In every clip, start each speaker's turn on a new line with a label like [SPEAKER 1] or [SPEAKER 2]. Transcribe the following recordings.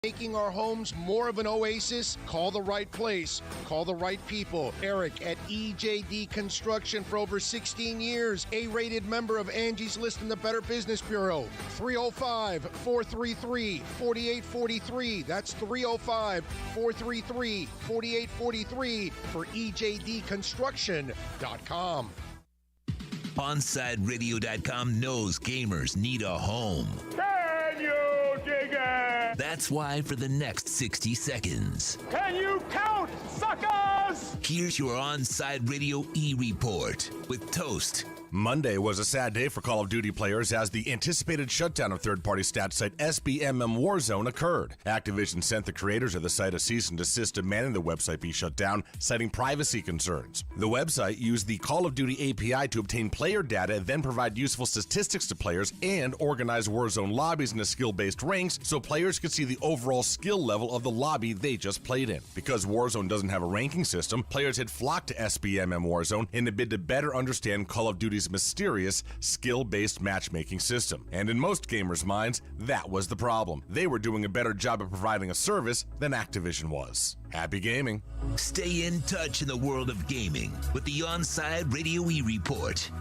[SPEAKER 1] Making our homes more of an oasis? Call the right place. Call the right people. Eric at EJD Construction for over 16 years. A-rated member of Angie's List and the Better Business Bureau. 305-433-4843. That's 305-433-4843 for EJDconstruction.com.
[SPEAKER 2] OnSideRadio.com knows gamers need a home.
[SPEAKER 3] Can you dig it?
[SPEAKER 2] That's why for the next 60 seconds,
[SPEAKER 3] Can you count, suckers?
[SPEAKER 2] here's your OnSide Radio E-Report with Toast.
[SPEAKER 4] Monday was a sad day for Call of Duty players as the anticipated shutdown of third-party stat site SBMM Warzone occurred. Activision sent the creators of the site a cease and desist demanding the website be shut down, citing privacy concerns. The website used the Call of Duty API to obtain player data and then provide useful statistics to players and organize Warzone lobbies into skill-based ranks so players could see the overall skill level of the lobby they just played in. Because Warzone doesn't have a ranking system, players had flocked to SBMM Warzone in a bid to better understand Call of Duty's mysterious skill-based matchmaking system. And in most gamers' minds, that was the problem. They were doing a better job of providing a service than Activision was. Happy gaming.
[SPEAKER 2] Stay in touch in the world of gaming with the OnSide Radio E-Report.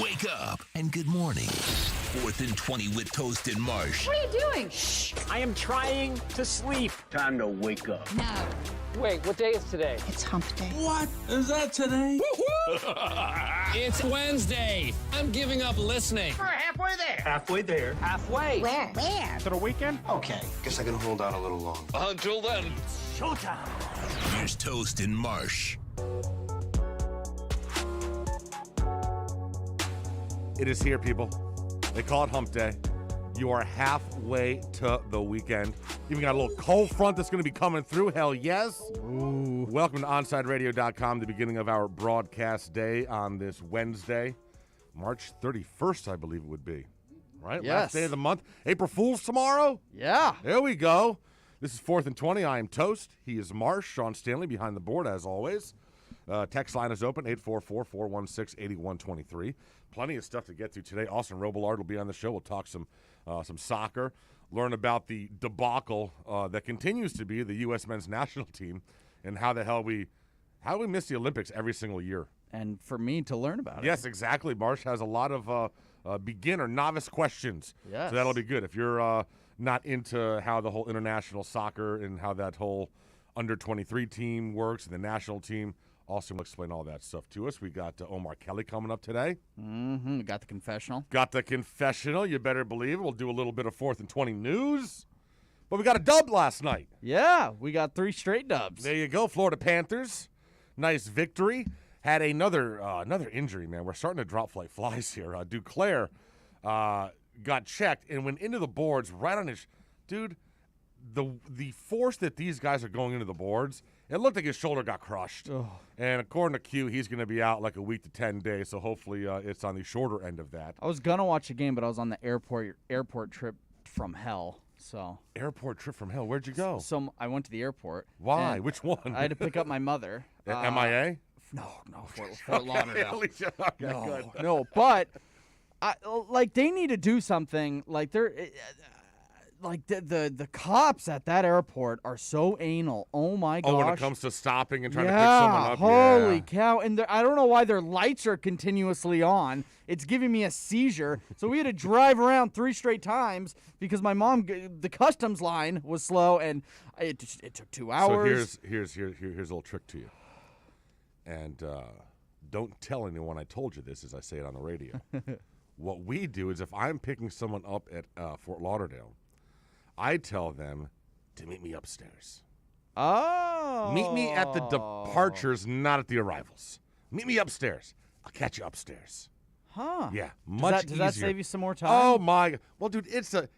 [SPEAKER 2] Wake up and good morning. 4th and 20 with Toast and Marsh.
[SPEAKER 5] What are you doing?
[SPEAKER 3] I am trying to sleep.
[SPEAKER 6] Time to wake up.
[SPEAKER 5] No.
[SPEAKER 3] Wait, what day is today?
[SPEAKER 5] It's hump day.
[SPEAKER 7] What? Is that today?
[SPEAKER 8] It's Wednesday. I'm giving up listening.
[SPEAKER 6] We're halfway there.
[SPEAKER 7] Halfway there.
[SPEAKER 3] Halfway.
[SPEAKER 5] Where?
[SPEAKER 3] To the weekend?
[SPEAKER 6] Okay, guess I can hold out a little longer.
[SPEAKER 8] Until then.
[SPEAKER 3] Showtime.
[SPEAKER 2] Here's Toast and Marsh.
[SPEAKER 4] It is here, people. They call it Hump Day. You are halfway to the weekend. Even got a little cold front that's going to be coming through. Hell yes. Ooh. Welcome to OnSideRadio.com, the beginning of our broadcast day on this Wednesday, March 31st, I believe it would be. Right?
[SPEAKER 9] Yes.
[SPEAKER 4] Last day of the month. April Fool's tomorrow?
[SPEAKER 9] Yeah.
[SPEAKER 4] There we go. This is 4th and 20. I am Toast. He is Marsh. Sean Stanley behind the board, as always. Text line is open, 844-416-8123. Plenty of stuff to get to today. Austin Robillard will be on the show. We'll talk some soccer, learn about the debacle that continues to be the U.S. men's national team and how the hell we miss the Olympics every single year.
[SPEAKER 9] And for me to learn about it.
[SPEAKER 4] Yes, exactly. Marsh has a lot of beginner, novice questions.
[SPEAKER 9] Yes.
[SPEAKER 4] So that'll be good. If you're not into how the whole international soccer and how that whole under-23 team works and the national team, Austin will explain all that stuff to us. We got Omar Kelly coming up today.
[SPEAKER 9] Mm-hmm. Got the confessional.
[SPEAKER 4] Got the confessional. You better believe it. We'll do a little bit of 4th and 20 news. But we got a dub last night.
[SPEAKER 9] Yeah, we got 3 straight dubs.
[SPEAKER 4] There you go. Florida Panthers. Nice victory. Had another injury, man. We're starting to drop like flies here. Duclair got checked and went into the boards right on his... Dude, the force that these guys are going into the boards, it looked like his shoulder got crushed.
[SPEAKER 9] Oh.
[SPEAKER 4] And according to Q, he's going to be out like a week to 10 days, so hopefully it's on the shorter end of that.
[SPEAKER 9] I was going to watch the game, but I was on the airport trip from hell. So
[SPEAKER 4] Airport trip from hell. Where'd you go?
[SPEAKER 9] So I went to the airport.
[SPEAKER 4] Why? Which one?
[SPEAKER 9] I had to pick up my mother.
[SPEAKER 4] MIA?
[SPEAKER 9] No, Fort Lauderdale.
[SPEAKER 4] Okay,
[SPEAKER 9] No, but they need to do something. Like the cops at that airport are so anal. Oh my gosh.
[SPEAKER 4] Oh, when it comes to stopping and trying to pick someone up.
[SPEAKER 9] Holy cow. And I don't know why their lights are continuously on. It's giving me a seizure. So we had to drive around 3 straight times because my mom, the customs line was slow, and it took 2 hours.
[SPEAKER 4] So here's a little trick to you. And don't tell anyone I told you this as I say it on the radio. What we do is if I'm picking someone up at Fort Lauderdale, I tell them to meet me upstairs.
[SPEAKER 9] Oh.
[SPEAKER 4] Meet me at the departures, not at the arrivals. Meet me upstairs. I'll catch you upstairs.
[SPEAKER 9] Huh.
[SPEAKER 4] Yeah, much
[SPEAKER 9] Does
[SPEAKER 4] easier.
[SPEAKER 9] that save you some more time?
[SPEAKER 4] Oh, my. Well, dude,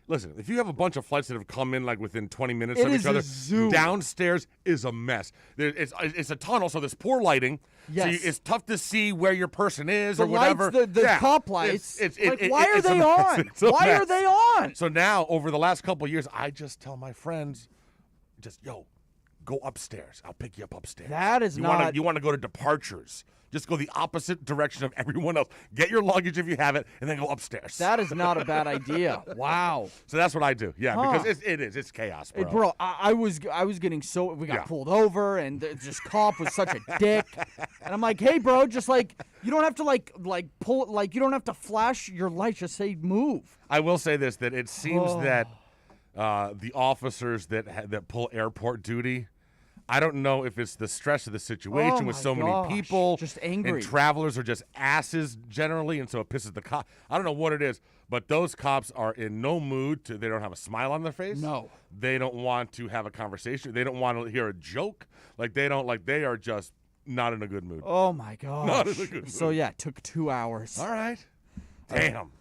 [SPEAKER 4] listen, if you have a bunch of flights that have come in like within 20 minutes of each other, downstairs is a mess. It's a tunnel, so there's poor lighting.
[SPEAKER 9] Yes.
[SPEAKER 4] So it's tough to see where your person is or whatever.
[SPEAKER 9] The top lights. Why are they on? Why are they on?
[SPEAKER 4] So now, over the last couple of years, I just tell my friends, Go upstairs. I'll pick you up upstairs.
[SPEAKER 9] That is not.
[SPEAKER 4] You want to go to departures. Just go the opposite direction of everyone else. Get your luggage if you have it, and then go upstairs.
[SPEAKER 9] That is not a bad idea. Wow.
[SPEAKER 4] So that's what I do. Yeah, because it's chaos, bro.
[SPEAKER 9] Hey, bro, I was getting so we got pulled over, and this cop was such a dick, and I'm like, hey, bro, just like you don't have to like pull you don't have to flash your lights, just say move.
[SPEAKER 4] I will say this, that it seems that the officers that pull airport duty, I don't know if it's the stress of the situation with so many people.
[SPEAKER 9] Just angry.
[SPEAKER 4] And travelers are just asses generally, and so it pisses the cop. I don't know what it is, but those cops are in no mood they don't have a smile on their face.
[SPEAKER 9] No.
[SPEAKER 4] They don't want to have a conversation. They don't want to hear a joke. They are just not in a good mood.
[SPEAKER 9] Oh, my gosh.
[SPEAKER 4] Not in a good mood.
[SPEAKER 9] So, yeah, it took 2 hours.
[SPEAKER 4] All right. Damn.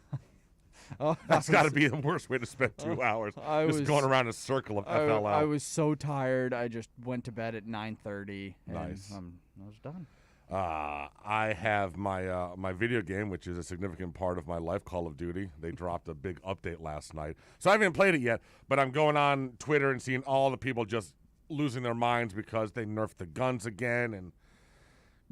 [SPEAKER 4] That's got to be the worst way to spend 2 hours. Just going around a circle of FLL.
[SPEAKER 9] I was so tired. I just went to bed at 9:30.
[SPEAKER 4] Nice.
[SPEAKER 9] And I was done.
[SPEAKER 4] I have my video game, which is a significant part of my life, Call of Duty. They dropped a big update last night. So I haven't even played it yet, but I'm going on Twitter and seeing all the people just losing their minds because they nerfed the guns again, and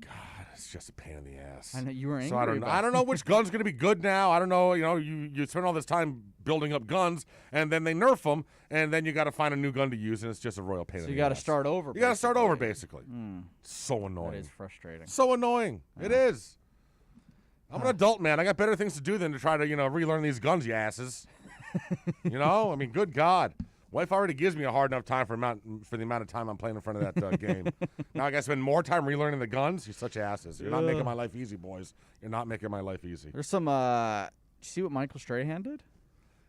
[SPEAKER 4] God, it's just a pain in the ass.
[SPEAKER 9] I know you were angry.
[SPEAKER 4] So I don't know which gun's going to be good now. I don't know. You spend all this time building up guns, and then they nerf them, and then you got to find a new gun to use, and it's just a royal pain in the ass.
[SPEAKER 9] So you got to start over.
[SPEAKER 4] You got to start over, basically. So annoying.
[SPEAKER 9] That is frustrating.
[SPEAKER 4] So annoying. Yeah. It is. I'm an adult, man. I got better things to do than to try to, relearn these guns, you asses. I mean, good God. Wife already gives me a hard enough time for the amount of time I'm playing in front of that game. Now I got to spend more time relearning the guns. You're such asses. You're not making my life easy, boys. You're not making my life easy.
[SPEAKER 9] There's some. Did you see what Michael Strahan did?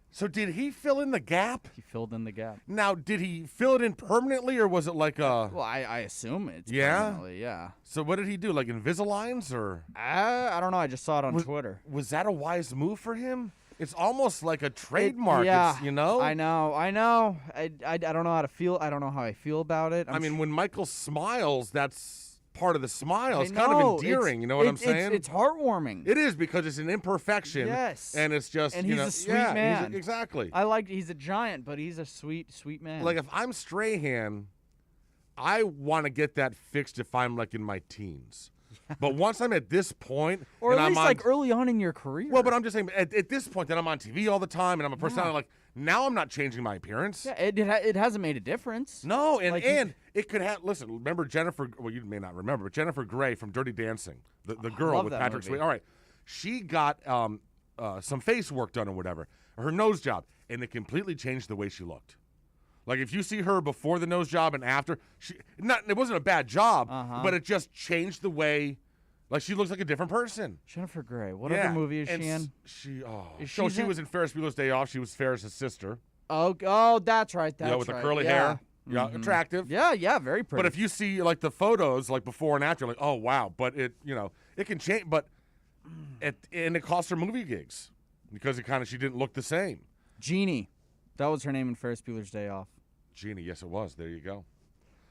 [SPEAKER 4] So did he fill in the gap?
[SPEAKER 9] He filled in the gap.
[SPEAKER 4] Now, did he fill it in permanently, or was it like a...
[SPEAKER 9] Well, I assume it's permanently, yeah.
[SPEAKER 4] So what did he do, like Invisaligns, or...
[SPEAKER 9] I don't know. I just saw it on Twitter.
[SPEAKER 4] Was that a wise move for him? It's almost like a trademark,
[SPEAKER 9] yeah,
[SPEAKER 4] I know.
[SPEAKER 9] I don't know how to feel. I don't know how I feel about it.
[SPEAKER 4] I mean, when Michael smiles, that's part of the smile. It's kind of endearing, you know what I'm saying?
[SPEAKER 9] It's heartwarming.
[SPEAKER 4] It is, because it's an imperfection.
[SPEAKER 9] Yes.
[SPEAKER 4] And it's just,
[SPEAKER 9] and he's a sweet man.
[SPEAKER 4] Exactly.
[SPEAKER 9] He's a giant, but he's a sweet, sweet man.
[SPEAKER 4] Like, if I'm Strahan, I want to get that fixed if I'm, like, in my teens. But once I'm at this point,
[SPEAKER 9] or at least
[SPEAKER 4] like
[SPEAKER 9] early on in your career.
[SPEAKER 4] Well, but I'm just saying, at this point, that I'm on TV all the time, and I'm a personality. Like, now I'm not changing my appearance.
[SPEAKER 9] Yeah, it hasn't made a difference.
[SPEAKER 4] No, and it could have. Listen, remember Jennifer? Well, you may not remember, but Jennifer Grey from Dirty Dancing, the girl with Patrick Swayze. All right, she got some face work done or whatever, her nose job, and it completely changed the way she looked. Like, if you see her before the nose job and after, it wasn't a bad job, but it just changed the way, like, she looks like a different person.
[SPEAKER 9] Jennifer Grey. What other movie is she in?
[SPEAKER 4] She was in Ferris Bueller's Day Off. She was Ferris's sister.
[SPEAKER 9] Oh, that's right. That's
[SPEAKER 4] with the curly hair. Yeah, attractive.
[SPEAKER 9] Yeah, very pretty.
[SPEAKER 4] But if you see, like, the photos, like, before and after, like, oh, wow. But it can change. But and it cost her movie gigs because she didn't look the same.
[SPEAKER 9] Jeannie. That was her name in Ferris Bueller's Day Off.
[SPEAKER 4] Jeannie, yes, it was. There you go.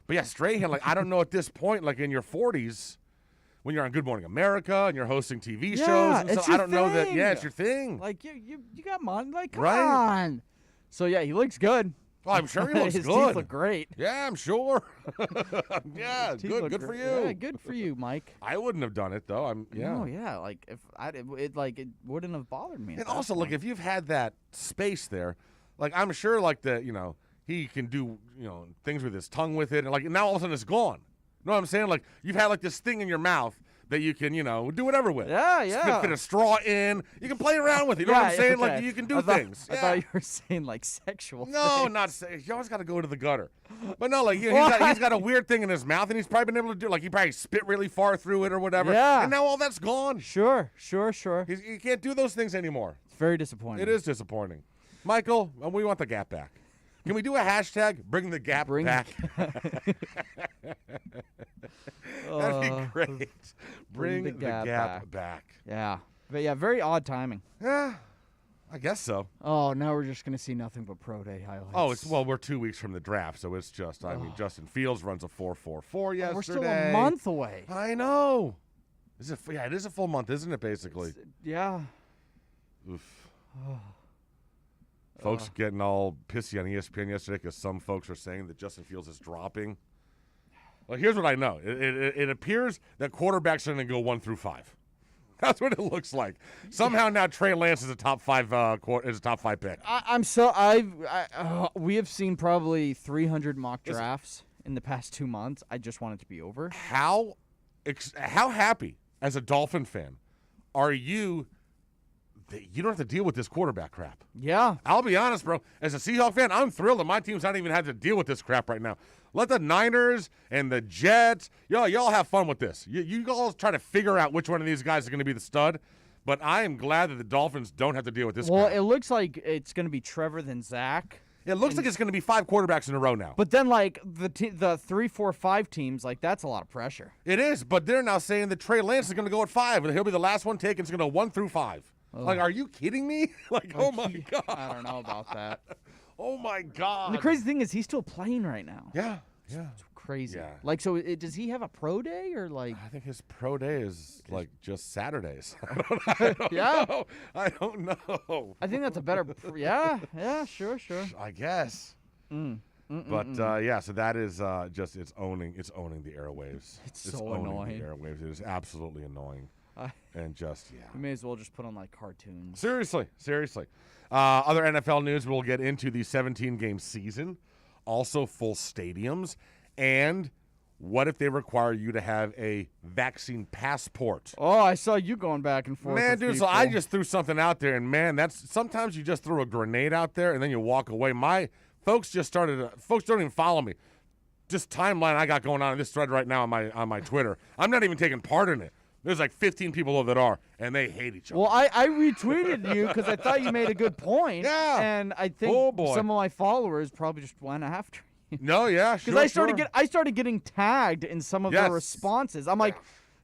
[SPEAKER 4] But yeah, Strahan, like, I don't know at this point, like in your 40s, when you're on Good Morning America and you're hosting TV shows, and
[SPEAKER 9] it's
[SPEAKER 4] so I don't know that.
[SPEAKER 9] thing.
[SPEAKER 4] Yeah, it's your thing.
[SPEAKER 9] Like you got money. Like, come on. So yeah, he looks good.
[SPEAKER 4] Well, I'm sure he looks
[SPEAKER 9] His
[SPEAKER 4] good.
[SPEAKER 9] teeth look great.
[SPEAKER 4] Yeah, I'm sure. Yeah, good for you.
[SPEAKER 9] Yeah, good for you, Mike.
[SPEAKER 4] I wouldn't have done it though.
[SPEAKER 9] No, yeah, like if it wouldn't have bothered me.
[SPEAKER 4] And also, like, if you've had that space there, like, I'm sure, like, he can do, things with his tongue with it, and like now all of a sudden it's gone. You know what I'm saying? Like, you've had like this thing in your mouth that you can, do whatever with.
[SPEAKER 9] Yeah.
[SPEAKER 4] Fit a straw in. You can play around with it. You know what I'm saying? Okay. Like, you can do things.
[SPEAKER 9] I thought you were saying like sexual.
[SPEAKER 4] No,
[SPEAKER 9] things.
[SPEAKER 4] not saying. You always got to go to the gutter. But no, like, he's got a weird thing in his mouth, and he's probably been able to do, like, he probably spit really far through it or whatever.
[SPEAKER 9] Yeah.
[SPEAKER 4] And now all that's gone.
[SPEAKER 9] Sure.
[SPEAKER 4] You can't do those things anymore.
[SPEAKER 9] It's very disappointing.
[SPEAKER 4] It is disappointing. Michael, we want the gap back. Can we do a hashtag, bring the gap back? That'd be great. Bring the gap back.
[SPEAKER 9] Yeah. But yeah, very odd timing.
[SPEAKER 4] Yeah, I guess so.
[SPEAKER 9] Oh, now we're just going to see nothing but pro day highlights.
[SPEAKER 4] Oh, we're 2 weeks from the draft, so it's just, Justin Fields runs a 4.44 yesterday.
[SPEAKER 9] We're still a month away.
[SPEAKER 4] I know. It is a full month, isn't it, basically?
[SPEAKER 9] Yeah.
[SPEAKER 4] Oof. Folks getting all pissy on ESPN yesterday because some folks are saying that Justin Fields is dropping. Well, here's what I know. It appears that quarterbacks are going to go 1 through 5. That's what it looks like. Somehow now Trey Lance is a top 5 pick.
[SPEAKER 9] We have seen probably 300 mock drafts in the past 2 months. I just want it to be over.
[SPEAKER 4] How happy as a Dolphin fan are you that you don't have to deal with this quarterback crap?
[SPEAKER 9] Yeah.
[SPEAKER 4] I'll be honest, bro. As a Seahawks fan, I'm thrilled that my team's not even had to deal with this crap right now. Let the Niners and the Jets, y'all have fun with this. You all try to figure out which one of these guys is going to be the stud. But I am glad that the Dolphins don't have to deal with this crap.
[SPEAKER 9] Well, it looks like it's going to be Trevor then Zach.
[SPEAKER 4] It looks like it's going to be 5 quarterbacks in a row now.
[SPEAKER 9] But then, like, the 3, 4, 5 teams, like, that's a lot of pressure.
[SPEAKER 4] It is, but they're now saying that Trey Lance is going to go at 5, and he'll be the last one taken. It's going to go 1 through 5. Oh. Like, are you kidding me? Like, oh, my God.
[SPEAKER 9] I don't know about that.
[SPEAKER 4] Oh, my God.
[SPEAKER 9] And the crazy thing is he's still playing right now.
[SPEAKER 4] Yeah.
[SPEAKER 9] It's crazy.
[SPEAKER 4] Yeah.
[SPEAKER 9] Like, so does he have a pro day or, like?
[SPEAKER 4] I think his pro day is, like, just Saturdays. I don't know.
[SPEAKER 9] I think that's a better, yeah, sure.
[SPEAKER 4] I guess. But so that is just it's owning the airwaves.
[SPEAKER 9] It's so annoying.
[SPEAKER 4] The airwaves. It is absolutely annoying. And just
[SPEAKER 9] we may as well just put on like cartoons.
[SPEAKER 4] Seriously. Other NFL news, we'll get into the 17-game season, also full stadiums, and what if they require you to have a vaccine passport?
[SPEAKER 9] Oh, I saw you going back and forth.
[SPEAKER 4] Man, dude,
[SPEAKER 9] people.
[SPEAKER 4] so I just threw something out there, and man, that's sometimes you just throw a grenade out there and then you walk away. My folks don't even follow me. Just timeline I got going on in this thread right now on my Twitter. I'm not even taking part in it. There's like 15 people that are, and they hate each other.
[SPEAKER 9] Well, I retweeted you because I thought you made a good point.
[SPEAKER 4] Yeah.
[SPEAKER 9] And I think some of my followers probably just went after you.
[SPEAKER 4] No, yeah, sure.
[SPEAKER 9] Because I started getting tagged in some of the responses. I'm like,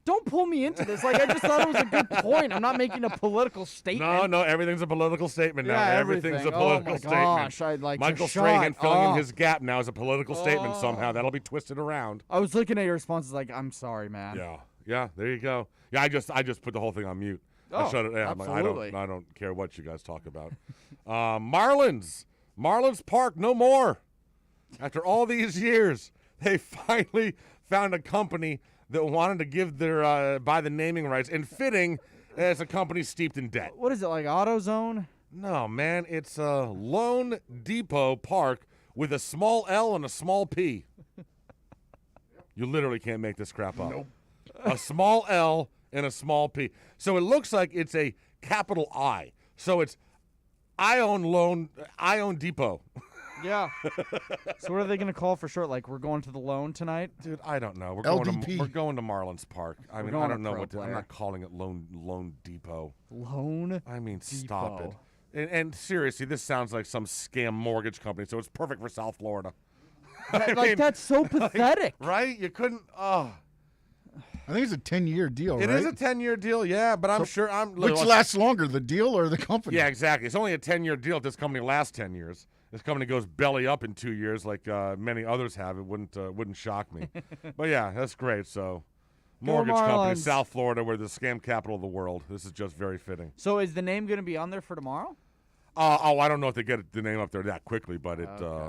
[SPEAKER 9] don't pull me into this. Like, I just thought it was a good point. I'm not making a political statement.
[SPEAKER 4] No, everything's a political statement now.
[SPEAKER 9] Yeah,
[SPEAKER 4] Everything's a political statement.
[SPEAKER 9] Oh my gosh, I'd like
[SPEAKER 4] Michael
[SPEAKER 9] to
[SPEAKER 4] Strahan
[SPEAKER 9] shot.
[SPEAKER 4] filling in his gap now is a political statement somehow. That'll be twisted around.
[SPEAKER 9] I was looking at your responses like, I'm sorry, man.
[SPEAKER 4] Yeah, there you go. Yeah, I just put the whole thing on mute. I shut it. Yeah,
[SPEAKER 9] absolutely.
[SPEAKER 4] I don't care what you guys talk about. Marlins Park, no more. After all these years, they finally found a company that wanted to give their buy the naming rights, and fitting as a company steeped in debt.
[SPEAKER 9] What is it, like AutoZone?
[SPEAKER 4] No, man, it's Lone Depot Park with a small L and a small P. You literally can't make this crap up. Nope. A small L and a small P. So it looks like it's a capital I. So it's I own Depot.
[SPEAKER 9] Yeah. So what are they going to call for short? Like, we're going to the Lone tonight?
[SPEAKER 4] Dude, I don't know. We're
[SPEAKER 5] LDP.
[SPEAKER 4] going to Marlins Park. I mean, I don't know what I'm not calling it Lone Depot.
[SPEAKER 9] Lone
[SPEAKER 4] I mean,
[SPEAKER 9] Depot.
[SPEAKER 4] stop it. And seriously, this sounds like some scam mortgage company, so it's perfect for South Florida.
[SPEAKER 9] That's so pathetic.
[SPEAKER 4] Right? You couldn't
[SPEAKER 5] I think it's a 10-year deal,
[SPEAKER 4] It
[SPEAKER 5] right?
[SPEAKER 4] is a 10-year deal, yeah, but I'm sure
[SPEAKER 5] Which lasts longer, the deal or the company?
[SPEAKER 4] Yeah, exactly. It's only a 10-year deal if this company lasts 10 years. This company goes belly up in 2 years like many others have. It wouldn't shock me. But, yeah, that's great. So, mortgage company, South Florida, we're the scam capital of the world. This is just very fitting.
[SPEAKER 9] So is the name going to be on there for tomorrow?
[SPEAKER 4] I don't know if they get the name up there that quickly, but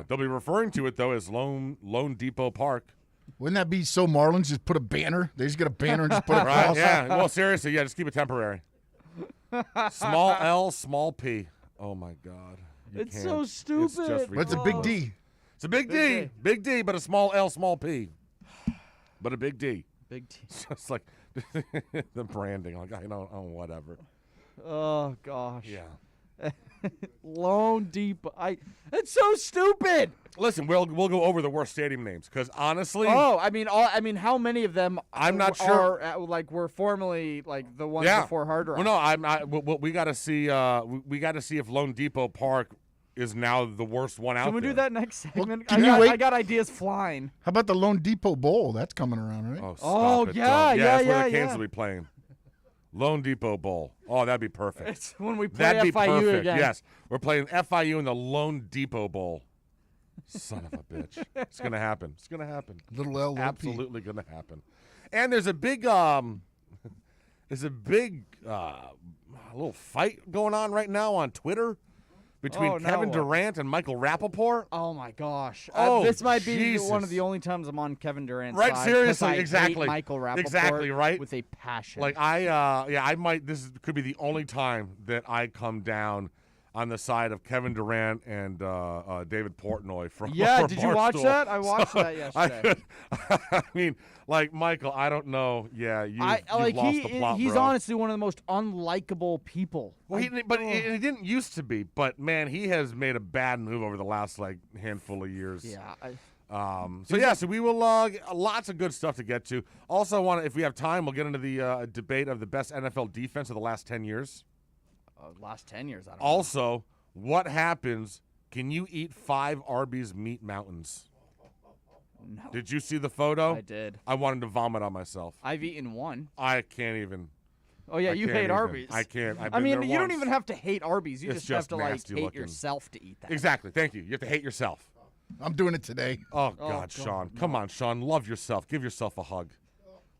[SPEAKER 4] they'll be referring to it, though, as Lone Depot Park.
[SPEAKER 5] Wouldn't that be so Marlins just put a banner? They just get a banner and just put it across.
[SPEAKER 4] Yeah. Well, seriously, just keep it temporary. Small L, small P. Oh, my God.
[SPEAKER 9] It's so stupid.
[SPEAKER 5] But it's a big D.
[SPEAKER 4] It's a big D. Big D, but a small L, small P. But a big D.
[SPEAKER 9] Big D.
[SPEAKER 4] It's just like the branding. Like, I know, whatever.
[SPEAKER 9] Oh, gosh.
[SPEAKER 4] Yeah.
[SPEAKER 9] Lone Depot. It's so stupid.
[SPEAKER 4] Listen, we'll go over the worst stadium names because honestly.
[SPEAKER 9] I mean, how many of them?
[SPEAKER 4] I'm not sure.
[SPEAKER 9] Were formerly like the ones before Hard Rock.
[SPEAKER 4] Well, no, we got to see. We got to see if Lone Depot Park is now the worst one out there.
[SPEAKER 9] Can we do that next segment?
[SPEAKER 5] Well,
[SPEAKER 9] I got ideas flying.
[SPEAKER 5] How about the Lone Depot Bowl? That's coming around, right?
[SPEAKER 4] Oh, stop it,
[SPEAKER 9] yeah.
[SPEAKER 4] That's where the Canes will be playing. Lone Depot Bowl. Oh, that'd be perfect.
[SPEAKER 9] It's when we play
[SPEAKER 4] that'd be
[SPEAKER 9] FIU
[SPEAKER 4] perfect.
[SPEAKER 9] again.
[SPEAKER 4] Yes, we're playing FIU in the Lone Depot Bowl. Son of a bitch. It's gonna happen. It's gonna happen.
[SPEAKER 5] Little L, little
[SPEAKER 4] Absolutely gonna happen. And there's a big little fight going on right now on Twitter between Kevin Durant and Michael Rappaport.
[SPEAKER 9] Oh my gosh!
[SPEAKER 4] Oh,
[SPEAKER 9] this might be
[SPEAKER 4] Jesus.
[SPEAKER 9] one of the only times I'm on Kevin Durant's
[SPEAKER 4] Right,
[SPEAKER 9] side.
[SPEAKER 4] seriously,
[SPEAKER 9] I
[SPEAKER 4] exactly.
[SPEAKER 9] hate Michael Rappaport
[SPEAKER 4] Exactly, right?
[SPEAKER 9] with a passion.
[SPEAKER 4] Like I might. This could be the only time that I come down on the side of Kevin Durant and David Portnoy from.
[SPEAKER 9] Yeah,
[SPEAKER 4] from
[SPEAKER 9] did you watch
[SPEAKER 4] Barstool.
[SPEAKER 9] that? I watched that yesterday.
[SPEAKER 4] I mean, like Michael, I don't know. Yeah, you've lost the plot,
[SPEAKER 9] he's
[SPEAKER 4] bro.
[SPEAKER 9] honestly one of the most unlikable people.
[SPEAKER 4] Well, he didn't used to be, but man, he has made a bad move over the last handful of years.
[SPEAKER 9] Yeah.
[SPEAKER 4] So we will lots of good stuff to get to. Also, if we have time, we'll get into the debate of the best NFL defense of the last 10 years.
[SPEAKER 9] Last 10 years, I don't know.
[SPEAKER 4] Also, what happens? Can you eat 5 Arby's meat mountains?
[SPEAKER 9] No.
[SPEAKER 4] Did you see the photo?
[SPEAKER 9] I did.
[SPEAKER 4] I wanted to vomit on myself.
[SPEAKER 9] I've eaten one.
[SPEAKER 4] I can't even.
[SPEAKER 9] Oh yeah, you hate Arby's.
[SPEAKER 4] I can't.
[SPEAKER 9] I mean, you don't even have to hate Arby's. You just have to
[SPEAKER 4] nasty
[SPEAKER 9] hate
[SPEAKER 4] looking.
[SPEAKER 9] yourself to eat that.
[SPEAKER 4] Exactly. Thank you. You have to hate yourself.
[SPEAKER 5] I'm doing it today.
[SPEAKER 4] Oh God, Sean. Come on, Sean. Love yourself. Give yourself a hug.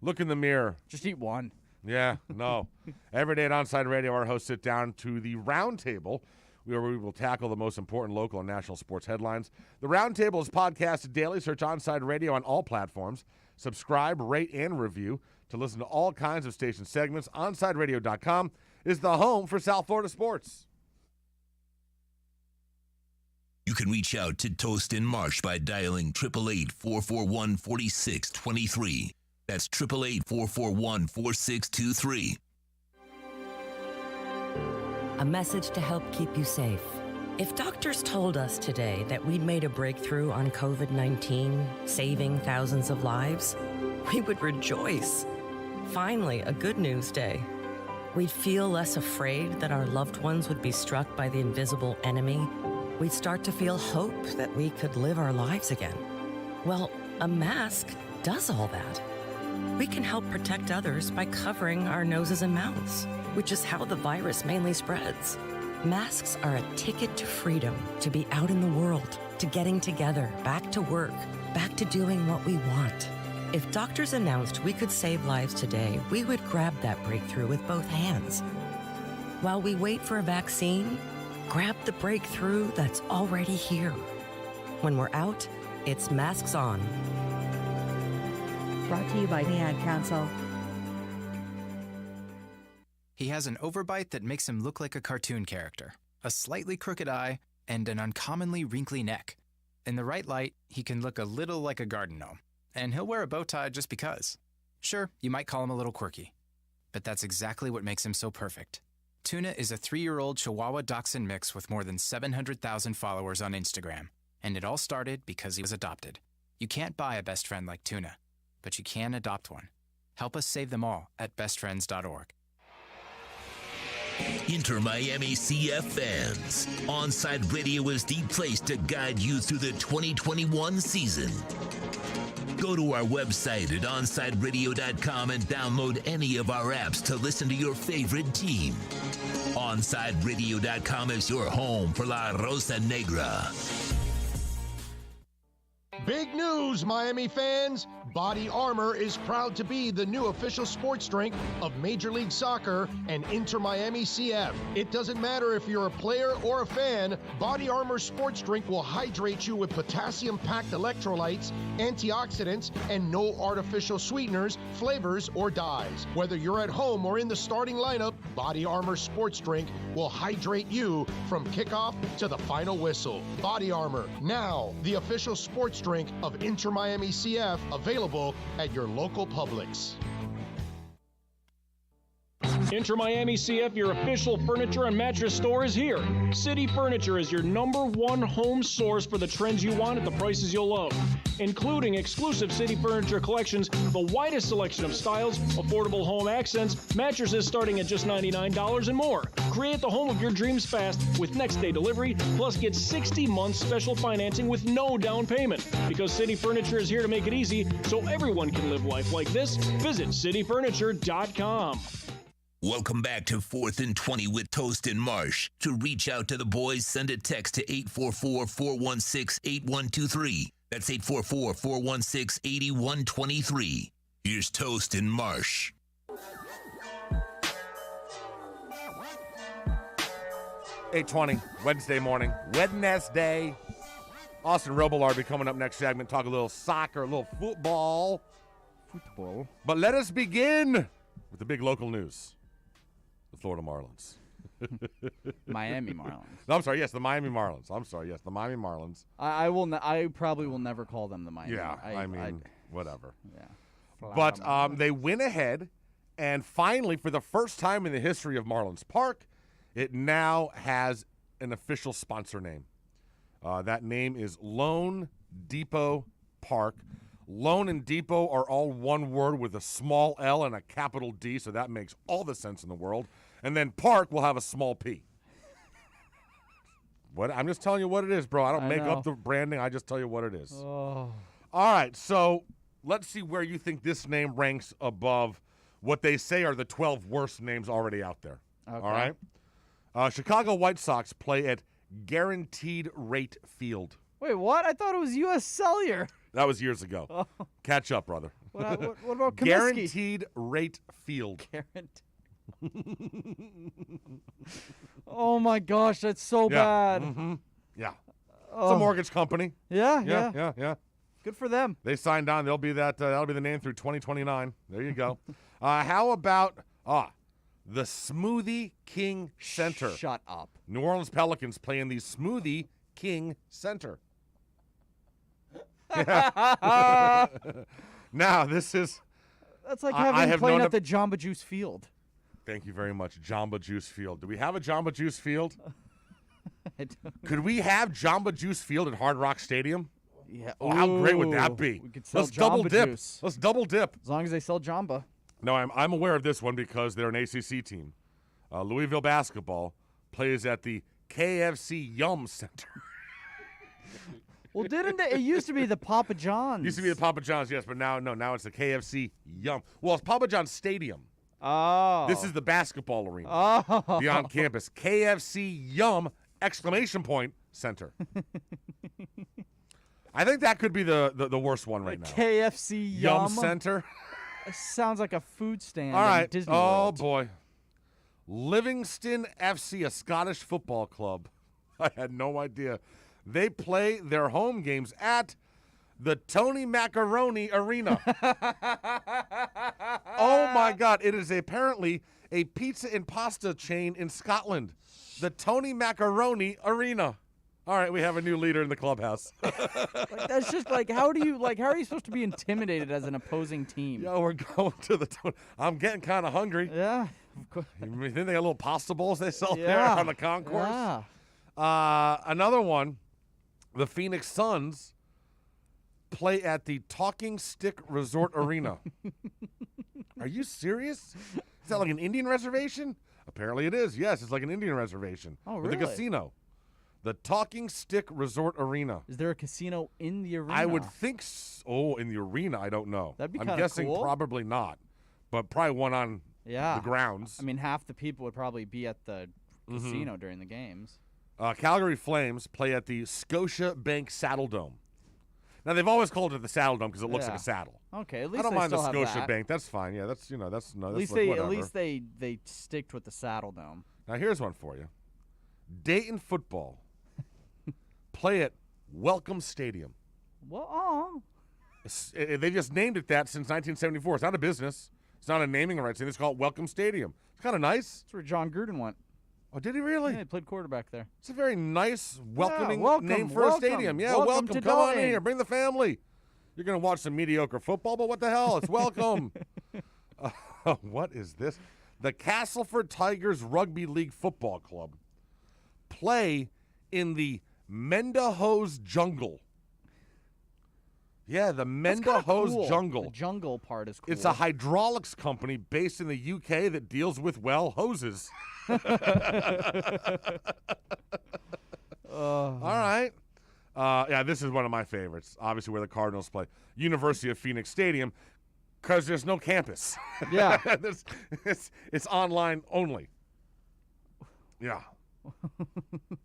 [SPEAKER 4] Look in the mirror.
[SPEAKER 9] Just eat one.
[SPEAKER 4] Yeah, no. Every day at Onside Radio, our hosts sit down to the round table where we will tackle the most important local and national sports headlines. The round table is podcasted daily. Search Onside Radio on all platforms. Subscribe, rate, and review to listen to all kinds of station segments. OnsideRadio.com is the home for South Florida sports.
[SPEAKER 2] You can reach out to Toast and Marsh by dialing 888-441-4623. That's 888-441-4623.
[SPEAKER 10] A message to help keep you safe. If doctors told us today that we'd made a breakthrough on COVID-19, saving thousands of lives, we would rejoice. Finally, a good news day. We'd feel less afraid that our loved ones would be struck by the invisible enemy. We'd start to feel hope that we could live our lives again. Well, a mask does all that. We can help protect others by covering our noses and mouths, which is how the virus mainly spreads. Masks are a ticket to freedom, to be out in the world, to getting together, back to work, back to doing what we want. If doctors announced we could save lives today, we would grab that breakthrough with both hands. While we wait for a vaccine, grab the breakthrough that's already here. When we're out, it's masks on.
[SPEAKER 11] Brought to you by the Ad Council.
[SPEAKER 12] He has an overbite that makes him look like a cartoon character, a slightly crooked eye, and an uncommonly wrinkly neck. In the right light, he can look a little like a garden gnome, and he'll wear a bow tie just because. Sure, you might call him a little quirky, but that's exactly what makes him so perfect. Tuna is a 3-year-old Chihuahua Dachshund mix with more than 700,000 followers on Instagram, and it all started because he was adopted. You can't buy a best friend like Tuna, but you can adopt one. Help us save them all at bestfriends.org.
[SPEAKER 2] Inter Miami CF fans, Onside Radio is the place to guide you through the 2021 season. Go to our website at onsideradio.com and download any of our apps to listen to your favorite team. Onsideradio.com is your home for La Rosa Negra.
[SPEAKER 1] Big news, Miami fans! Body Armor is proud to be the new official sports drink of Major League Soccer and Inter Miami CF. It doesn't matter if you're a player or a fan, Body Armor sports drink will hydrate you with potassium-packed electrolytes, antioxidants, and no artificial sweeteners, flavors, or dyes. Whether you're at home or in the starting lineup, Body Armor sports drink will hydrate you from kickoff to the final whistle. Body Armor, now the official sports drink of Inter Miami CF, available at your local Publix.
[SPEAKER 13] Inter Miami CF, your official furniture and mattress store, is here. City Furniture is your #1 home source for the trends you want at the prices you'll love, including exclusive City Furniture collections, the widest selection of styles, affordable home accents, mattresses starting at just $99 and more. Create the home of your dreams fast with next-day delivery, plus get 60 months special financing with no down payment. Because City Furniture is here to make it easy so everyone can live life like this, visit cityfurniture.com.
[SPEAKER 2] Welcome back to 4th and 20 with Toast and Marsh. To reach out to the boys, send a text to 844-416-8123. That's 844-416-8123. Here's Toast and Marsh.
[SPEAKER 4] 8:20, Wednesday morning. Wednesday. Austin Robillard will be coming up next segment. Talk a little soccer, a little football. But let us begin with the big local news. The Florida Marlins.
[SPEAKER 9] Miami Marlins.
[SPEAKER 4] No, I'm sorry. Yes, the Miami Marlins. I'm sorry. Yes, the Miami Marlins.
[SPEAKER 9] I probably will never call them the Miami.
[SPEAKER 4] Yeah, whatever.
[SPEAKER 9] Yeah.
[SPEAKER 4] But they went ahead, and finally, for the first time in the history of Marlins Park, it now has an official sponsor name. That name is Lone Depot Park. Lone and Depot are all one word with a small L and a capital D, so that makes all the sense in the world. And then Park will have a small P. What? I'm just telling you what it is, bro. I don't make up the branding. I just tell you what it is.
[SPEAKER 9] Oh.
[SPEAKER 4] All right, so let's see where you think this name ranks above what they say are the 12 worst names already out there.
[SPEAKER 9] Okay.
[SPEAKER 4] All right? Chicago White Sox play at Guaranteed Rate Field.
[SPEAKER 9] Wait, what? I thought it was U.S. Cellular.
[SPEAKER 4] That was years ago.
[SPEAKER 9] Oh.
[SPEAKER 4] Catch up, brother.
[SPEAKER 9] What about Comiskey?
[SPEAKER 4] Guaranteed Rate Field.
[SPEAKER 9] Oh, my gosh. That's so bad.
[SPEAKER 4] Mm-hmm. Yeah. It's a mortgage company.
[SPEAKER 9] Yeah. Good for them.
[SPEAKER 4] They signed on. They'll be that'll be the name through 2029. There you go. How about the Smoothie King Center?
[SPEAKER 9] Shut up.
[SPEAKER 4] New Orleans Pelicans play in the Smoothie King Center. Now, this is...
[SPEAKER 9] That's like playing at the Jamba Juice Field.
[SPEAKER 4] Thank you very much, Jamba Juice Field. Do we have a Jamba Juice Field?
[SPEAKER 9] I don't.
[SPEAKER 4] Could we have Jamba Juice Field at Hard Rock Stadium?
[SPEAKER 9] Yeah.
[SPEAKER 4] Oh, how great would that be?
[SPEAKER 9] We could sell
[SPEAKER 4] Let's double
[SPEAKER 9] Jamba
[SPEAKER 4] dip.
[SPEAKER 9] Juice.
[SPEAKER 4] Let's double dip.
[SPEAKER 9] As long as they sell Jamba.
[SPEAKER 4] No, I'm aware of this one because they're an ACC team. Louisville basketball plays at the KFC Yum Center.
[SPEAKER 9] Well, it used to be the Papa John's.
[SPEAKER 4] Used to be the Papa John's, yes, but now it's the KFC Yum. Well, it's Papa John's Stadium.
[SPEAKER 9] Oh.
[SPEAKER 4] This is the basketball arena.
[SPEAKER 9] Oh.
[SPEAKER 4] The on-campus KFC Yum Center. I think that could be the worst one right now.
[SPEAKER 9] KFC
[SPEAKER 4] Yum Center.
[SPEAKER 9] Sounds like a food stand.
[SPEAKER 4] All right.
[SPEAKER 9] In Disney World.
[SPEAKER 4] Boy. Livingston FC, a Scottish football club. I had no idea. They play their home games at the Tony Macaroni Arena. Oh, my God. It is apparently a pizza and pasta chain in Scotland. The Tony Macaroni Arena. All right, we have a new leader in the clubhouse.
[SPEAKER 9] That's just how are you supposed to be intimidated as an opposing team?
[SPEAKER 4] Yo, we're going to the Tony. I'm getting kind of hungry.
[SPEAKER 9] Yeah. Of course.
[SPEAKER 4] You think they got little pasta bowls they sell there on the concourse?
[SPEAKER 9] Yeah.
[SPEAKER 4] Another one, the Phoenix Suns play at the Talking Stick Resort Arena. Are you serious? Is that like an Indian reservation? Apparently it is. Yes, it's like an Indian reservation.
[SPEAKER 9] Oh, really?
[SPEAKER 4] With a casino. The Talking Stick Resort Arena.
[SPEAKER 9] Is there a casino in the arena?
[SPEAKER 4] I would think so. Oh, in the arena, I don't know.
[SPEAKER 9] That'd be
[SPEAKER 4] I'm
[SPEAKER 9] kind of
[SPEAKER 4] guessing
[SPEAKER 9] cool.
[SPEAKER 4] Probably not, but probably one on the grounds.
[SPEAKER 9] I mean, half the people would probably be at the casino during the games.
[SPEAKER 4] Calgary Flames play at the Scotia Bank Saddle Dome. Now, they've always called it the Saddle Dome because it looks like a saddle.
[SPEAKER 9] Okay, at least
[SPEAKER 4] I don't
[SPEAKER 9] they
[SPEAKER 4] mind the
[SPEAKER 9] still have
[SPEAKER 4] Scotia
[SPEAKER 9] that.
[SPEAKER 4] Bank. That's fine. Yeah, that's
[SPEAKER 9] At least they sticked with the Saddle Dome.
[SPEAKER 4] Now, here's one for you. Dayton football play at Welcome Stadium.
[SPEAKER 9] Well,
[SPEAKER 4] They just named it that since 1974. It's not a business. It's not a naming rights thing. It's called Welcome Stadium. It's kind of nice.
[SPEAKER 9] That's where John Gruden went.
[SPEAKER 4] Oh, did he really?
[SPEAKER 9] Yeah, he played quarterback there.
[SPEAKER 4] It's a very nice, welcoming name for
[SPEAKER 9] welcome.
[SPEAKER 4] a stadium. Yeah,
[SPEAKER 9] Welcome to
[SPEAKER 4] Come on in
[SPEAKER 9] Dayton.
[SPEAKER 4] here. Bring the family. You're going to watch some mediocre football, but what the hell? It's welcome. What is this? The Castleford Tigers Rugby League Football Club play in the Mendahose Jungle. Yeah, the Mendahose
[SPEAKER 9] cool.
[SPEAKER 4] Jungle.
[SPEAKER 9] The jungle part is cool.
[SPEAKER 4] It's a hydraulics company based in the UK that deals with, hoses. All right. Yeah, this is one of my favorites. Obviously, where the Cardinals play. University of Phoenix Stadium, because there's no campus.
[SPEAKER 9] Yeah.
[SPEAKER 4] It's online only. Yeah.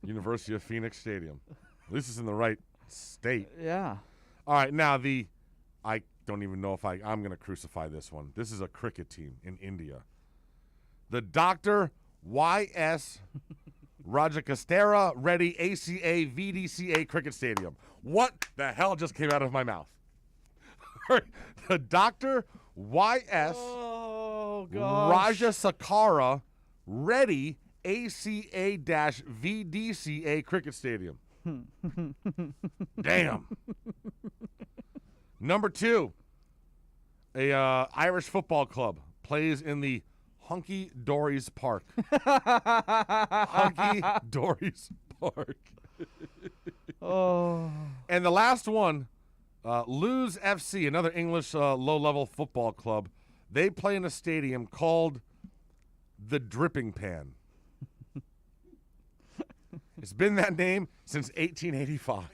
[SPEAKER 4] University of Phoenix Stadium. At least it's in the right state.
[SPEAKER 9] Yeah.
[SPEAKER 4] All right, now I don't even know if I'm going to crucify this one. This is a cricket team in India. The Dr. Y.S. Rajagastera Ready ACA VDCA Cricket Stadium. What the hell just came out of my mouth? The Dr. Y.S. Rajasakara Ready ACA-VDCA Cricket Stadium. Damn. Number 2, a Irish football club plays in the Hunky Dory's Park. Hunky Dory's Park.
[SPEAKER 9] Oh.
[SPEAKER 4] And the last one, Lewes FC, another English low-level football club. They play in a stadium called the Dripping Pan. It's been that name since 1885.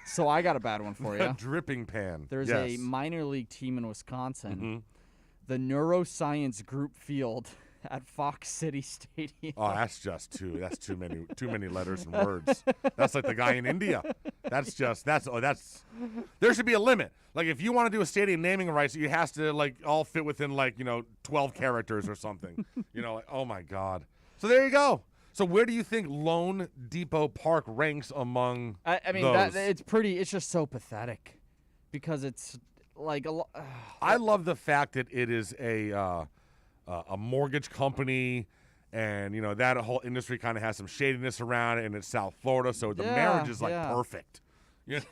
[SPEAKER 9] So I got a bad one for you.
[SPEAKER 4] The Dripping Pan.
[SPEAKER 9] There's
[SPEAKER 4] yes.
[SPEAKER 9] a minor league team in Wisconsin,
[SPEAKER 4] Mm-hmm.
[SPEAKER 9] the Neuroscience Group Field at Fox City Stadium.
[SPEAKER 4] Oh, that's too many letters and words. That's like the guy in India. There should be a limit. Like if you want to do a stadium naming rights, it has to like all fit within 12 characters or something. Oh my God. So there you go. So where do you think Lone Depot Park ranks among those?
[SPEAKER 9] It's just so pathetic because it's like
[SPEAKER 4] I love the fact that it is a mortgage company, and that whole industry kind of has some shadiness around it, and it's South Florida, so the marriage is perfect. It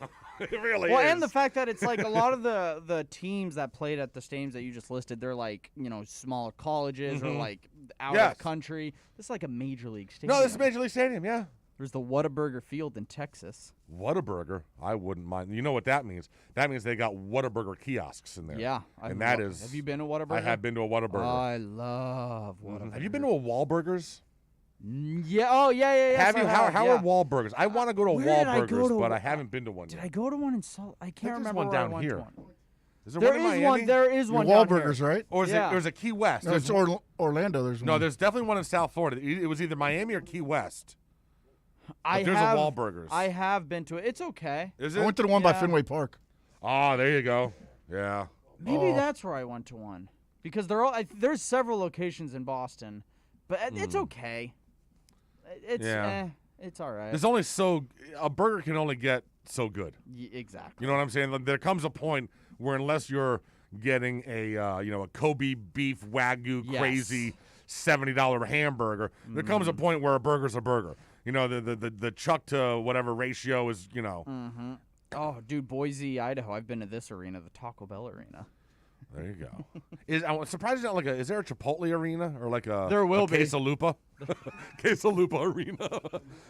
[SPEAKER 4] really is.
[SPEAKER 9] Well, and the fact that it's like a lot of the teams that played at the stadiums that you just listed, they're like smaller colleges or like out of the country. This is like a major league stadium.
[SPEAKER 4] No, this is a major league stadium. Yeah.
[SPEAKER 9] There's the Whataburger Field in Texas.
[SPEAKER 4] Whataburger, I wouldn't mind. You know what that means? That means they got Whataburger kiosks in there.
[SPEAKER 9] Yeah,
[SPEAKER 4] Have
[SPEAKER 9] you been to Whataburger?
[SPEAKER 4] I have been to a Whataburger.
[SPEAKER 9] I love Whataburger.
[SPEAKER 4] Have you been to a Wahlburgers?
[SPEAKER 9] Yeah. Oh, yeah.
[SPEAKER 4] Have you? How are Wahlburgers? I want to go to Wahlburgers, but I haven't been to one
[SPEAKER 9] yet.
[SPEAKER 4] Did
[SPEAKER 9] I go to one in Salt? I can't remember
[SPEAKER 4] one
[SPEAKER 9] where
[SPEAKER 4] down
[SPEAKER 9] I went
[SPEAKER 4] here.
[SPEAKER 9] to one.
[SPEAKER 4] Is there one in Miami?
[SPEAKER 9] There is one down
[SPEAKER 5] Wahlburgers,
[SPEAKER 9] here.
[SPEAKER 5] right?
[SPEAKER 4] Or is there's a Key West?
[SPEAKER 5] No, it's Orlando. There's one.
[SPEAKER 4] No, there's definitely one in South Florida. It was either Miami or Key West. There's a Wahlburgers.
[SPEAKER 9] I have been to it. It's okay.
[SPEAKER 4] Is it?
[SPEAKER 5] I went to the one by Fenway Park.
[SPEAKER 4] Oh, there you go. Yeah.
[SPEAKER 9] Maybe that's where I went to one because there's several locations in Boston, but it's okay. It's all right.
[SPEAKER 4] There's only a burger can only get so good.
[SPEAKER 9] Exactly.
[SPEAKER 4] You know what I'm saying? There comes a point where unless you're getting a Kobe beef Wagyu crazy $70 hamburger, there comes a point where a burger's a burger. The chuck to whatever ratio is,
[SPEAKER 9] Mm-hmm. Oh, dude, Boise, Idaho. I've been to this arena, the Taco Bell arena.
[SPEAKER 4] There you go. I'm surprised it's not is there a Chipotle arena or like a
[SPEAKER 9] there will be
[SPEAKER 4] Quesalupa? Quesalupa arena.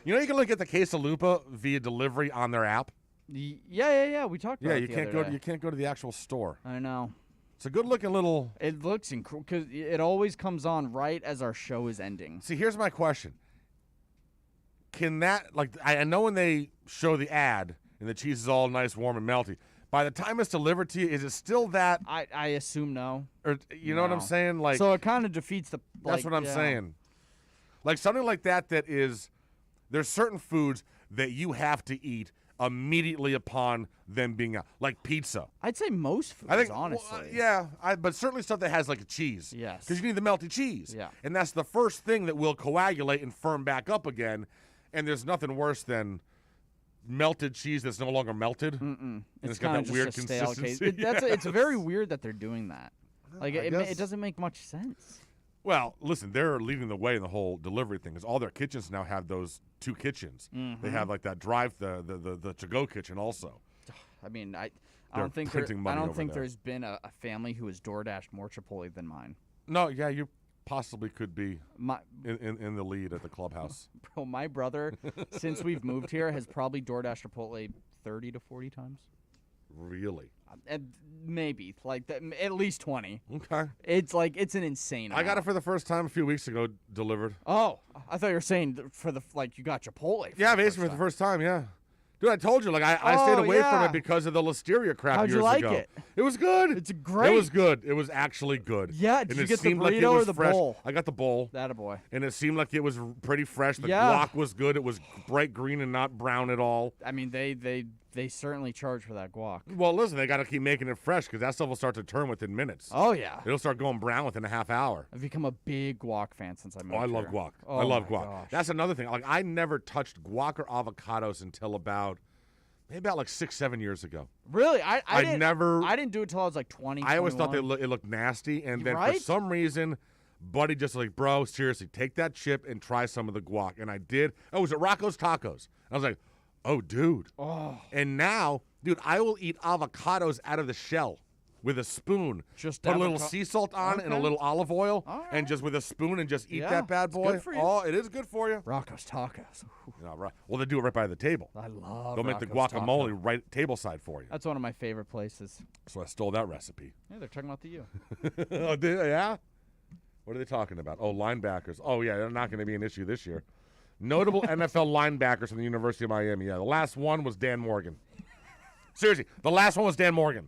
[SPEAKER 4] You can get the Quesalupa via delivery on their app.
[SPEAKER 9] Yeah. We talked about it.
[SPEAKER 4] You can't go to the actual store.
[SPEAKER 9] I know.
[SPEAKER 4] It's a good looking little.
[SPEAKER 9] It looks incredible because it always comes on right as our show is ending.
[SPEAKER 4] See, here's my question. Can that I know when they show the ad and the cheese is all nice, warm, and melty. By the time it's delivered to you, is it still that?
[SPEAKER 9] I assume no.
[SPEAKER 4] Or you know what I'm saying?
[SPEAKER 9] So it kind of defeats the.
[SPEAKER 4] That's what I'm saying. Like something like that is, there's certain foods that you have to eat immediately upon them being out, like pizza.
[SPEAKER 9] I'd say most foods, honestly.
[SPEAKER 4] But certainly stuff that has like a cheese.
[SPEAKER 9] Yes.
[SPEAKER 4] Because you need the melty cheese.
[SPEAKER 9] Yeah.
[SPEAKER 4] And that's the first thing that will coagulate and firm back up again. And there's nothing worse than melted cheese that's no longer melted.
[SPEAKER 9] Mm-mm.
[SPEAKER 4] It's got that weird consistency.
[SPEAKER 9] It's very weird that they're doing that. Like it doesn't make much sense.
[SPEAKER 4] Well, listen, they're leading the way in the whole delivery thing because all their kitchens now have those two kitchens.
[SPEAKER 9] Mm-hmm.
[SPEAKER 4] They have like that the to-go kitchen also.
[SPEAKER 9] I mean, I don't think there's been a family who has DoorDashed more Chipotle than mine.
[SPEAKER 4] No, yeah, you possibly could be in the lead at the clubhouse.
[SPEAKER 9] Bro, my brother, since we've moved here, has probably DoorDashed Chipotle 30 to 40 times.
[SPEAKER 4] Really?
[SPEAKER 9] Maybe at least 20.
[SPEAKER 4] Okay.
[SPEAKER 9] It's an insane amount.
[SPEAKER 4] I got it for the first time a few weeks ago delivered.
[SPEAKER 9] Oh, I thought you were saying you got Chipotle.
[SPEAKER 4] Yeah, basically for the first time, yeah. Dude, I told you, I stayed away from it because of the listeria crap years ago.
[SPEAKER 9] How'd you like it?
[SPEAKER 4] It was good.
[SPEAKER 9] It's great.
[SPEAKER 4] It was good. It was actually good.
[SPEAKER 9] Yeah, did you get the burrito or the bowl?
[SPEAKER 4] I got the bowl.
[SPEAKER 9] Attaboy.
[SPEAKER 4] And it seemed like it was pretty fresh. The guac was good. It was bright green and not brown at all.
[SPEAKER 9] I mean, they They certainly charge for that guac.
[SPEAKER 4] Well, listen, they got to keep making it fresh because that stuff will start to turn within minutes.
[SPEAKER 9] Oh, yeah.
[SPEAKER 4] It'll start going brown within a half hour.
[SPEAKER 9] I've become a big guac fan since I moved
[SPEAKER 4] I love
[SPEAKER 9] here.
[SPEAKER 4] guac.
[SPEAKER 9] Oh,
[SPEAKER 4] I love
[SPEAKER 9] my
[SPEAKER 4] guac.
[SPEAKER 9] gosh.
[SPEAKER 4] That's another thing. Like, I never touched guac or avocados until about 6-7 years ago.
[SPEAKER 9] Really? I didn't do it until I was like 20,
[SPEAKER 4] I always thought
[SPEAKER 9] 21.
[SPEAKER 4] it looked nasty, and then
[SPEAKER 9] Right?
[SPEAKER 4] for some reason, Buddy just like, bro, seriously, take that chip and try some of the guac. And I did. Oh, it was at Rocco's Tacos. I was like, oh, dude.
[SPEAKER 9] Oh.
[SPEAKER 4] And now, dude, I will eat avocados out of the shell with a spoon.
[SPEAKER 9] Just
[SPEAKER 4] put a little sea salt on it and a little olive oil,
[SPEAKER 9] All right.
[SPEAKER 4] and just with a spoon and just eat
[SPEAKER 9] Yeah,
[SPEAKER 4] that bad
[SPEAKER 9] it's
[SPEAKER 4] boy.
[SPEAKER 9] good for you.
[SPEAKER 4] Oh, it is good for you.
[SPEAKER 9] Rocco's Tacos.
[SPEAKER 4] Yeah, right. Well, they do it right by the table.
[SPEAKER 9] I love
[SPEAKER 4] They'll make the
[SPEAKER 9] Rocco's
[SPEAKER 4] guacamole
[SPEAKER 9] Taco.
[SPEAKER 4] right table side for you.
[SPEAKER 9] That's one of my favorite places.
[SPEAKER 4] So I stole that recipe.
[SPEAKER 9] Yeah, they're talking about the U.
[SPEAKER 4] Oh, yeah? What are they talking about? Oh, linebackers. Oh, yeah, they're not going to be an issue this year. Notable NFL linebackers from the University of Miami. Yeah, the last one was Dan Morgan. Seriously, the last one was Dan Morgan.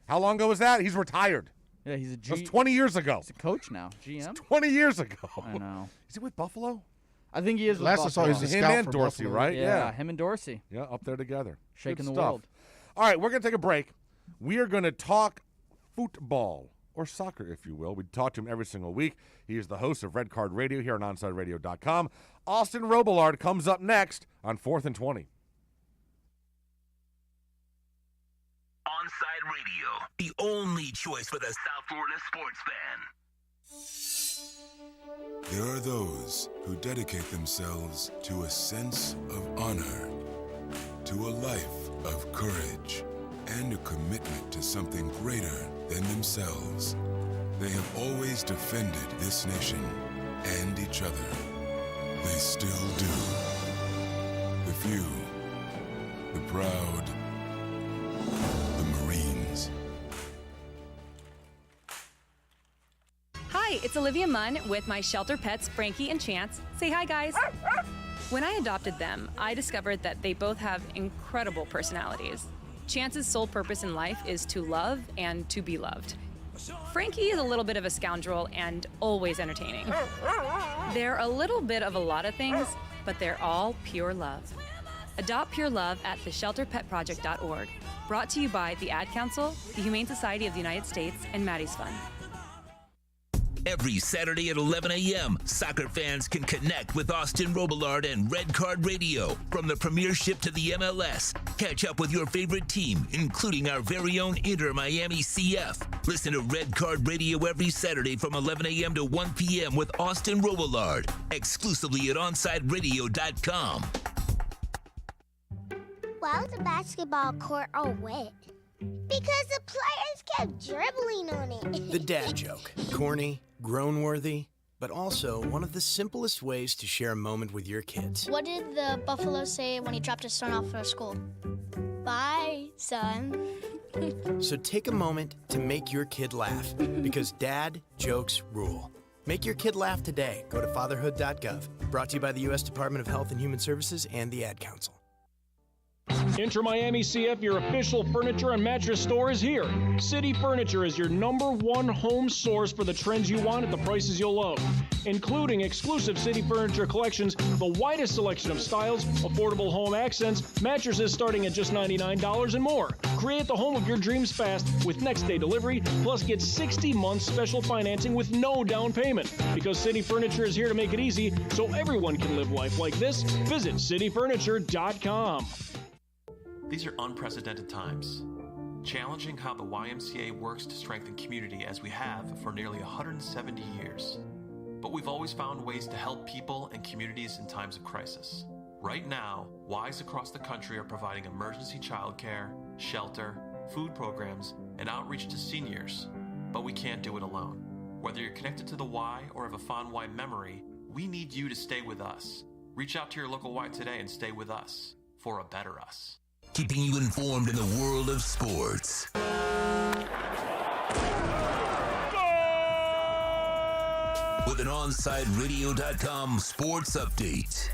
[SPEAKER 4] How long ago was that? He's retired.
[SPEAKER 9] Yeah, he's a
[SPEAKER 4] That was 20 years ago.
[SPEAKER 9] He's a coach now. GM?
[SPEAKER 4] 20 years ago.
[SPEAKER 9] I know.
[SPEAKER 4] Is he with Buffalo?
[SPEAKER 9] I think he is with
[SPEAKER 5] Last I saw,
[SPEAKER 9] Buffalo.
[SPEAKER 5] he was a
[SPEAKER 4] Him
[SPEAKER 5] scout
[SPEAKER 4] and
[SPEAKER 5] for
[SPEAKER 4] Dorsey,
[SPEAKER 5] Buffalo.
[SPEAKER 4] right?
[SPEAKER 9] Yeah, him and Dorsey.
[SPEAKER 4] Yeah, up there together.
[SPEAKER 9] Shaking
[SPEAKER 4] Good
[SPEAKER 9] the
[SPEAKER 4] stuff.
[SPEAKER 9] world.
[SPEAKER 4] All right, we're going to take a break. We are going to talk football, or soccer, if you will. We talk to him every single week. He is the host of Red Card Radio here on OnSideRadio.com. Austin Robillard comes up next on 4th and 20.
[SPEAKER 2] Onside Radio, the only choice for the South Florida sports fan.
[SPEAKER 11] There are those who dedicate themselves to a sense of honor, to a life of courage, and a commitment to something greater than themselves. They have always defended this nation and each other. They still do. The few, the proud, the Marines.
[SPEAKER 14] Hi, it's Olivia Munn with my shelter pets, Frankie and Chance. Say hi, guys. When I adopted them, I discovered that they both have incredible personalities. Chance's sole purpose in life is to love and to be loved. Frankie is a little bit of a scoundrel and always entertaining. They're a little bit of a lot of things, but they're all pure love. Adopt pure love at theshelterpetproject.org. Brought to you by the Ad Council, the Humane Society of the United States, and Maddie's Fund.
[SPEAKER 2] Every Saturday at 11 a.m., soccer fans can connect with Austin Robillard and Red Card Radio. From the Premiership to the MLS, catch up with your favorite team, including our very own Inter Miami CF. Listen to Red Card Radio every Saturday from 11 a.m. to 1 p.m. with Austin Robillard, exclusively at OnSideRadio.com.
[SPEAKER 15] Why was the basketball court all wet? Because the players kept dribbling on it.
[SPEAKER 16] The dad joke. Corny, groan-worthy, but also one of the simplest ways to share a moment with your kids.
[SPEAKER 17] What did the buffalo say when he dropped his son off for school? Bye, son.
[SPEAKER 16] So take a moment to make your kid laugh, because dad jokes rule. Make your kid laugh today. Go to fatherhood.gov. Brought to you by the U.S. Department of Health and Human Services and the Ad Council.
[SPEAKER 13] Inter Miami CF, your official furniture and mattress store, is here. City Furniture is your #1 home source for the trends you want at the prices you'll love, including exclusive City Furniture collections, the widest selection of styles, affordable home accents, mattresses starting at just $99 and more. Create the home of your dreams fast with next-day delivery, plus get 60 months special financing with no down payment. Because City Furniture is here to make it easy so everyone can live life like this, visit cityfurniture.com.
[SPEAKER 18] These are unprecedented times, challenging how the YMCA works to strengthen community as we have for nearly 170 years. But we've always found ways to help people and communities in times of crisis. Right now, Ys across the country are providing emergency childcare, shelter, food programs, and outreach to seniors. But we can't do it alone. Whether you're connected to the Y or have a fond Y memory, we need you to stay with us. Reach out to your local Y today and stay with us for a better us.
[SPEAKER 2] Keeping you informed in the world of sports. With an OnSideRadio.com sports update.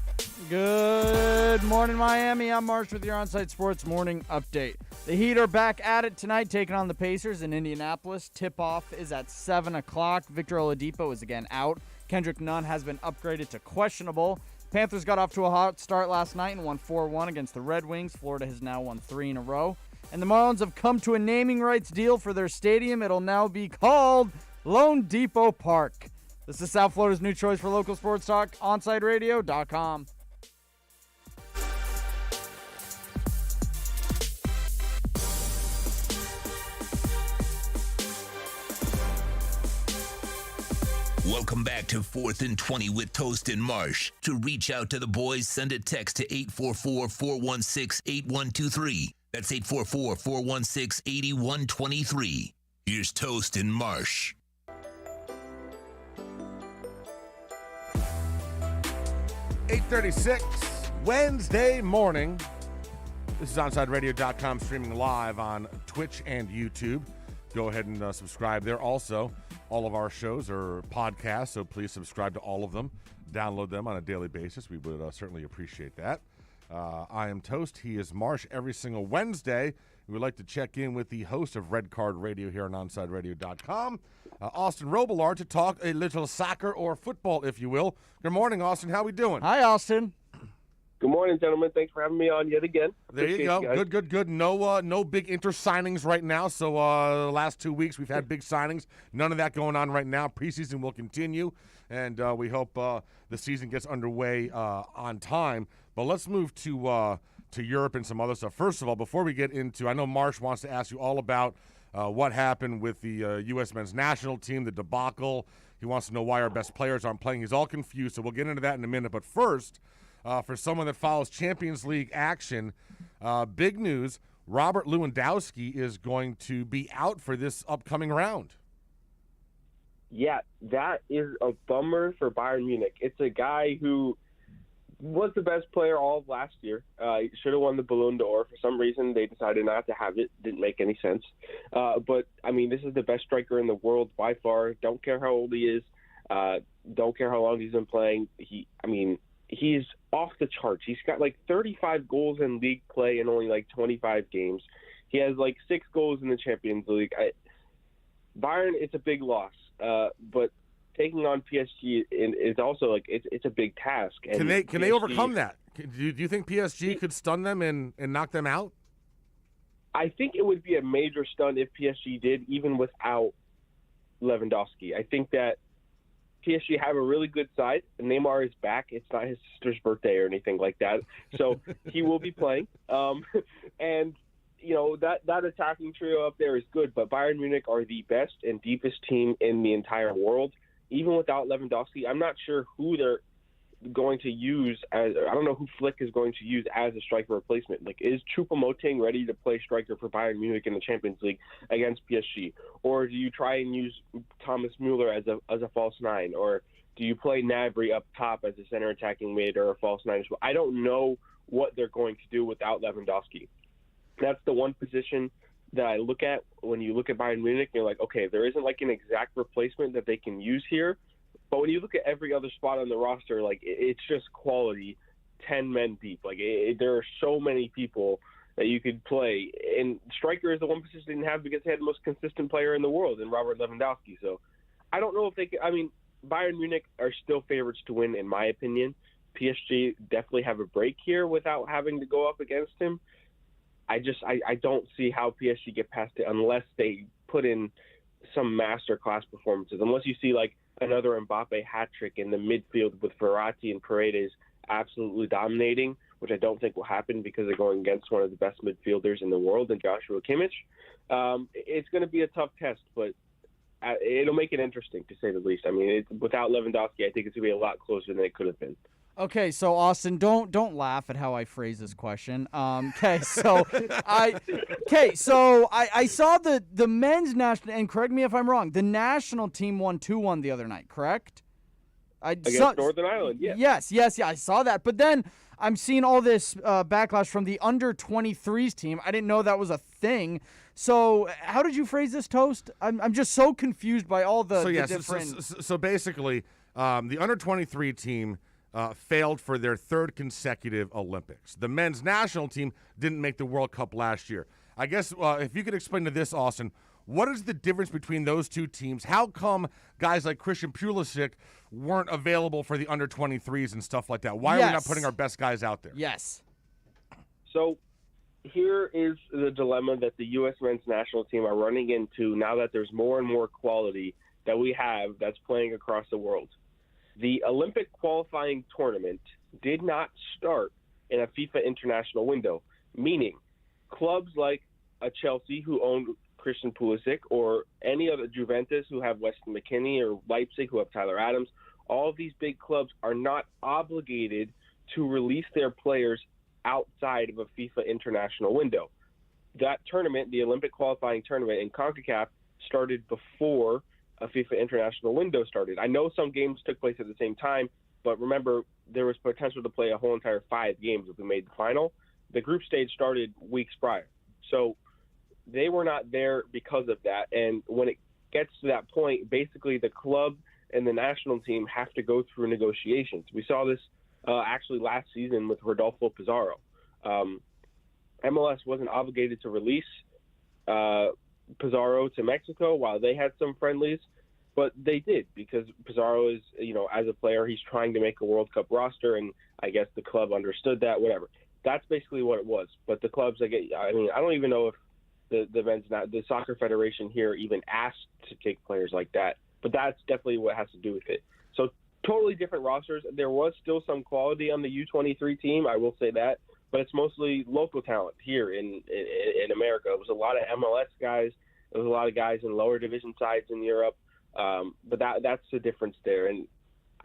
[SPEAKER 9] Good morning, Miami. I'm Marsh with your Onside Sports Morning Update. The Heat are back at it tonight, taking on the Pacers in Indianapolis. Tip-off is at 7 o'clock. Victor Oladipo is again out. Kendrick Nunn has been upgraded to questionable. Panthers got off to a hot start last night and won 4-1 against the Red Wings. Florida has now won 3 in a row. And the Marlins have come to a naming rights deal for their stadium. It'll now be called Lone Depot Park. This is South Florida's new choice for local sports talk, OnsideRadio.com.
[SPEAKER 2] Welcome back to 4th and 20 with Toast and Marsh. To reach out to the boys, send a text to 844-416-8123. That's 844-416-8123. Here's Toast and Marsh.
[SPEAKER 4] .36 Wednesday morning. This is OnsideRadio.com, streaming live on Twitch and YouTube. Go ahead and subscribe there. Also, all of our shows are podcasts, so please subscribe to all of them. Download them on a daily basis. We would certainly appreciate that. I am Toast. He is Marsh. Every single Wednesday, we would like to check in with the host of Red Card Radio here on OnsideRadio.com, Austin Robillard, to talk a little soccer or football, if you will. Good morning, Austin. How we doing?
[SPEAKER 9] Hi, Austin.
[SPEAKER 19] Good morning, gentlemen. Thanks for having me on yet again.
[SPEAKER 4] There you go. Good. No big Inter signings right now. So the last 2 weeks we've had big signings. None of that going on right now. Preseason will continue, and we hope the season gets underway on time. But let's move to Europe and some other stuff. First of all, before we get into, I know Marsh wants to ask you all about what happened with the U.S. men's national team, the debacle. He wants to know why our best players aren't playing. He's all confused, so we'll get into that in a minute. But first, for someone that follows Champions League action, big news, Robert Lewandowski is going to be out for this upcoming round.
[SPEAKER 19] Yeah, that is a bummer for Bayern Munich. It's a guy who was the best player all of last year. He should have won the Ballon d'Or. For some reason, they decided not to have it. Didn't make any sense. But, I mean, this is the best striker in the world by far. Don't care how old he is. Don't care how long he's been playing. He's off the charts. He's got like 35 goals in league play in only like 25 games. He has like 6 goals in the Champions League. Bayern, it's a big loss. But taking on PSG is also like it's a big task. And
[SPEAKER 4] can they overcome that? Do you think PSG could stun them and knock them out?
[SPEAKER 19] I think it would be a major stun if PSG did, even without Lewandowski. I think that PSG have a really good side. Neymar is back. It's not his sister's birthday or anything like that, so he will be playing. And you know that attacking trio up there is good. But Bayern Munich are the best and deepest team in the entire world. Even without Lewandowski, I'm not sure who they're going to use I don't know who Flick is going to use as a striker replacement. Like, is Choupo-Moting ready to play striker for Bayern Munich in the Champions League against PSG? Or do you try and use Thomas Müller as a false nine? Or do you play Gnabry up top as a center attacking mid or a false nine as well? I don't know what they're going to do without Lewandowski. That's the one position that I look at when you look at Bayern Munich. You're like, okay, there isn't like an exact replacement that they can use here. But when you look at every other spot on the roster, like it's just quality, 10 men deep. Like there are so many people that you could play. And striker is the one position they didn't have because they had the most consistent player in the world in Robert Lewandowski. So I don't know if they can. I mean, Bayern Munich are still favorites to win, in my opinion. PSG definitely have a break here without having to go up against him. I don't see how PSG get past it unless they put in some masterclass performances. Unless you see like another Mbappe hat trick in the midfield with Verratti and Paredes absolutely dominating, which I don't think will happen because they're going against one of the best midfielders in the world in Joshua Kimmich. It's going to be a tough test, but it'll make it interesting to say the least. I mean, without Lewandowski, I think it's going to be a lot closer than it could have been.
[SPEAKER 9] Okay, so Austin, don't laugh at how I phrase this question. I saw the men's national, and correct me if I'm wrong, the national team won 2-1 the other night, correct?
[SPEAKER 19] Against Northern Ireland, yeah.
[SPEAKER 9] Yes, I saw that. But then I'm seeing all this backlash from the under-23s team. I didn't know that was a thing. So how did you phrase this, Toast? I'm just so confused by all the different.
[SPEAKER 4] So basically, the under-23 team failed for their 3rd consecutive Olympics. The men's national team didn't make the World Cup last year. I guess if you could explain to this, Austin, What is the difference between those two teams? How come guys like Christian Pulisic weren't available for the under-23s and stuff like that? Why are we not putting our best guys out there?
[SPEAKER 9] Yes.
[SPEAKER 19] So here is the dilemma that the U.S. men's national team are running into now that there's more and more quality that we have that's playing across the world. The Olympic qualifying tournament did not start in a FIFA international window, meaning clubs like a Chelsea who own Christian Pulisic, or any other Juventus who have Weston McKennie, or Leipzig who have Tyler Adams, all of these big clubs are not obligated to release their players outside of a FIFA international window. That tournament, the Olympic qualifying tournament in CONCACAF, started before a FIFA international window started. I know some games took place at the same time, but remember, there was potential to play a whole entire 5 games if we made the final. The group stage started weeks prior. So they were not there because of that. And when it gets to that point, basically the club and the national team have to go through negotiations. We saw this actually last season with Rodolfo Pizarro. MLS wasn't obligated to release Pizarro to Mexico while they had some friendlies, but they did, because Pizarro is, as a player, he's trying to make a World Cup roster, and I guess the club understood that, whatever. That's basically what it was. But the clubs, I don't even know if the Soccer Federation here even asked to take players like that, but that's definitely what has to do with it. So totally different rosters. There was still some quality on the U23 team, I will say that, but it's mostly local talent here in America. It was a lot of MLS guys. There was a lot of guys in lower division sides in Europe, but that's the difference there. And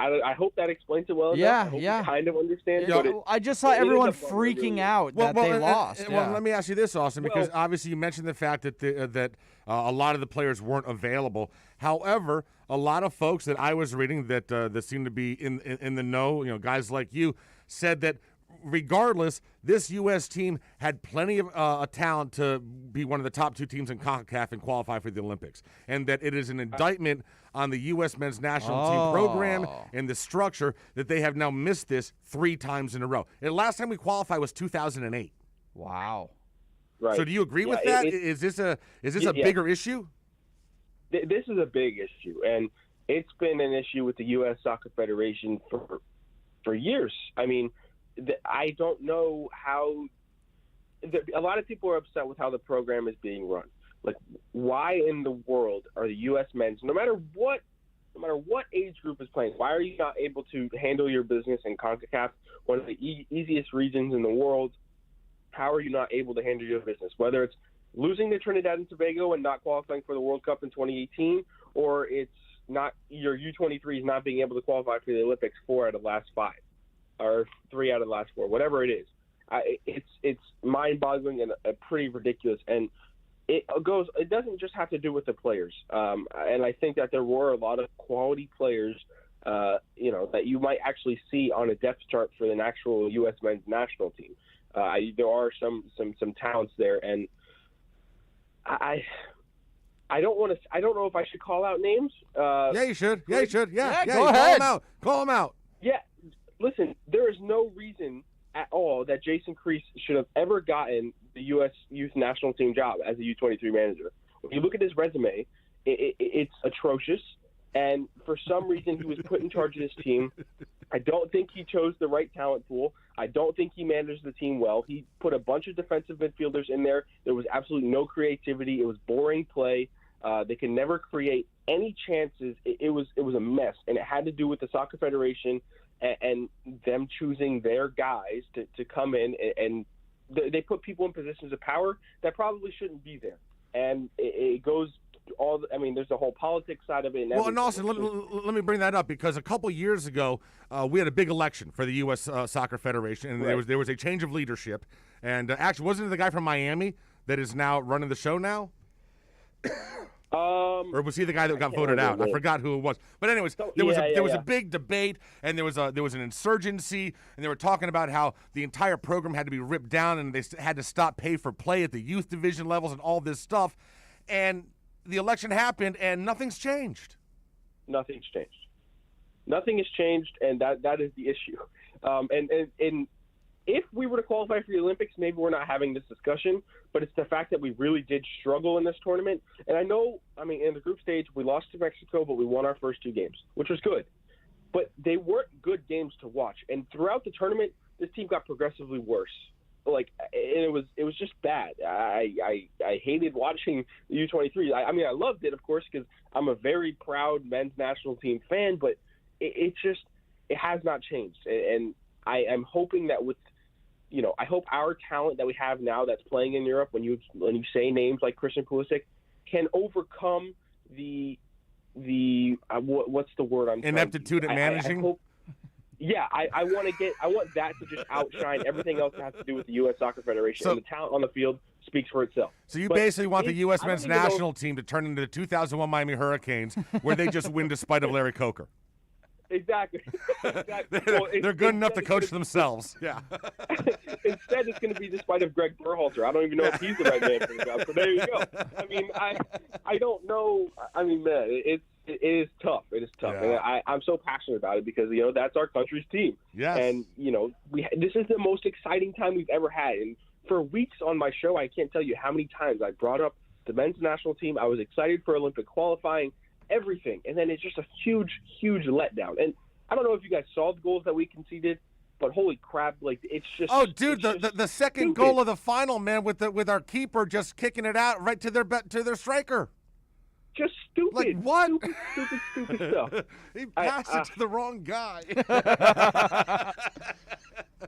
[SPEAKER 19] I hope that explains it well enough. I hope you kind of understand it. But
[SPEAKER 9] I just saw everyone freaking out that they lost.
[SPEAKER 4] Well, let me ask you this, Austin, because obviously you mentioned the fact that that a lot of the players weren't available. However, a lot of folks that I was reading that seem to be in the know, guys like you, said that regardless, this U.S. team had plenty of talent to be one of the top 2 teams in CONCACAF and qualify for the Olympics, and that it is an indictment on the U.S. men's national team program and the structure that they have now missed this 3 times in a row. And last time we qualified was 2008.
[SPEAKER 9] Wow.
[SPEAKER 19] Right.
[SPEAKER 4] So do you agree with that? Is this a bigger issue?
[SPEAKER 19] This is a big issue, and it's been an issue with the U.S. Soccer Federation for years. I mean, I don't know how a lot of people are upset with how the program is being run. Like, why in the world are the U.S. men's, no matter what age group is playing, why are you not able to handle your business in CONCACAF, one of the easiest regions in the world? How are you not able to handle your business? Whether it's losing to Trinidad and Tobago and not qualifying for the World Cup in 2018, or it's not your U23s not being able to qualify for the Olympics 4 out of the last 5. Or 3 out of the last 4, whatever it is. It's mind-boggling and pretty ridiculous. And it doesn't just have to do with the players. And I think that there were a lot of quality players, that you might actually see on a depth chart for the actual U.S. men's national team. There are some talents there, and I don't know if I should call out names.
[SPEAKER 4] Yeah, you should. Yeah, you should. Yeah,
[SPEAKER 9] go ahead.
[SPEAKER 4] Call them out.
[SPEAKER 19] Yeah. Listen, there is no reason at all that Jason Kreese should have ever gotten the U.S. youth national team job as a U23 manager. When you look at his resume, it's atrocious. And for some reason, he was put in charge of this team. I don't think he chose the right talent pool. I don't think he managed the team well. He put a bunch of defensive midfielders in there. There was absolutely no creativity. It was boring play. They could never create any chances. It was a mess, and it had to do with the Soccer Federation and them choosing their guys to come in, and they put people in positions of power that probably shouldn't be there. And it goes there's the whole politics side of it.
[SPEAKER 4] And Austin, let me bring that up, because a couple years ago we had a big election for the U.S. Soccer Federation, and
[SPEAKER 19] right.
[SPEAKER 4] there was a change of leadership. And actually, wasn't it the guy from Miami that is now running the show now? Or was he the guy that got voted out? I forgot who it was. But anyways, there was a big debate, and there was an insurgency, and they were talking about how the entire program had to be ripped down, and they had to stop pay for play at the youth division levels and all this stuff. And the election happened, and nothing's changed.
[SPEAKER 19] Nothing's changed. Nothing has changed, and that is the issue. And if we were to qualify for the Olympics, maybe we're not having this discussion, but it's the fact that we really did struggle in this tournament. And I know, in the group stage, we lost to Mexico, but we won our first 2 games, which was good. But they weren't good games to watch. And throughout the tournament, this team got progressively worse. And it was just bad. I hated watching the U23s. I loved it, of course, because I'm a very proud men's national team fan, but it has not changed. And I'm hoping that with, I hope our talent that we have now that's playing in Europe, when you say names like Christian Pulisic, can overcome the what's the word I'm
[SPEAKER 4] ineptitude at managing.
[SPEAKER 19] I want that to just outshine everything else that has to do with the U.S. Soccer Federation. And the talent on the field speaks for itself.
[SPEAKER 4] So you basically want the U.S. men's national team to turn into the 2001 Miami Hurricanes, where they just win despite of Larry Coker.
[SPEAKER 19] Exactly.
[SPEAKER 4] They're good enough to coach themselves. Yeah.
[SPEAKER 19] Instead, it's going to be despite of Greg Berhalter. I don't even know if he's the right man for the job. So there you go. I don't know. Man, it is tough. It is tough.
[SPEAKER 4] Yeah.
[SPEAKER 19] And I'm so passionate about it because, that's our country's team.
[SPEAKER 4] Yes.
[SPEAKER 19] And, this is the most exciting time we've ever had. And for weeks on my show, I can't tell you how many times I brought up the men's national team. I was excited for Olympic qualifying, everything. And then it's just a huge, huge letdown. And I don't know if you guys saw the goals that we conceded, but holy crap, it's just...
[SPEAKER 4] Oh, dude, the second goal of the final, man, with our keeper just kicking it out right to their striker.
[SPEAKER 19] Just stupid.
[SPEAKER 4] Like what?
[SPEAKER 19] Stupid stuff.
[SPEAKER 4] He passed it to the wrong guy.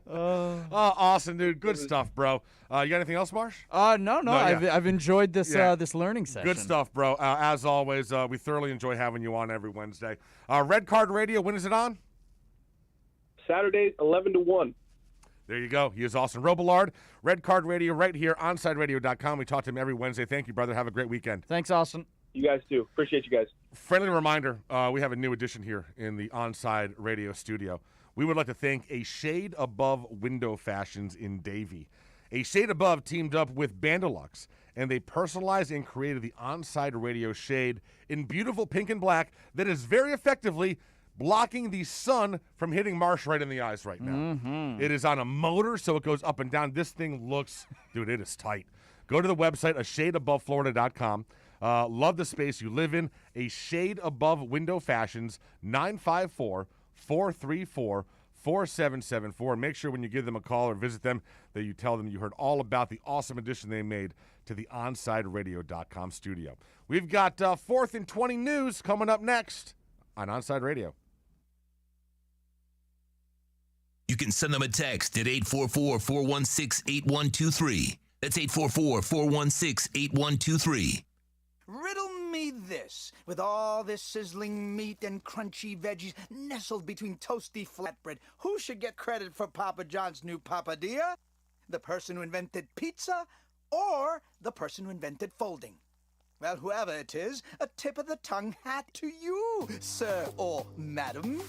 [SPEAKER 4] Awesome, dude. Good stuff, bro. You got anything else, Marsh?
[SPEAKER 9] No. I've enjoyed this this learning session.
[SPEAKER 4] Good stuff, bro. As always, we thoroughly enjoy having you on every Wednesday. Red Card Radio, when is it on?
[SPEAKER 19] Saturday, 11 to 1.
[SPEAKER 4] There you go. He is Austin Robillard. Red Card Radio right here, OnsideRadio.com. We talk to him every Wednesday. Thank you, brother. Have a great weekend.
[SPEAKER 9] Thanks, Austin.
[SPEAKER 19] You guys too. Appreciate you guys.
[SPEAKER 4] Friendly reminder, we have a new addition here in the Onside Radio studio. We would like to thank A Shade Above Window Fashions in Davie. A Shade Above teamed up with Bandolux, and they personalized and created the Onside Radio shade in beautiful pink and black that is very effectively blocking the sun from hitting Marsh right in the eyes right now.
[SPEAKER 9] Mm-hmm.
[SPEAKER 4] It is on a motor, so it goes up and down. This thing looks, dude, it is tight. Go to the website, ashadeaboveflorida.com. Love the space you live in. A Shade Above Window Fashions, 954-434-4774. Make sure when you give them a call or visit them that you tell them you heard all about the awesome addition they made to the OnsideRadio.com studio. We've got 4th and 20 news coming up next on Onside Radio.
[SPEAKER 2] You can send them a text at 844-416-8123. That's 844-416-8123.
[SPEAKER 20] Riddle me this. With all this sizzling meat and crunchy veggies nestled between toasty flatbread, who should get credit for Papa John's new papadilla? The person who invented pizza or the person who invented folding? Well, whoever it is, a tip of the tongue hat to you, sir or madam.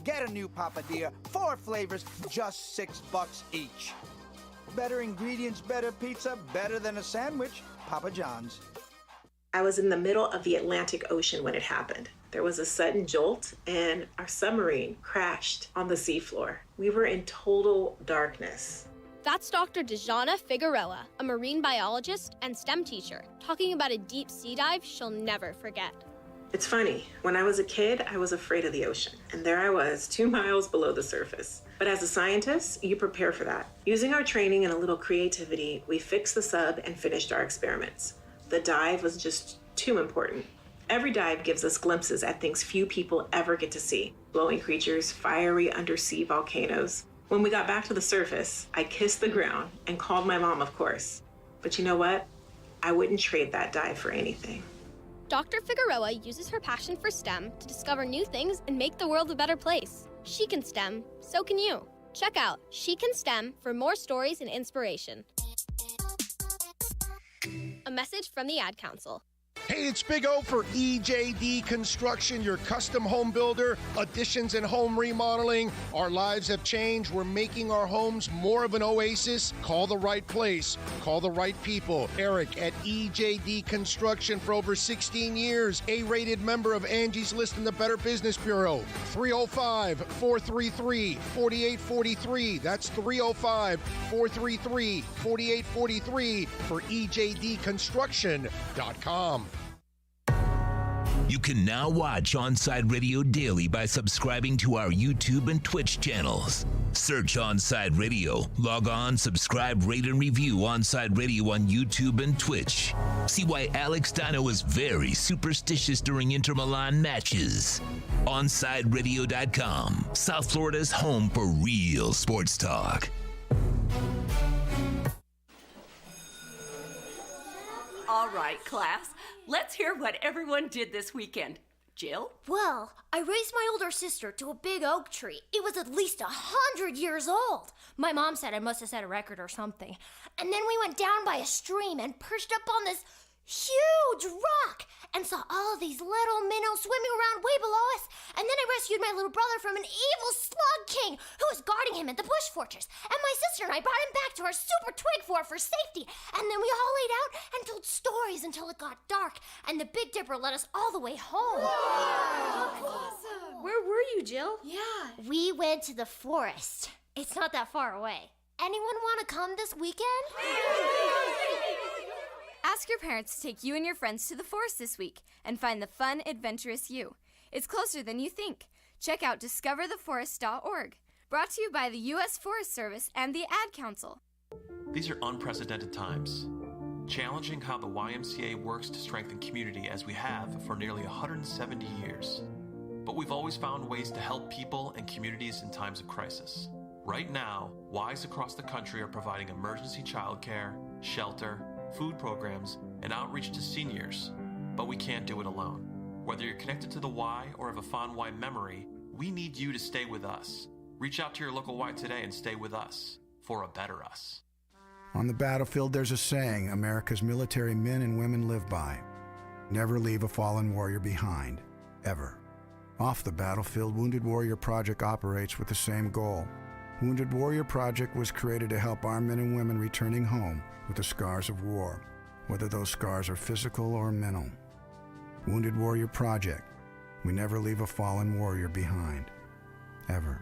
[SPEAKER 20] Get a new papadilla, 4 flavors, just $6 each. Better ingredients, better pizza, better than a sandwich. Papa John's.
[SPEAKER 21] I was in the middle of the Atlantic Ocean when it happened. There was a sudden jolt, and our submarine crashed on the seafloor. We were in total darkness.
[SPEAKER 22] That's Dr. Dejana Figueroa, a marine biologist and STEM teacher, talking about a deep sea dive she'll never forget.
[SPEAKER 21] It's funny, when I was a kid, I was afraid of the ocean, and there I was, 2 miles below the surface. But as a scientist, you prepare for that. Using our training and a little creativity, we fixed the sub and finished our experiments. The dive was just too important. Every dive gives us glimpses at things few people ever get to see. Glowing creatures, fiery undersea volcanoes. When we got back to the surface, I kissed the ground and called my mom, of course. But you know what? I wouldn't trade that dive for anything.
[SPEAKER 22] Dr. Figueroa uses her passion for STEM to discover new things and make the world a better place. She can STEM, so can you. Check out She Can STEM for more stories and inspiration. A message from the Ad Council.
[SPEAKER 1] Hey, it's Big O for EJD Construction, your custom home builder, additions and home remodeling. Our lives have changed. We're making our homes more of an oasis. Call the right place. Call the right people. Eric at EJD Construction for over 16 years. A-rated member of Angie's List in the Better Business Bureau. 305-433-4843. That's 305-433-4843 for EJDconstruction.com.
[SPEAKER 2] You can now watch Onside Radio daily by subscribing to our YouTube and Twitch channels. Search Onside Radio. Log on, subscribe, rate, and review Onside Radio on YouTube and Twitch. See why Alex Dino is very superstitious during Inter Milan matches. OnsideRadio.com, South Florida's home for real sports talk.
[SPEAKER 6] All right, class. Let's hear what everyone did this weekend. Jill?
[SPEAKER 7] Well, I raised my older sister to a big oak tree. It was at least 100 years old. My mom said I must have set a record or something. And then we went down by a stream and perched up on this huge rock and saw all of these little minnows swimming around way below us. And then I rescued my little brother from an evil slug king who was guarding him at the bush fortress. And my sister and I brought him back to our super twig fort for safety. And then we all laid out and told stories until it got dark. And the Big Dipper led us all the way home.
[SPEAKER 6] Awesome. Where were you, Jill?
[SPEAKER 7] Yeah. We went to the forest. It's not that far away. Anyone want to come this weekend?
[SPEAKER 23] Ask your parents to take you and your friends to the forest this week and find the fun, adventurous you. It's closer than you think. Check out discovertheforest.org. Brought to you by the U.S. Forest Service and the Ad Council.
[SPEAKER 18] These are unprecedented times, challenging how the YMCA works to strengthen community as we have for nearly 170 years. But we've always found ways to help people and communities in times of crisis. Right now, Ys across the country are providing emergency childcare, shelter, food programs, and outreach to seniors. But we can't do it alone. Whether you're connected to the Y or have a fond Y memory, we need you to stay with us. Reach out to your local Y today and stay with us for a better us.
[SPEAKER 24] On the battlefield, there's a saying America's military men and women live by. Never leave a fallen warrior behind, ever. Off the battlefield, Wounded Warrior Project operates with the same goal. Wounded Warrior Project was created to help our men and women returning home with the scars of war, whether those scars are physical or mental. Wounded Warrior Project. We never leave a fallen warrior behind, ever.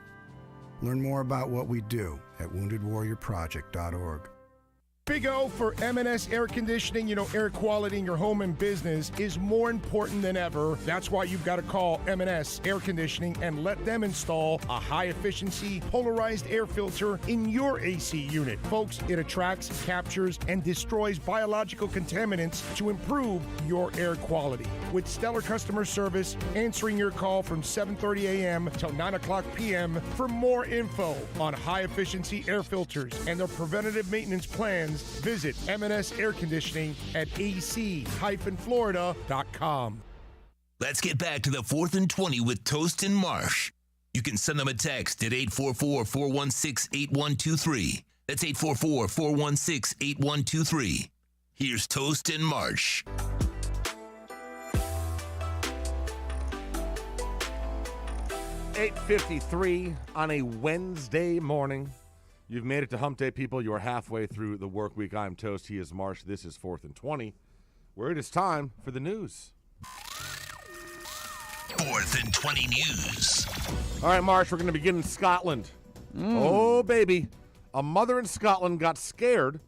[SPEAKER 24] Learn more about what we do at woundedwarriorproject.org.
[SPEAKER 1] Big O for M&S Air Conditioning. You know, air quality in your home and business is more important than ever. That's why you've got to call M&S Air Conditioning and let them install a high-efficiency polarized air filter in your AC unit. Folks, it attracts, captures, and destroys biological contaminants to improve your air quality. With stellar customer service, answering your call from 7:30 a.m. till 9 o'clock p.m. For more info on high-efficiency air filters and their preventative maintenance plans, visit M&S Air Conditioning at ac-florida.com.
[SPEAKER 2] Let's get back to the 4th and 20 with Toast and Marsh. You can send them a text at 844-416-8123. That's 844-416-8123. Here's Toast and Marsh.
[SPEAKER 4] $8:53 on a Wednesday morning. You've made it to Hump Day, people. You are halfway through the work week. I'm Toast. He is Marsh. This is 4th and 20, where it is time for the news.
[SPEAKER 2] 4th and 20 news.
[SPEAKER 4] All right, Marsh, we're going to begin in Scotland. Oh, baby. A mother in Scotland got scared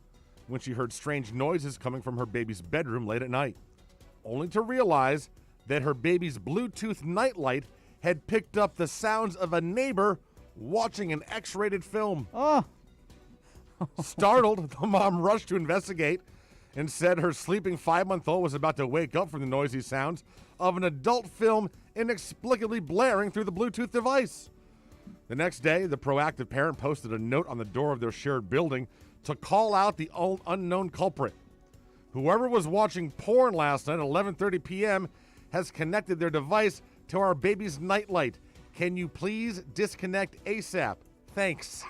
[SPEAKER 4] when she heard strange noises coming from her baby's bedroom late at night, only to realize that her baby's Bluetooth nightlight had picked up the sounds of a neighbor watching an X-rated film. Startled, the mom rushed to investigate and said her sleeping 5-month-old was about to wake up from the noisy sounds of an adult film inexplicably blaring through the Bluetooth device. The next day, the proactive parent posted a note on the door of their shared building to call out the unknown culprit. Whoever was watching porn last night at 11:30 p.m. has connected their device to our baby's nightlight. Can you please disconnect ASAP? Thanks.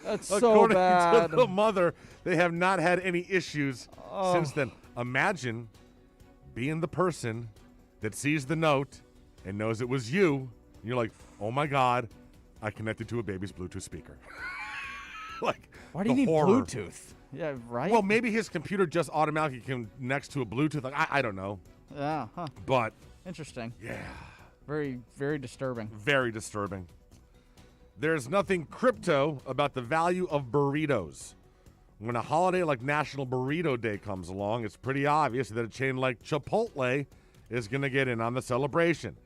[SPEAKER 9] That's so bad.
[SPEAKER 4] According to the mother, they have not had any issues since then. imagine being the person that sees the note and knows it was you. And you're like, oh my God, I connected to a baby's Bluetooth speaker. Like,
[SPEAKER 9] why do you need
[SPEAKER 4] horror.
[SPEAKER 9] Bluetooth? Yeah, right?
[SPEAKER 4] Well, maybe his computer just automatically connects to a Bluetooth. Like, I don't know.
[SPEAKER 9] Yeah, huh.
[SPEAKER 4] But
[SPEAKER 9] interesting.
[SPEAKER 4] Yeah.
[SPEAKER 9] Very, very disturbing.
[SPEAKER 4] Very disturbing. There's nothing crypto about the value of burritos. When a holiday like National Burrito Day comes along, it's pretty obvious that a chain like Chipotle is going to get in on the celebration.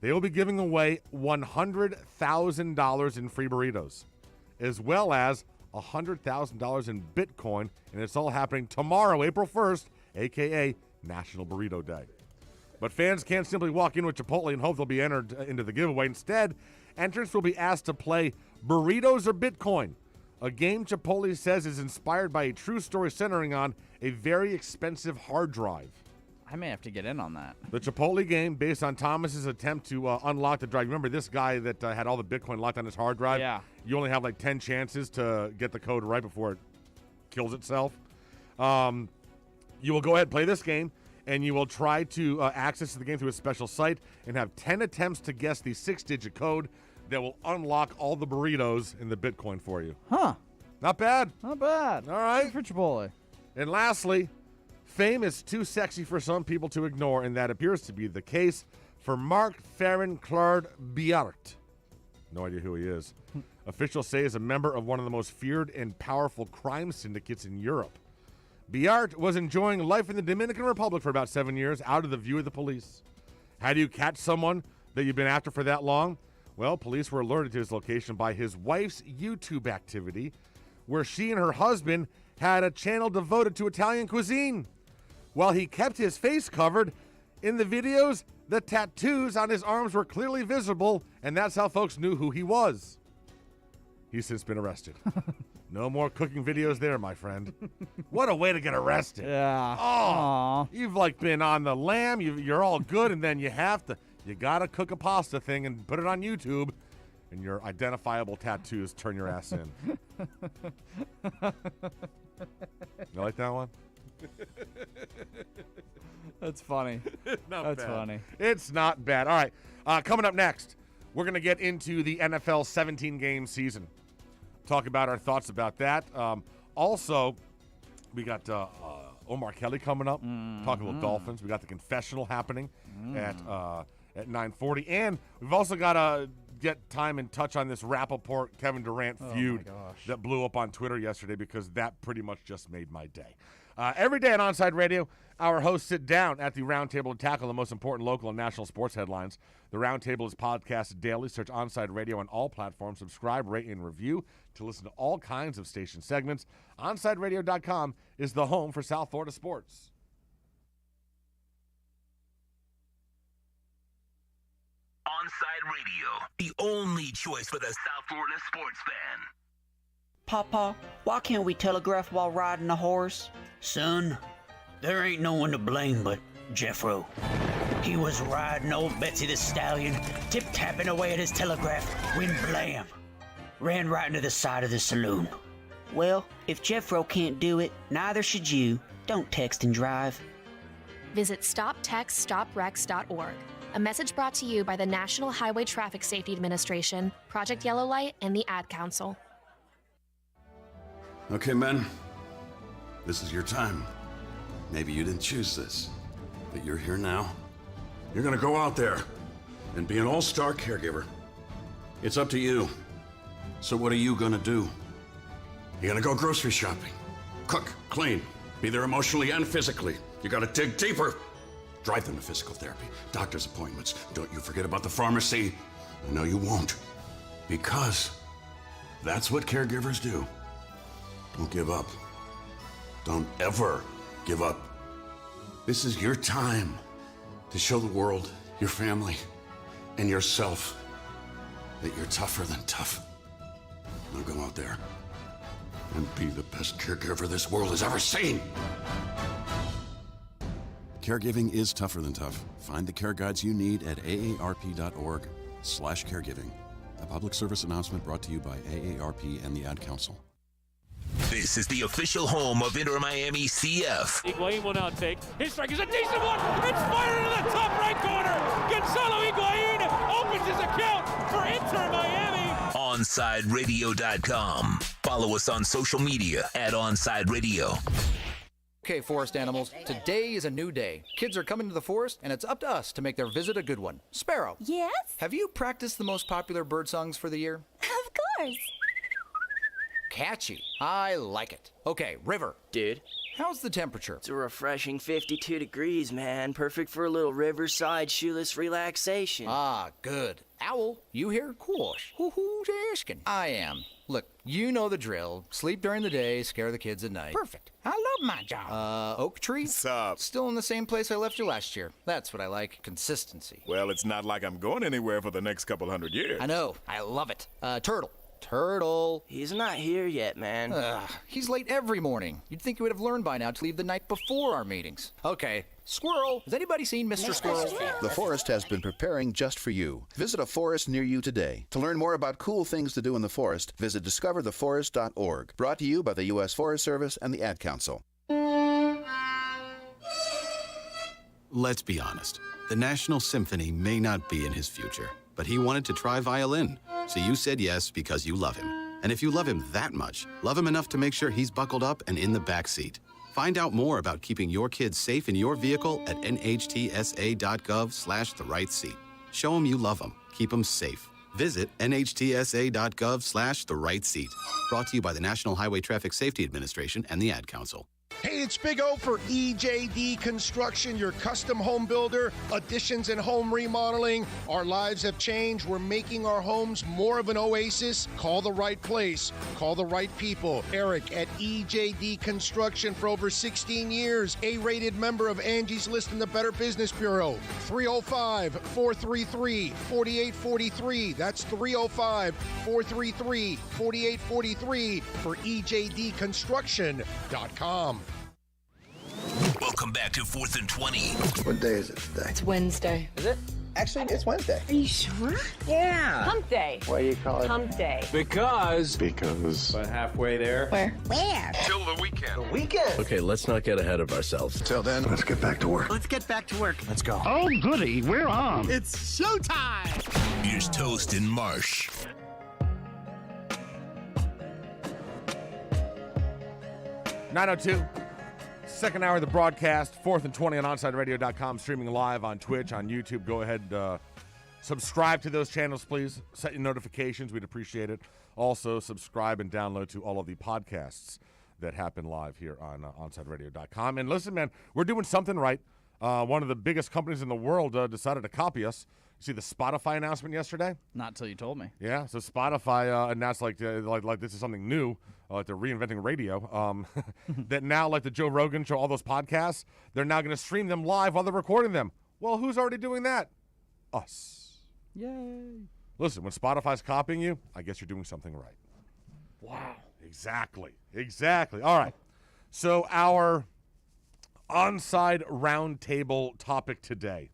[SPEAKER 4] They will be giving away $100,000 in free burritos, as well as $100,000 in Bitcoin, and it's all happening tomorrow, April 1st, a.k.a. National Burrito Day. But fans can't simply walk in with Chipotle and hope they'll be entered into the giveaway. Instead, entrants will be asked to play Burritos or Bitcoin, a game Chipotle says is inspired by a true story centering on a very expensive hard drive.
[SPEAKER 9] I may have to get in on that.
[SPEAKER 4] The Chipotle game, based on Thomas's attempt to unlock the drive. Remember this guy that had all the Bitcoin locked on his hard drive?
[SPEAKER 9] Yeah.
[SPEAKER 4] You only have like 10 chances to get the code right before it kills itself. You will go ahead and play this game, and you will try to access the game through a special site and have 10 attempts to guess the 6-digit code that will unlock all the burritos in the Bitcoin for you.
[SPEAKER 9] Huh.
[SPEAKER 4] Not bad.
[SPEAKER 9] Not bad.
[SPEAKER 4] All right.
[SPEAKER 9] Good for Chipotle.
[SPEAKER 4] And lastly, fame is too sexy for some people to ignore, and that appears to be the case for Mark Ferrin Claude Biart. No idea who he is. Officials say he's a member of one of the most feared and powerful crime syndicates in Europe. Biart was enjoying life in the Dominican Republic for about 7 years, out of the view of the police. How do you catch someone that you've been after for that long? Well, police were alerted to his location by his wife's YouTube activity, where she and her husband had a channel devoted to Italian cuisine. While he kept his face covered, in the videos, the tattoos on his arms were clearly visible, and that's how folks knew who he was. He's since been arrested. No more cooking videos there, my friend. What a way to get arrested.
[SPEAKER 9] Yeah.
[SPEAKER 4] Oh, you've like been on the lam, you're all good, and then you gotta cook a pasta thing and put it on YouTube, and your identifiable tattoos turn your ass in. You like that one?
[SPEAKER 9] That's funny.
[SPEAKER 4] That's
[SPEAKER 9] bad. Funny.
[SPEAKER 4] It's not bad. All right. Coming up next, we're going to get into the NFL 17-game season. Talk about our thoughts about that. Also, we got Omar Kelly coming up. Talk a little Dolphins. We got the confessional happening at 9:40. And we've also got to get time and touch on this Rappaport-Kevin Durant feud that blew up on Twitter yesterday, because that pretty much just made my day. Every day on Onside Radio, our hosts sit down at the round table to tackle the most important local and national sports headlines. The round table is podcasted daily. Search Onside Radio on all platforms. Subscribe, rate, and review to listen to all kinds of station segments. OnsideRadio.com is the home for South Florida sports.
[SPEAKER 2] Onside Radio, the only choice for the South Florida sports fan.
[SPEAKER 3] Papa, why can't we telegraph while riding a horse?
[SPEAKER 8] Son, there ain't no one to blame but Jeffro. He was riding old Betsy the Stallion, tip-tapping away at his telegraph, when blam! Ran right into the side of the saloon.
[SPEAKER 3] Well, if Jeffro can't do it, neither should you. Don't text and drive.
[SPEAKER 10] Visit StopTextStopWrecks.org. A message brought to you by the National Highway Traffic Safety Administration, Project Yellow Light, and the Ad Council.
[SPEAKER 12] Okay, men. This is your time. Maybe you didn't choose this, but you're here now. You're gonna go out there and be an all-star caregiver. It's up to you. So what are you gonna do? You're gonna go grocery shopping, cook, clean, be there emotionally and physically. You gotta dig deeper. Drive them to physical therapy, doctor's appointments. Don't you forget about the pharmacy. I know you won't, because that's what caregivers do. Don't give up. Don't ever give up. This is your time to show the world, your family, and yourself that you're tougher than tough. Now go out there and be the best caregiver this world has ever seen.
[SPEAKER 25] Caregiving is tougher than tough. Find the care guides you need at aarp.org/caregiving. A public service announcement brought to you by AARP and the Ad Council.
[SPEAKER 2] This is the official home of Inter Miami CF.
[SPEAKER 5] Higuain will now take. His strike is a decent one. It's fired into the top right corner. Gonzalo Higuain opens his account for Inter Miami.
[SPEAKER 2] OnsideRadio.com. Follow us on social media at Onside Radio.
[SPEAKER 11] Okay, forest animals, today is a new day. Kids are coming to the forest, and it's up to us to make their visit a good one. Sparrow.
[SPEAKER 14] Yes?
[SPEAKER 11] Have you practiced the most popular bird songs for the year?
[SPEAKER 14] Of course.
[SPEAKER 11] Catchy. I like it. Okay, River.
[SPEAKER 15] Dude.
[SPEAKER 11] How's the temperature?
[SPEAKER 15] It's a refreshing 52 degrees, man. Perfect for a little riverside shoeless relaxation.
[SPEAKER 11] Ah, good. Owl, you here? Course. Who's asking? I am. Look, you know the drill. Sleep during the day, scare the kids at night. Perfect. I love my job. Oak Tree?
[SPEAKER 17] What's up?
[SPEAKER 11] Still in the same place I left you last year. That's what I like. Consistency.
[SPEAKER 17] Well, it's not like I'm going anywhere for the next couple hundred years.
[SPEAKER 11] I know. I love it. Turtle. Turtle.
[SPEAKER 15] He's not here yet, man.
[SPEAKER 11] He's late every morning. You'd think he would have learned by now to leave the night before our meetings. Okay. Squirrel. Has anybody seen Mr. Squirrel?
[SPEAKER 26] The forest has been preparing just for you. Visit a forest near you today. To learn more about cool things to do in the forest, visit discovertheforest.org. Brought to you by the U.S. Forest Service and the Ad Council.
[SPEAKER 25] Let's be honest. The National Symphony may not be in his future, but he wanted to try violin. So you said yes because you love him. And if you love him that much, love him enough to make sure he's buckled up and in the back seat. Find out more about keeping your kids safe in your vehicle at nhtsa.gov/the-right-seat. Show them you love them. Keep them safe. Visit nhtsa.gov/the-right-seat. Brought to you by the National Highway Traffic Safety Administration and the Ad Council.
[SPEAKER 1] Hey, it's Big O for EJD Construction, your custom home builder, additions and home remodeling. Our lives have changed. We're making our homes more of an oasis. Call the right place. Call the right people. Eric at EJD Construction for over 16 years. A-rated member of Angie's List in the Better Business Bureau. 305-433-4843. That's 305-433-4843 for EJDconstruction.com.
[SPEAKER 2] Welcome back to 4th and 20.
[SPEAKER 27] What day is it today?
[SPEAKER 28] It's Wednesday.
[SPEAKER 27] Is it? Actually, it's Wednesday.
[SPEAKER 28] Are you sure?
[SPEAKER 27] Yeah.
[SPEAKER 28] Hump day.
[SPEAKER 27] Why do you call it?
[SPEAKER 28] Hump day.
[SPEAKER 27] Because. But halfway there.
[SPEAKER 28] Where?
[SPEAKER 27] Till the weekend. The weekend.
[SPEAKER 29] Okay, let's not get ahead of ourselves.
[SPEAKER 27] Till then, let's get back to work.
[SPEAKER 28] Let's get back to work.
[SPEAKER 27] Let's go.
[SPEAKER 29] Oh, goody, we're on.
[SPEAKER 28] It's showtime.
[SPEAKER 2] Here's Toast and Marsh.
[SPEAKER 30] .902. Second hour of the broadcast, 4th and 20 on OnsideRadio.com, streaming live on Twitch, on YouTube. Go ahead, subscribe to those channels, please. Set your notifications. We'd appreciate it. Also, subscribe and download to all of the podcasts that happen live here on OnsideRadio.com. And listen, man, we're doing something right. One of the biggest companies in the world decided to copy us. See the Spotify announcement yesterday?
[SPEAKER 9] Not till you told me.
[SPEAKER 30] Yeah, so Spotify announced like this is something new, like they're reinventing radio. That now, like the Joe Rogan show, all those podcasts, they're now going to stream them live while they're recording them. Well, who's already doing that? Us.
[SPEAKER 9] Yay.
[SPEAKER 30] Listen, when Spotify's copying you, I guess you're doing something right.
[SPEAKER 9] Wow.
[SPEAKER 30] Exactly. All right. So our onside roundtable topic today.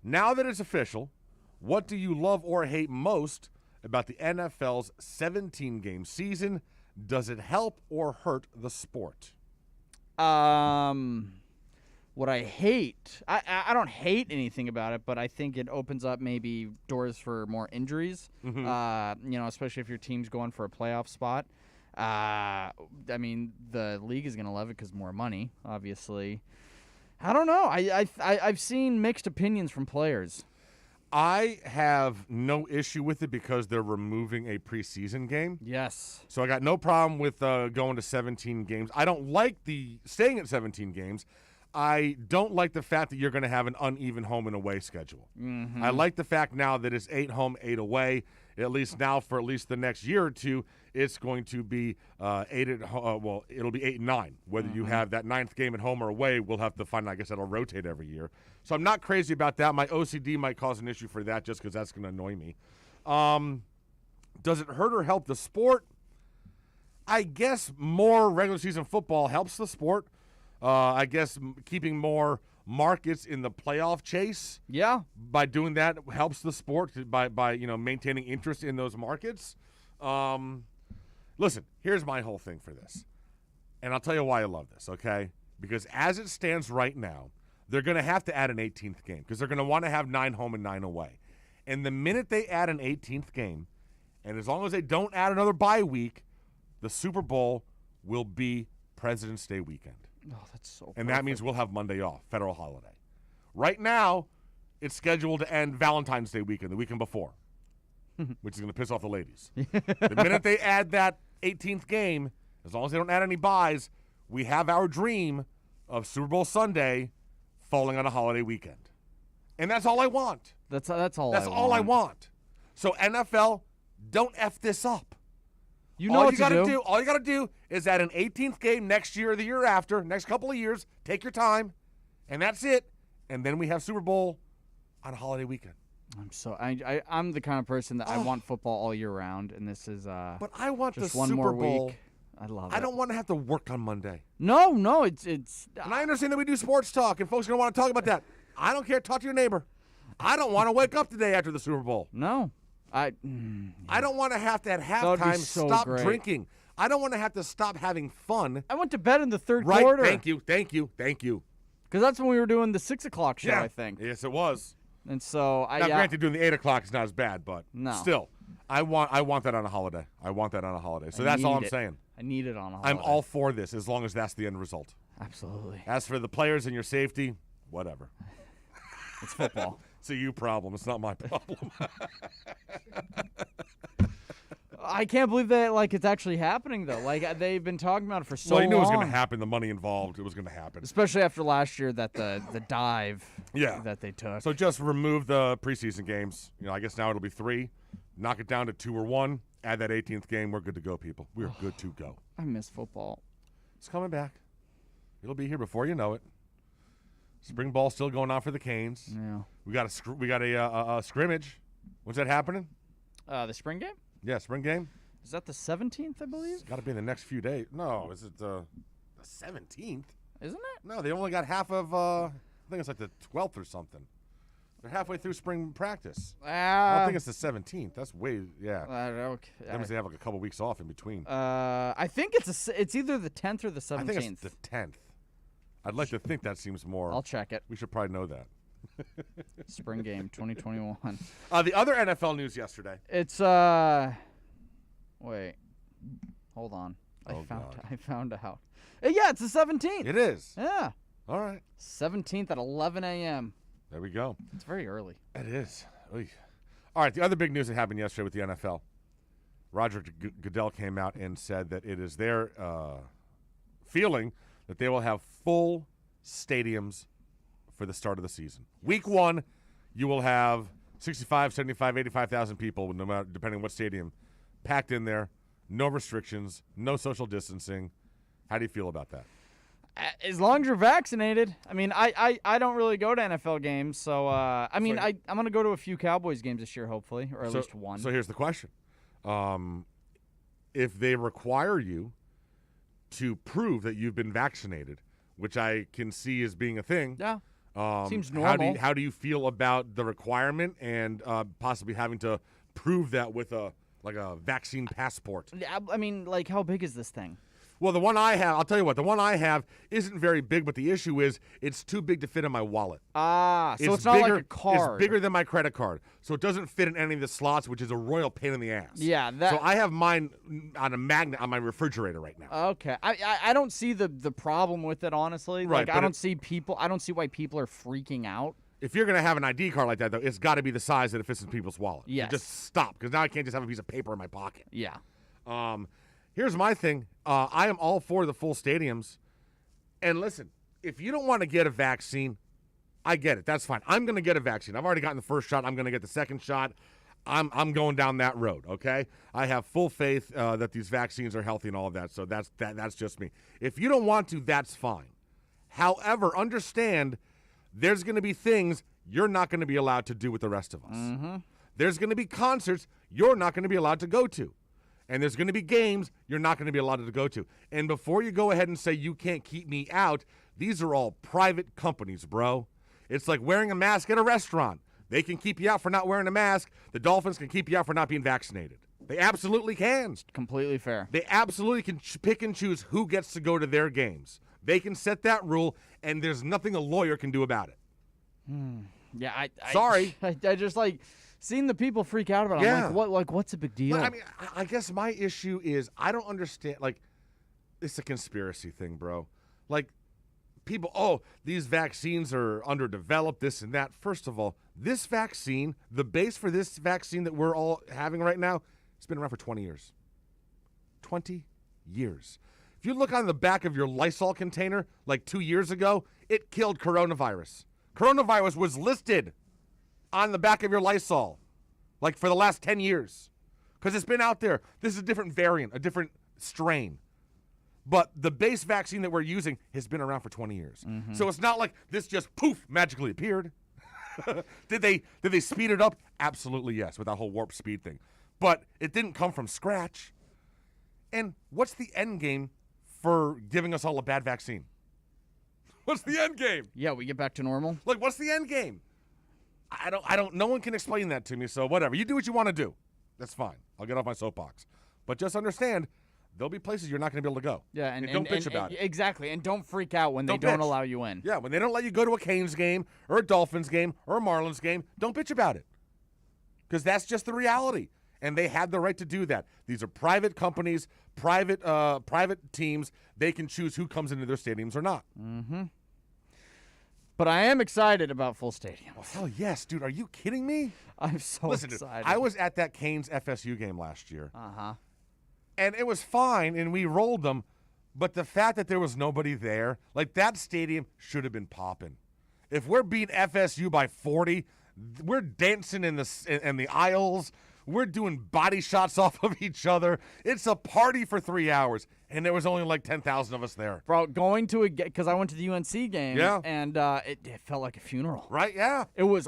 [SPEAKER 30] Now that it's official, what do you love or hate most about the NFL's 17-game season? Does it help or hurt the sport?
[SPEAKER 9] What I hate, I don't hate anything about it, but I think it opens up maybe doors for more injuries.
[SPEAKER 30] Mm-hmm.
[SPEAKER 9] Especially if your team's going for a playoff spot. I mean, the league is going to love it because more money, obviously. I don't know. I've seen mixed opinions from players.
[SPEAKER 30] I have no issue with it because they're removing a preseason game.
[SPEAKER 9] Yes.
[SPEAKER 30] So I got no problem with going to 17 games. I don't like the staying at 17 games. I don't like the fact that you're going to have an uneven home and away schedule.
[SPEAKER 9] Mm-hmm.
[SPEAKER 30] I like the fact now that it's 8 home, 8 away. At least now for at least the next year or two, it's going to be 8 at home. It'll be 8 and 9. Whether you have that 9th game at home or away, we'll have to find. I guess that'll rotate every year. So I'm not crazy about that. My OCD might cause an issue for that just because that's going to annoy me. Does it hurt or help the sport? I guess more regular season football helps the sport. I guess keeping more markets in the playoff chase.
[SPEAKER 9] Yeah.
[SPEAKER 30] By doing that helps the sport by maintaining interest in those markets. Listen, here's my whole thing for this. And I'll tell you why I love this, okay? Because as it stands right now, they're going to have to add an 18th game because they're going to want to have 9 home and 9 away. And the minute they add an 18th game, and as long as they don't add another bye week, the Super Bowl will be President's Day weekend.
[SPEAKER 9] Oh, that's so
[SPEAKER 30] And
[SPEAKER 9] perfect.
[SPEAKER 30] that means we'll have Monday off, federal holiday. Right now, it's scheduled to end Valentine's Day weekend, the weekend before, which is going to piss off the ladies. The minute they add that 18th game, as long as they don't add any buys, we have our dream of Super Bowl Sunday falling on a holiday weekend. And that's all I want.
[SPEAKER 9] That's all
[SPEAKER 30] I want. So NFL, don't F this up.
[SPEAKER 9] You know what you gotta
[SPEAKER 30] do. All you got to do is add an 18th game next year or the year after, next couple of years. Take your time, and that's it. And then we have Super Bowl on a holiday weekend.
[SPEAKER 9] I'm the kind of person that I want football all year round, and this is
[SPEAKER 30] But I want
[SPEAKER 9] just
[SPEAKER 30] the
[SPEAKER 9] one
[SPEAKER 30] Super
[SPEAKER 9] more
[SPEAKER 30] Bowl.
[SPEAKER 9] week. I love it.
[SPEAKER 30] I don't want to have to work on Monday.
[SPEAKER 9] No, it's.
[SPEAKER 30] And I understand that we do sports talk, and folks are going to want to talk about that. I don't care. Talk to your neighbor. I don't want to wake up today after the Super Bowl.
[SPEAKER 9] No.
[SPEAKER 30] I don't want to have to at halftime stop drinking. I don't want to have to stop having fun.
[SPEAKER 9] I went to bed in the third quarter.
[SPEAKER 30] Thank you.
[SPEAKER 9] Because that's when we were doing the 6 o'clock show, I think.
[SPEAKER 30] Yes, it was.
[SPEAKER 9] And so
[SPEAKER 30] Now, granted, doing the 8 o'clock is not as bad, but
[SPEAKER 9] No.
[SPEAKER 30] still, I want that on a holiday. So that's all I'm saying.
[SPEAKER 9] I need it on a holiday.
[SPEAKER 30] I'm all for this as long as that's the end result.
[SPEAKER 9] Absolutely.
[SPEAKER 30] As for the players and your safety, whatever.
[SPEAKER 9] It's football.
[SPEAKER 30] It's a you problem. It's not my problem.
[SPEAKER 9] I can't believe that it's actually happening though. They've been talking about it for so long.
[SPEAKER 30] Well, you knew it was going to happen. The money involved, it was going to happen.
[SPEAKER 9] Especially after last year, that the dive that they took.
[SPEAKER 30] So just remove the preseason games. I guess now it'll be 3. Knock it down to 2 or 1. Add that 18th game. We're good to go, people. We're good to go.
[SPEAKER 9] I miss football.
[SPEAKER 30] It's coming back. It'll be here before you know it. Spring ball still going on for the Canes.
[SPEAKER 9] Yeah.
[SPEAKER 30] We got a scrimmage. When's that happening?
[SPEAKER 9] The spring game?
[SPEAKER 30] Yeah, spring game.
[SPEAKER 9] Is that the 17th, I believe?
[SPEAKER 30] It's got to be in the next few days. No, is it the 17th?
[SPEAKER 9] Isn't it?
[SPEAKER 30] No, they only got half of, I think it's like the 12th or something. They're halfway through spring practice. I don't think it's the 17th. That's way,
[SPEAKER 9] okay.
[SPEAKER 30] That means they have a couple weeks off in between.
[SPEAKER 9] I think it's either the 10th or the 17th.
[SPEAKER 30] I think it's the 10th. I'd like to think that seems more.
[SPEAKER 9] I'll check it.
[SPEAKER 30] We should probably know that.
[SPEAKER 9] Spring game 2021.
[SPEAKER 30] The other NFL news yesterday.
[SPEAKER 9] It's wait, hold on. I found out. Yeah, it's the 17th.
[SPEAKER 30] It is.
[SPEAKER 9] Yeah.
[SPEAKER 30] All right.
[SPEAKER 9] 17th at 11 a.m.
[SPEAKER 30] There we go.
[SPEAKER 9] It's very early.
[SPEAKER 30] It is. Oy. All right. The other big news that happened yesterday with the NFL. Roger Goodell came out and said that it is their feeling that they will have full stadiums for the start of the season. Yes. Week 1, you will have 65, 75, 85,000 people, no matter, depending on what stadium, packed in there. No restrictions, no social distancing. How do you feel about that?
[SPEAKER 9] As long as you're vaccinated. I mean, I don't really go to NFL games, so I'm going to go to a few Cowboys games this year, hopefully, or at least one.
[SPEAKER 30] So here's the question. If they require you to prove that you've been vaccinated, which I can see as being a thing.
[SPEAKER 9] Yeah. Seems normal.
[SPEAKER 30] How do you feel about the requirement and possibly having to prove that with a vaccine passport?
[SPEAKER 9] I mean, how big is this thing?
[SPEAKER 30] Well, the one I have, I'll tell you what, the one I have isn't very big, but the issue is it's too big to fit in my wallet.
[SPEAKER 9] So it's not
[SPEAKER 30] bigger,
[SPEAKER 9] like a card.
[SPEAKER 30] It's bigger than my credit card, so it doesn't fit in any of the slots, which is a royal pain in the ass.
[SPEAKER 9] Yeah.
[SPEAKER 30] So I have mine on a magnet on my refrigerator right now.
[SPEAKER 9] Okay. I don't see the problem with it, honestly.
[SPEAKER 30] Right,
[SPEAKER 9] I don't see why people are freaking out.
[SPEAKER 30] If you're going to have an ID card like that, though, it's got to be the size that it fits in people's wallet.
[SPEAKER 9] Yes.
[SPEAKER 30] So just stop, because now I can't just have a piece of paper in my pocket.
[SPEAKER 9] Yeah.
[SPEAKER 30] Here's my thing. I am all for the full stadiums. And listen, if you don't want to get a vaccine, I get it. That's fine. I'm going to get a vaccine. I've already gotten the first shot. I'm going to get the second shot. I'm going down that road, okay? I have full faith that these vaccines are healthy and all of that, so that's just me. If you don't want to, that's fine. However, understand there's going to be things you're not going to be allowed to do with the rest of us.
[SPEAKER 9] Mm-hmm.
[SPEAKER 30] There's going to be concerts you're not going to be allowed to go to. And there's going to be games you're not going to be allowed to go to. And before you go ahead and say you can't keep me out, these are all private companies, bro. It's like wearing a mask at a restaurant. They can keep you out for not wearing a mask. The Dolphins can keep you out for not being vaccinated. They absolutely can.
[SPEAKER 9] It's completely fair.
[SPEAKER 30] They absolutely can pick and choose who gets to go to their games. They can set that rule, and there's nothing a lawyer can do about it.
[SPEAKER 9] Yeah,
[SPEAKER 30] Sorry.
[SPEAKER 9] I just like seeing the people freak out about it.
[SPEAKER 30] Yeah.
[SPEAKER 9] I'm like, what's a big deal?
[SPEAKER 30] I mean, I guess my issue is I don't understand. Like, it's a conspiracy thing, bro. Like, people, these vaccines are underdeveloped, this and that. First of all, this vaccine, the base for this vaccine that we're all having right now, it's been around for 20 years. 20 years. If you look on the back of your Lysol container like 2 years ago, it killed coronavirus. Coronavirus was listed on the back of your Lysol like for the last 10 years because it's been out there. This is a different variant, a different strain. But the base vaccine that we're using has been around for 20 years.
[SPEAKER 9] Mm-hmm.
[SPEAKER 30] So it's not like this just poof magically appeared. Did they speed it up? Absolutely yes, with that whole warp speed thing. But it didn't come from scratch. And what's the end game for giving us all a bad vaccine? What's the end game?
[SPEAKER 9] Yeah, we get back to normal.
[SPEAKER 30] Like, what's the end game? I don't. No one can explain that to me. So whatever. You do what you want to do. That's fine. I'll get off my soapbox. But just understand, there'll be places you're not going to be able to go.
[SPEAKER 9] Yeah, and
[SPEAKER 30] don't bitch about it.
[SPEAKER 9] Exactly, and don't freak out when they
[SPEAKER 30] Don't
[SPEAKER 9] don't
[SPEAKER 30] bitch.
[SPEAKER 9] allow you in.
[SPEAKER 30] Yeah, when they don't let you go to a Canes game or a Dolphins game or a Marlins game, don't bitch about it. Because that's just the reality. And they have the right to do that. These are private companies, private teams. They can choose who comes into their stadiums or not.
[SPEAKER 9] Mm-hmm. But I am excited about full stadiums.
[SPEAKER 30] Oh, hell yes, dude. Are you kidding me?
[SPEAKER 9] I'm so
[SPEAKER 30] Listen,
[SPEAKER 9] excited.
[SPEAKER 30] Dude, I was at that Canes FSU game last year.
[SPEAKER 9] Uh-huh.
[SPEAKER 30] And it was fine, and we rolled them. But the fact that there was nobody there, like that stadium should have been popping. If we're beating FSU by 40, we're dancing in the aisles. We're doing body shots off of each other. It's a party for 3 hours, and there was only like 10,000 of us there.
[SPEAKER 9] Bro, going to because I went to the UNC game,
[SPEAKER 30] Yeah.
[SPEAKER 9] and it felt like a funeral.
[SPEAKER 30] Right? Yeah.
[SPEAKER 9] It was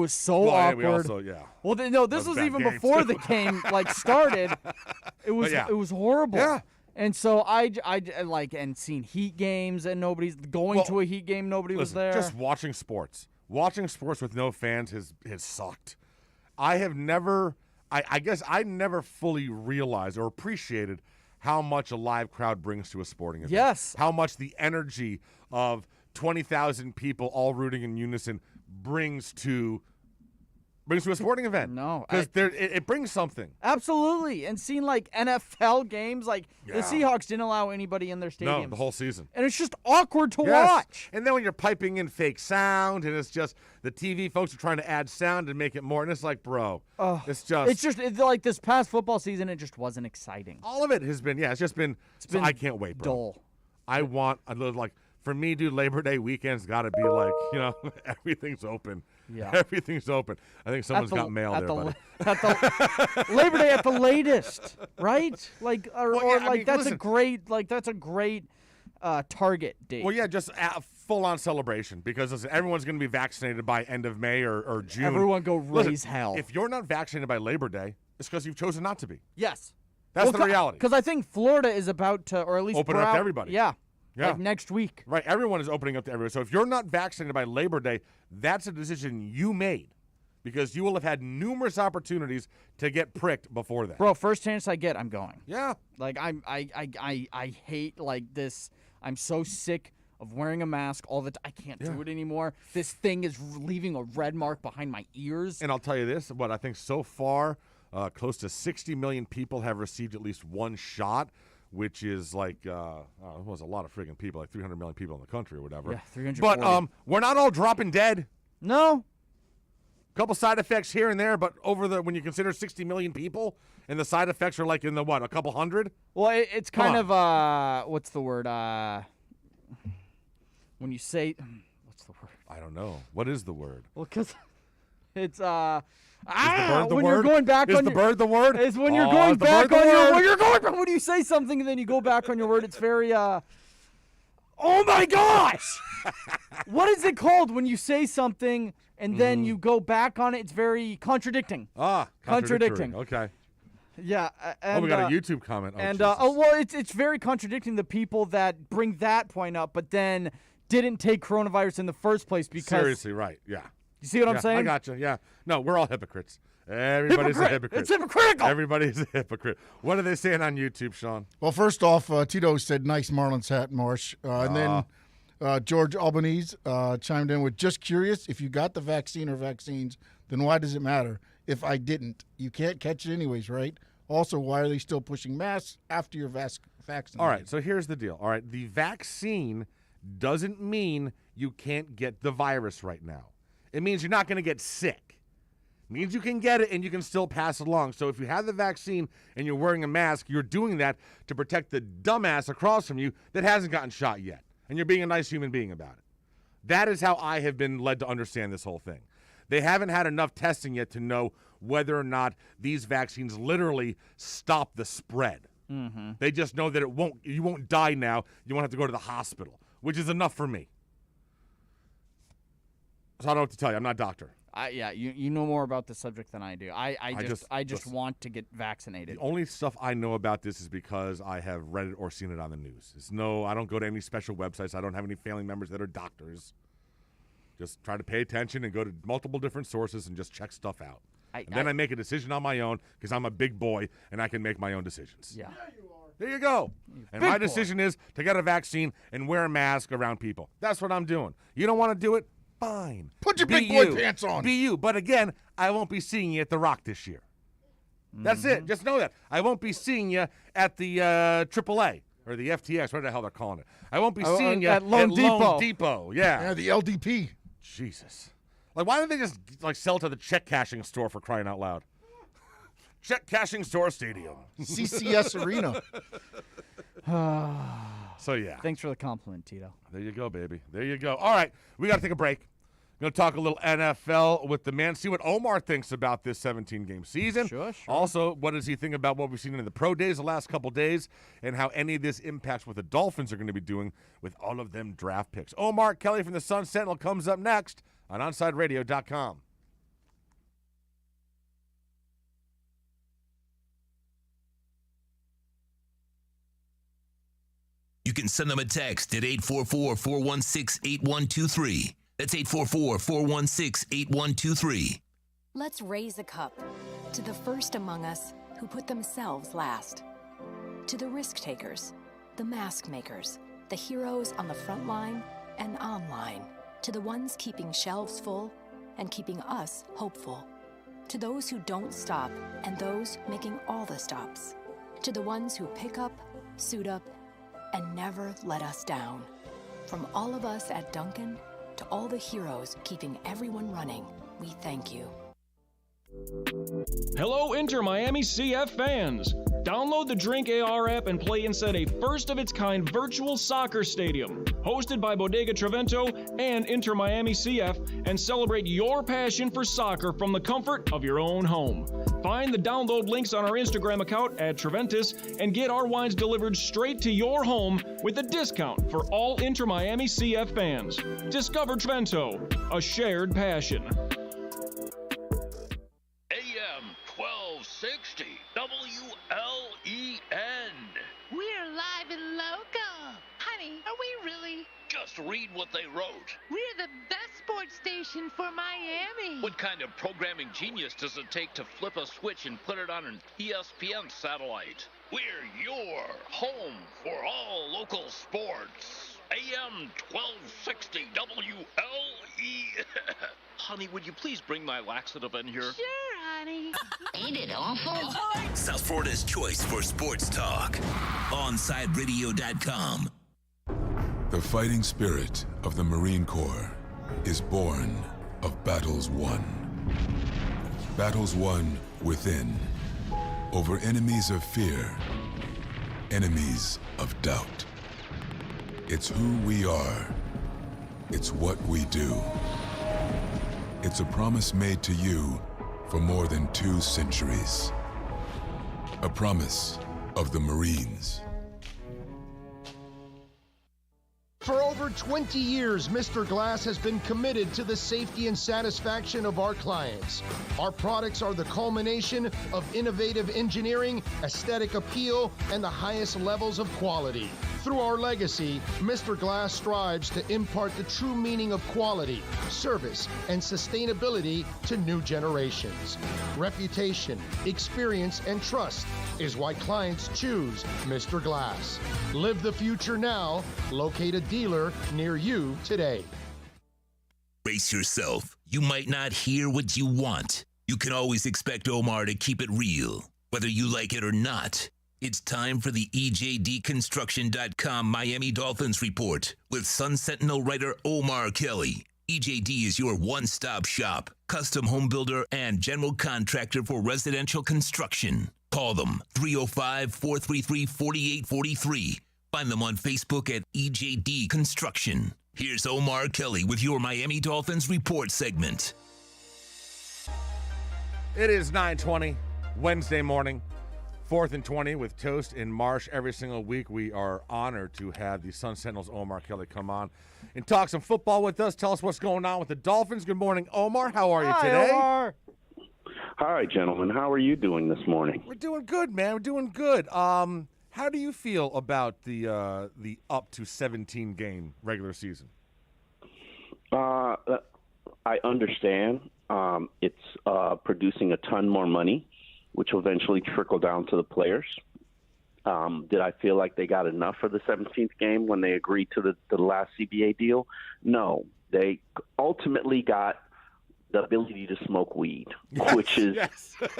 [SPEAKER 9] so
[SPEAKER 30] Well, yeah,
[SPEAKER 9] awkward.
[SPEAKER 30] we also, yeah.
[SPEAKER 9] Well, no, this
[SPEAKER 30] That was
[SPEAKER 9] was
[SPEAKER 30] a bad
[SPEAKER 9] even
[SPEAKER 30] game,
[SPEAKER 9] before
[SPEAKER 30] too.
[SPEAKER 9] the game started. It was
[SPEAKER 30] yeah.
[SPEAKER 9] it was horrible.
[SPEAKER 30] Yeah.
[SPEAKER 9] And so I like and seen Heat games and nobody's going to a Heat game. Nobody was
[SPEAKER 30] Listen,
[SPEAKER 9] there.
[SPEAKER 30] just watching sports with no fans has sucked. I have never. I guess I never fully realized or appreciated how much a live crowd brings to a sporting event.
[SPEAKER 9] Yes.
[SPEAKER 30] How much the energy of 20,000 people all rooting in unison brings to a sporting event.
[SPEAKER 9] No.
[SPEAKER 30] Because it brings something.
[SPEAKER 9] Absolutely. And seeing like NFL games, like the
[SPEAKER 30] Yeah.
[SPEAKER 9] Seahawks didn't allow anybody in their stadiums.
[SPEAKER 30] No, the whole season.
[SPEAKER 9] And it's just awkward to
[SPEAKER 30] Yes.
[SPEAKER 9] watch.
[SPEAKER 30] And then when you're piping in fake sound and it's just the TV folks are trying to add sound and make it more. And it's like, bro, it's
[SPEAKER 9] like this past football season, it just wasn't exciting.
[SPEAKER 30] all of it has been, it's been I can't wait, bro.
[SPEAKER 9] Dull.
[SPEAKER 30] I want, for me, dude, Labor Day weekend's got to be like, everything's open.
[SPEAKER 9] Yeah.
[SPEAKER 30] Everything's open. I think someone's got mail there, buddy.
[SPEAKER 9] At the Labor Day at the latest, right? Like, that's
[SPEAKER 30] listen.
[SPEAKER 9] a great target date.
[SPEAKER 30] Well, yeah, just a full-on celebration because listen, everyone's going to be vaccinated by end of May or June.
[SPEAKER 9] Everyone go raise
[SPEAKER 30] Listen,
[SPEAKER 9] hell.
[SPEAKER 30] If you're not vaccinated by Labor Day, it's because you've chosen not to be.
[SPEAKER 9] Yes.
[SPEAKER 30] That's the reality.
[SPEAKER 9] Because I think Florida is about to, or at least
[SPEAKER 30] Open up to everybody.
[SPEAKER 9] Yeah.
[SPEAKER 30] Yeah.
[SPEAKER 9] Like next week.
[SPEAKER 30] Right, everyone is opening up to everyone. So if you're not vaccinated by Labor Day, that's a decision you made because you will have had numerous opportunities to get pricked before that.
[SPEAKER 9] Bro, first chance I get, I'm going.
[SPEAKER 30] Yeah.
[SPEAKER 9] Like I hate like this. I'm so sick of wearing a mask all the time. I can't do it anymore. This thing is leaving a red mark behind my ears.
[SPEAKER 30] And I'll tell you this, I think so far, close to 60 million people have received at least one shot, which is like, it was a lot of friggin' people, like 300 million people in the country or whatever.
[SPEAKER 9] Yeah, 340.
[SPEAKER 30] But we're not all dropping dead.
[SPEAKER 9] No.
[SPEAKER 30] Couple side effects here and there, but when you consider 60 million people, and the side effects are like in the a couple hundred?
[SPEAKER 9] Well, it's kind of what's the word? When you say, what's the word?
[SPEAKER 30] I don't know. What is the word?
[SPEAKER 9] Well, because it's
[SPEAKER 30] Is the bird the
[SPEAKER 9] when
[SPEAKER 30] word?
[SPEAKER 9] you're going back
[SPEAKER 30] Is
[SPEAKER 9] on
[SPEAKER 30] the
[SPEAKER 9] your,
[SPEAKER 30] bird the word?
[SPEAKER 9] Is when you're
[SPEAKER 30] Oh,
[SPEAKER 9] going
[SPEAKER 30] is the
[SPEAKER 9] back
[SPEAKER 30] bird the
[SPEAKER 9] on your
[SPEAKER 30] word?
[SPEAKER 9] when you're going when you say something and then you go back on your word. It's very oh my gosh, what is it called when you say something and then you go back on it? It's very contradicting.
[SPEAKER 30] Contradicting. Okay.
[SPEAKER 9] Yeah. And,
[SPEAKER 30] we got a YouTube comment.
[SPEAKER 9] It's very contradicting the people that bring that point up, but then didn't take coronavirus in the first place because
[SPEAKER 30] Seriously, right? Yeah.
[SPEAKER 9] You see what I'm saying?
[SPEAKER 30] I gotcha. Yeah. No, we're all hypocrites. Everybody's a hypocrite.
[SPEAKER 9] It's hypocritical.
[SPEAKER 30] Everybody's a hypocrite. What are they saying on YouTube, Sean?
[SPEAKER 6] Well, first off, Tito said, nice Marlins hat, Marsh. And then George Albanese chimed in with, just curious, if you got the vaccine or vaccines, then why does it matter? If I didn't, you can't catch it anyways, right? Also, why are they still pushing masks after you're vaccinated?
[SPEAKER 30] All right, so here's the deal. All right, the vaccine doesn't mean you can't get the virus right now. It means you're not going to get sick. It means you can get it and you can still pass it along. So if you have the vaccine and you're wearing a mask, you're doing that to protect the dumbass across from you that hasn't gotten shot yet. And you're being a nice human being about it. That is how I have been led to understand this whole thing. They haven't had enough testing yet to know whether or not these vaccines literally stop the spread.
[SPEAKER 9] Mm-hmm.
[SPEAKER 30] They just know that you won't die now. You won't have to go to the hospital, which is enough for me. So I don't know what to tell you. I'm not a doctor.
[SPEAKER 9] You know more about the subject than I do. I just want to get vaccinated.
[SPEAKER 30] The only stuff I know about this is because I have read it or seen it on the news. I don't go to any special websites. I don't have any family members that are doctors. Just try to pay attention and go to multiple different sources and just check stuff out. Then I make a decision on my own because I'm a big boy and I can make my own decisions.
[SPEAKER 9] Yeah.
[SPEAKER 30] There you go. And my decision is to get a vaccine and wear a mask around people. That's what I'm doing. You don't want to do it? Fine.
[SPEAKER 6] Put your big boy pants on.
[SPEAKER 30] Be you. But again, I won't be seeing you at the Rock this year. That's it. Just know that. I won't be seeing you at the AAA or the FTX, whatever the hell they're calling it. I won't be seeing you
[SPEAKER 9] at Lone Depot.
[SPEAKER 30] Depot. Yeah,
[SPEAKER 6] the LDP.
[SPEAKER 30] Jesus. Like, why don't they just sell to the check cashing store, for crying out loud? Check cashing store stadium.
[SPEAKER 6] CCS Arena.
[SPEAKER 30] So, yeah.
[SPEAKER 9] Thanks for the compliment, Tito.
[SPEAKER 30] There you go, baby. There you go. All right, we got to take a break. Going to talk a little NFL with the man, see what Omar thinks about this 17-game season.
[SPEAKER 9] Sure.
[SPEAKER 30] Also, what does he think about what we've seen in the pro days the last couple days and how any of this impacts what the Dolphins are going to be doing with all of them draft picks. Omar Kelly from the Sun Sentinel comes up next on OnSideRadio.com.
[SPEAKER 2] You can send them a text at 844-416-8123. That's 844-416-8123.
[SPEAKER 7] Let's raise a cup to the first among us who put themselves last. To the risk takers, the mask makers, the heroes on the front line and online. To the ones keeping shelves full and keeping us hopeful. To those who don't stop and those making all the stops. To the ones who pick up, suit up, and never let us down. From all of us at Dunkin' to all the heroes keeping everyone running, we thank you.
[SPEAKER 13] Hello, Inter Miami CF fans! Download the Drink AR app and play inside a first-of-its-kind virtual soccer stadium, hosted by Bodega Trevento and Inter Miami CF, and celebrate your passion for soccer from the comfort of your own home. Find the download links on our Instagram account at Treventus and get our wines delivered straight to your home with a discount for all Inter Miami CF fans. Discover Trevento, a shared passion.
[SPEAKER 14] AM 1260 WLEN.
[SPEAKER 28] We're live and local. Honey, are we really?
[SPEAKER 14] Just read what they wrote.
[SPEAKER 28] We're the best sports station for Miami.
[SPEAKER 14] What kind of programming genius does it take to flip a switch and put it on an ESPN satellite? We're your home for all local sports. AM 1260 WLE. Honey, would you please bring my laxative in here?
[SPEAKER 28] Sure, honey.
[SPEAKER 14] Ain't it awful?
[SPEAKER 2] South Florida's choice for sports talk. OnSideRadio.com.
[SPEAKER 16] The fighting spirit of the Marine Corps is born of battles won. Battles won within, over enemies of fear, enemies of doubt. It's who we are. It's what we do. It's a promise made to you for more than 2 centuries. A promise of the Marines.
[SPEAKER 1] For over 20 years, Mr. Glass has been committed to the safety and satisfaction of our clients. Our products are the culmination of innovative engineering, aesthetic appeal, and the highest levels of quality. Through our legacy, Mr. Glass strives to impart the true meaning of quality, service, and sustainability to new generations. Reputation, experience, and trust is why clients choose Mr. Glass. Live the future now. Locate a dealer near you today.
[SPEAKER 2] Brace yourself. You might not hear what you want. You can always expect Omar to keep it real, whether you like it or not. It's time for the EJDconstruction.com Miami Dolphins report with Sun Sentinel writer Omar Kelly. EJD is your one-stop shop, custom home builder, and general contractor for residential construction. Call them 305-433-4843. Find them on Facebook at EJD Construction. Here's Omar Kelly with your Miami Dolphins report segment.
[SPEAKER 30] It is 9:20 Wednesday morning. 4th and 20 with Toast in Marsh. Every single week we are honored to have the Sun Sentinels' Omar Kelly come on and talk some football with us. Tell us what's going on with the Dolphins. Good morning, Omar. How are you today?
[SPEAKER 9] Omar.
[SPEAKER 27] Hi, gentlemen. How are you doing this morning?
[SPEAKER 30] We're doing good, man. We're doing good. How do you feel about the up to 17 game regular season?
[SPEAKER 27] I understand. It's producing a ton more money, which will eventually trickle down to the players. Did I feel like they got enough for the 17th game when they agreed to the last CBA deal? No. They ultimately got the ability to smoke weed, which is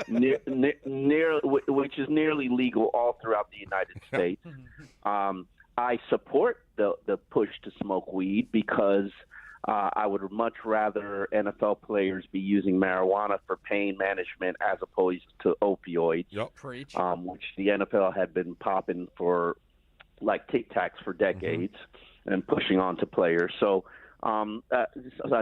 [SPEAKER 27] which is nearly legal all throughout the United States. I support the push to smoke weed because I would much rather NFL players be using marijuana for pain management as opposed to opioids, which the NFL had been popping for like Tic Tacs for decades and pushing on to players. So a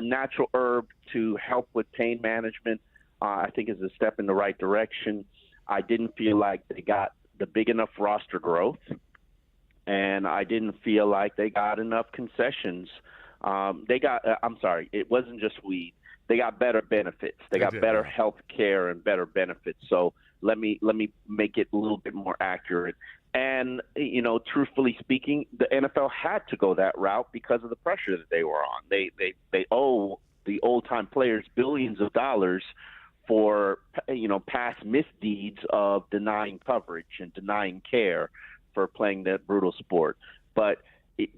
[SPEAKER 27] natural herb to help with pain management, I think is a step in the right direction. I didn't feel like they got the big enough roster growth, and I didn't feel like they got enough concessions. It wasn't just weed. They got better benefits. They got better health care and better benefits. So let me make it a little bit more accurate. And, truthfully speaking, the NFL had to go that route because of the pressure that they were on. They owe the old-time players billions of dollars for, past misdeeds of denying coverage and denying care for playing that brutal sport. But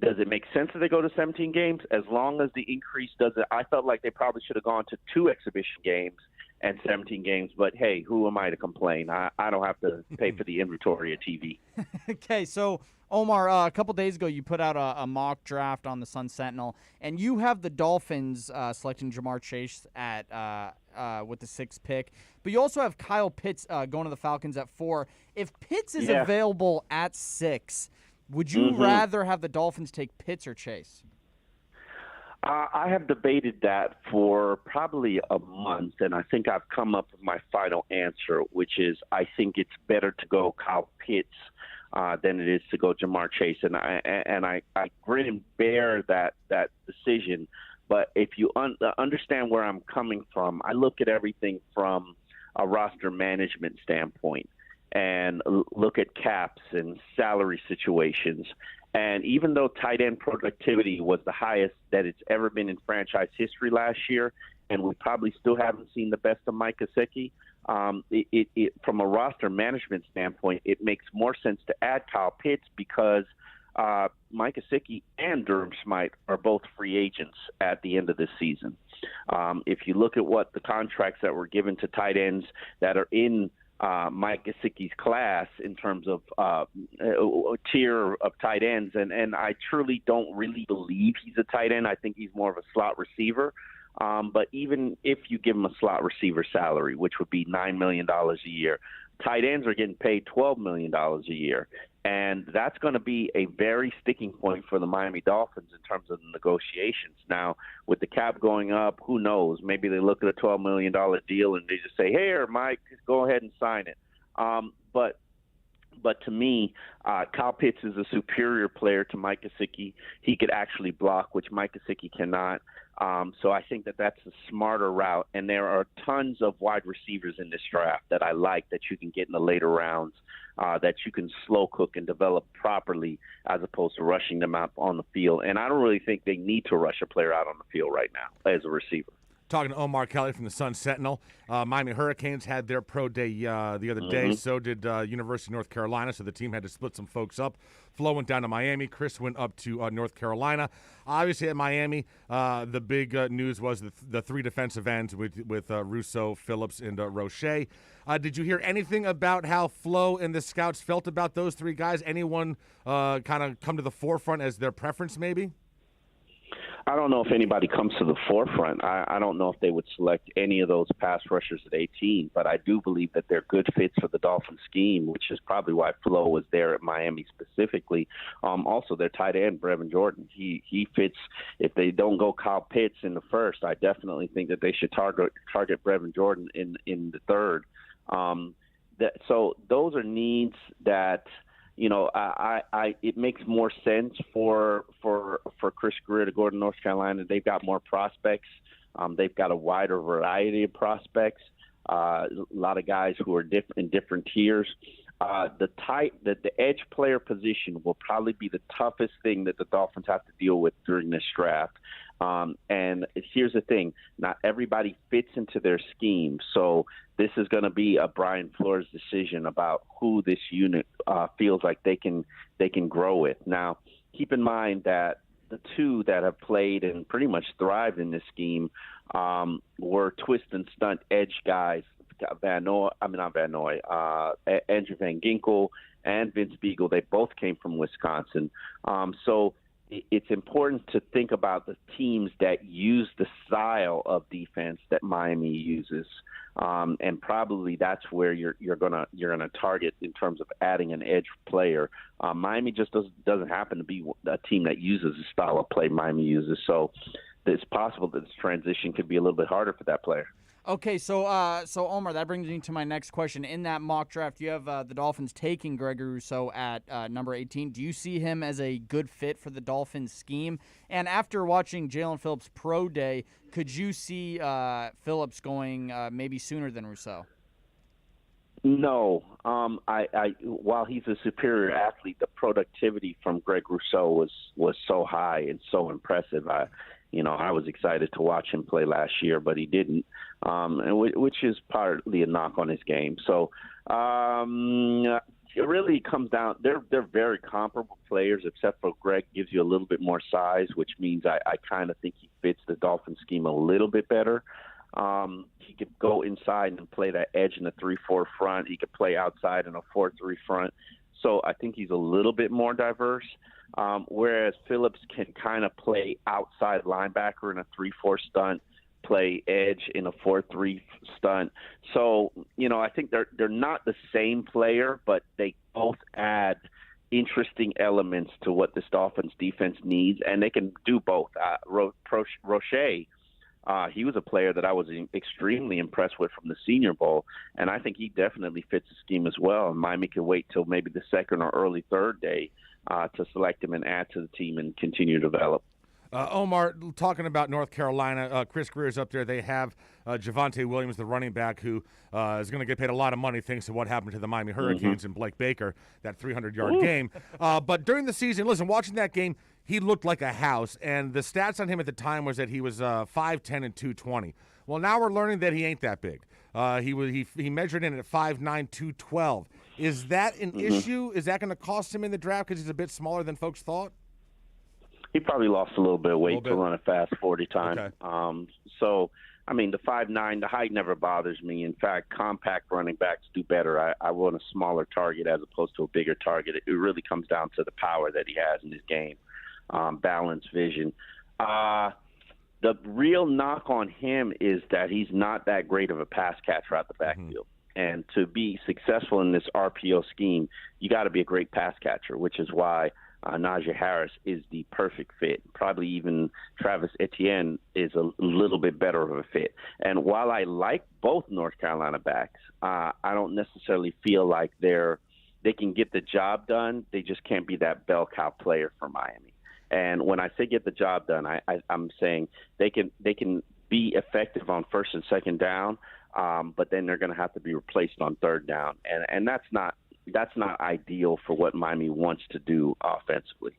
[SPEAKER 27] does it make sense that they go to 17 games? As long as the increase doesn't – I felt like they probably should have gone to 2 exhibition games and 17 games. But, hey, who am I to complain? I don't have to pay for the inventory of TV.
[SPEAKER 9] Okay, so, Omar, a couple days ago you put out a mock draft on the Sun Sentinel, and you have the Dolphins selecting Jamar Chase at with the 6th pick. But you also have Kyle Pitts going to the Falcons at 4. If Pitts is available at 6 – would you rather have the Dolphins take Pitts or Chase?
[SPEAKER 27] I have debated that for probably a month, and I think I've come up with my final answer, which is I think it's better to go Kyle Pitts than it is to go Jamar Chase. And I grin and bear that decision. But if you understand where I'm coming from, I look at everything from a roster management standpoint and look at caps and salary situations. And even though tight end productivity was the highest that it's ever been in franchise history last year, and we probably still haven't seen the best of Mike Gesicki, from a roster management standpoint, it makes more sense to add Kyle Pitts because Mike Gesicki and Durham Smythe are both free agents at the end of this season. If you look at what the contracts that were given to tight ends that are in Mike Gesicki's class in terms of tier of tight ends, and I truly don't really believe he's a tight end. I think he's more of a slot receiver. But even if you give him a slot receiver salary, which would be $9 million a year, tight ends are getting paid $12 million a year. And that's going to be a very sticking point for the Miami Dolphins in terms of the negotiations. Now, with the cap going up, who knows? Maybe they look at a $12 million deal and they just say, "Here, Mike, just go ahead and sign it." But to me, Kyle Pitts is a superior player to Mike Gesicki. He could actually block, which Mike Gesicki cannot. So I think that that's a smarter route. And there are tons of wide receivers in this draft that I like that you can get in the later rounds, that you can slow cook and develop properly as opposed to rushing them out on the field. And I don't really think they need to rush a player out on the field right now as a receiver.
[SPEAKER 30] Talking to Omar Kelly from the Sun Sentinel. Miami Hurricanes had their pro day the other day. So did University of North Carolina, so the team had to split some folks up. Flo went down to Miami. Chris went up to North Carolina. Obviously at Miami, the big news was the three defensive ends with Russo, Phillips, and Roche. Did you hear anything about how Flo and the scouts felt about those three guys? Anyone kind of come to the forefront as their preference maybe?
[SPEAKER 27] I don't know if anybody comes to the forefront. I don't know if they would select any of those pass rushers at 18, but I do believe that they're good fits for the Dolphin scheme, which is probably why Flo was there at Miami specifically. Also, their tight end, Brevin Jordan, he fits. If they don't go Kyle Pitts in the first, I definitely think that they should target Brevin Jordan in the third. So those are needs that – it makes more sense for Chris Greer to go to North Carolina. They've got more prospects. They've got a wider variety of prospects. A lot of guys who are in different tiers. The edge player position will probably be the toughest thing that the Dolphins have to deal with during this draft. And here's the thing: not everybody fits into their scheme. So this is going to be a Brian Flores decision about who this unit feels like they can grow with. Now, keep in mind that the two that have played and pretty much thrived in this scheme were twist and stunt edge guys. Andrew Van Ginkel and Vince Beagle. They both came from Wisconsin. So it's important to think about the teams that use the style of defense that Miami uses, and probably that's where you're gonna target in terms of adding an edge player. Miami just doesn't happen to be a team that uses the style of play Miami uses, so it's possible that this transition could be a little bit harder for that player.
[SPEAKER 9] Okay, so Omar, that brings me to my next question. In that mock draft, you have the Dolphins taking Gregory Rousseau at number 18. Do you see him as a good fit for the Dolphins scheme? And after watching Jalen Phillips' pro day, could you see Phillips going maybe sooner than Rousseau?
[SPEAKER 27] No. While he's a superior athlete, the productivity from Greg Rousseau was so high and so impressive. I was excited to watch him play last year, but he didn't, which is partly a knock on his game. So it really comes down. They're very comparable players, except for Greg gives you a little bit more size, which means I kind of think he fits the Dolphin scheme a little bit better. He could go inside and play that edge in the 3-4 front. He could play outside in a 4-3 front. So I think he's a little bit more diverse. Whereas Phillips can kind of play outside linebacker in a 3-4 stunt, play edge in a 4-3 stunt. So, I think they're not the same player, but they both add interesting elements to what this Dolphins defense needs, and they can do both. Roche, he was a player that I was extremely impressed with from the Senior Bowl, and I think he definitely fits the scheme as well. And Miami can wait till maybe the second or early third day to select him and add to the team and continue to develop.
[SPEAKER 30] Omar, talking about North Carolina, Chris Greer's up there. They have Javonte Williams, the running back, who is going to get paid a lot of money thanks to what happened to the Miami Hurricanes and Blake Baker, that 300-yard game. But during the season, listen, watching that game, he looked like a house. And the stats on him at the time was that he was 5'10 and 220. Well, now we're learning that he ain't that big. He measured in at 5'9", 212. Is that an issue? Is that going to cost him in the draft because he's a bit smaller than folks thought?
[SPEAKER 27] He probably lost a little bit of weight to run a fast 40 time. Okay. So, the 5'9", the height never bothers me. In fact, compact running backs do better. I want a smaller target as opposed to a bigger target. It really comes down to the power that he has in his game, balance, vision. The real knock on him is that he's not that great of a pass catcher out the backfield. And to be successful in this RPO scheme, you got to be a great pass catcher, which is why Najee Harris is the perfect fit. Probably even Travis Etienne is a little bit better of a fit. And while I like both North Carolina backs, I don't necessarily feel like they can get the job done. They just can't be that bell cow player for Miami. And when I say get the job done, I'm saying they can be effective on first and second down, but then they're going to have to be replaced on third down, and that's not ideal for what Miami wants to do offensively.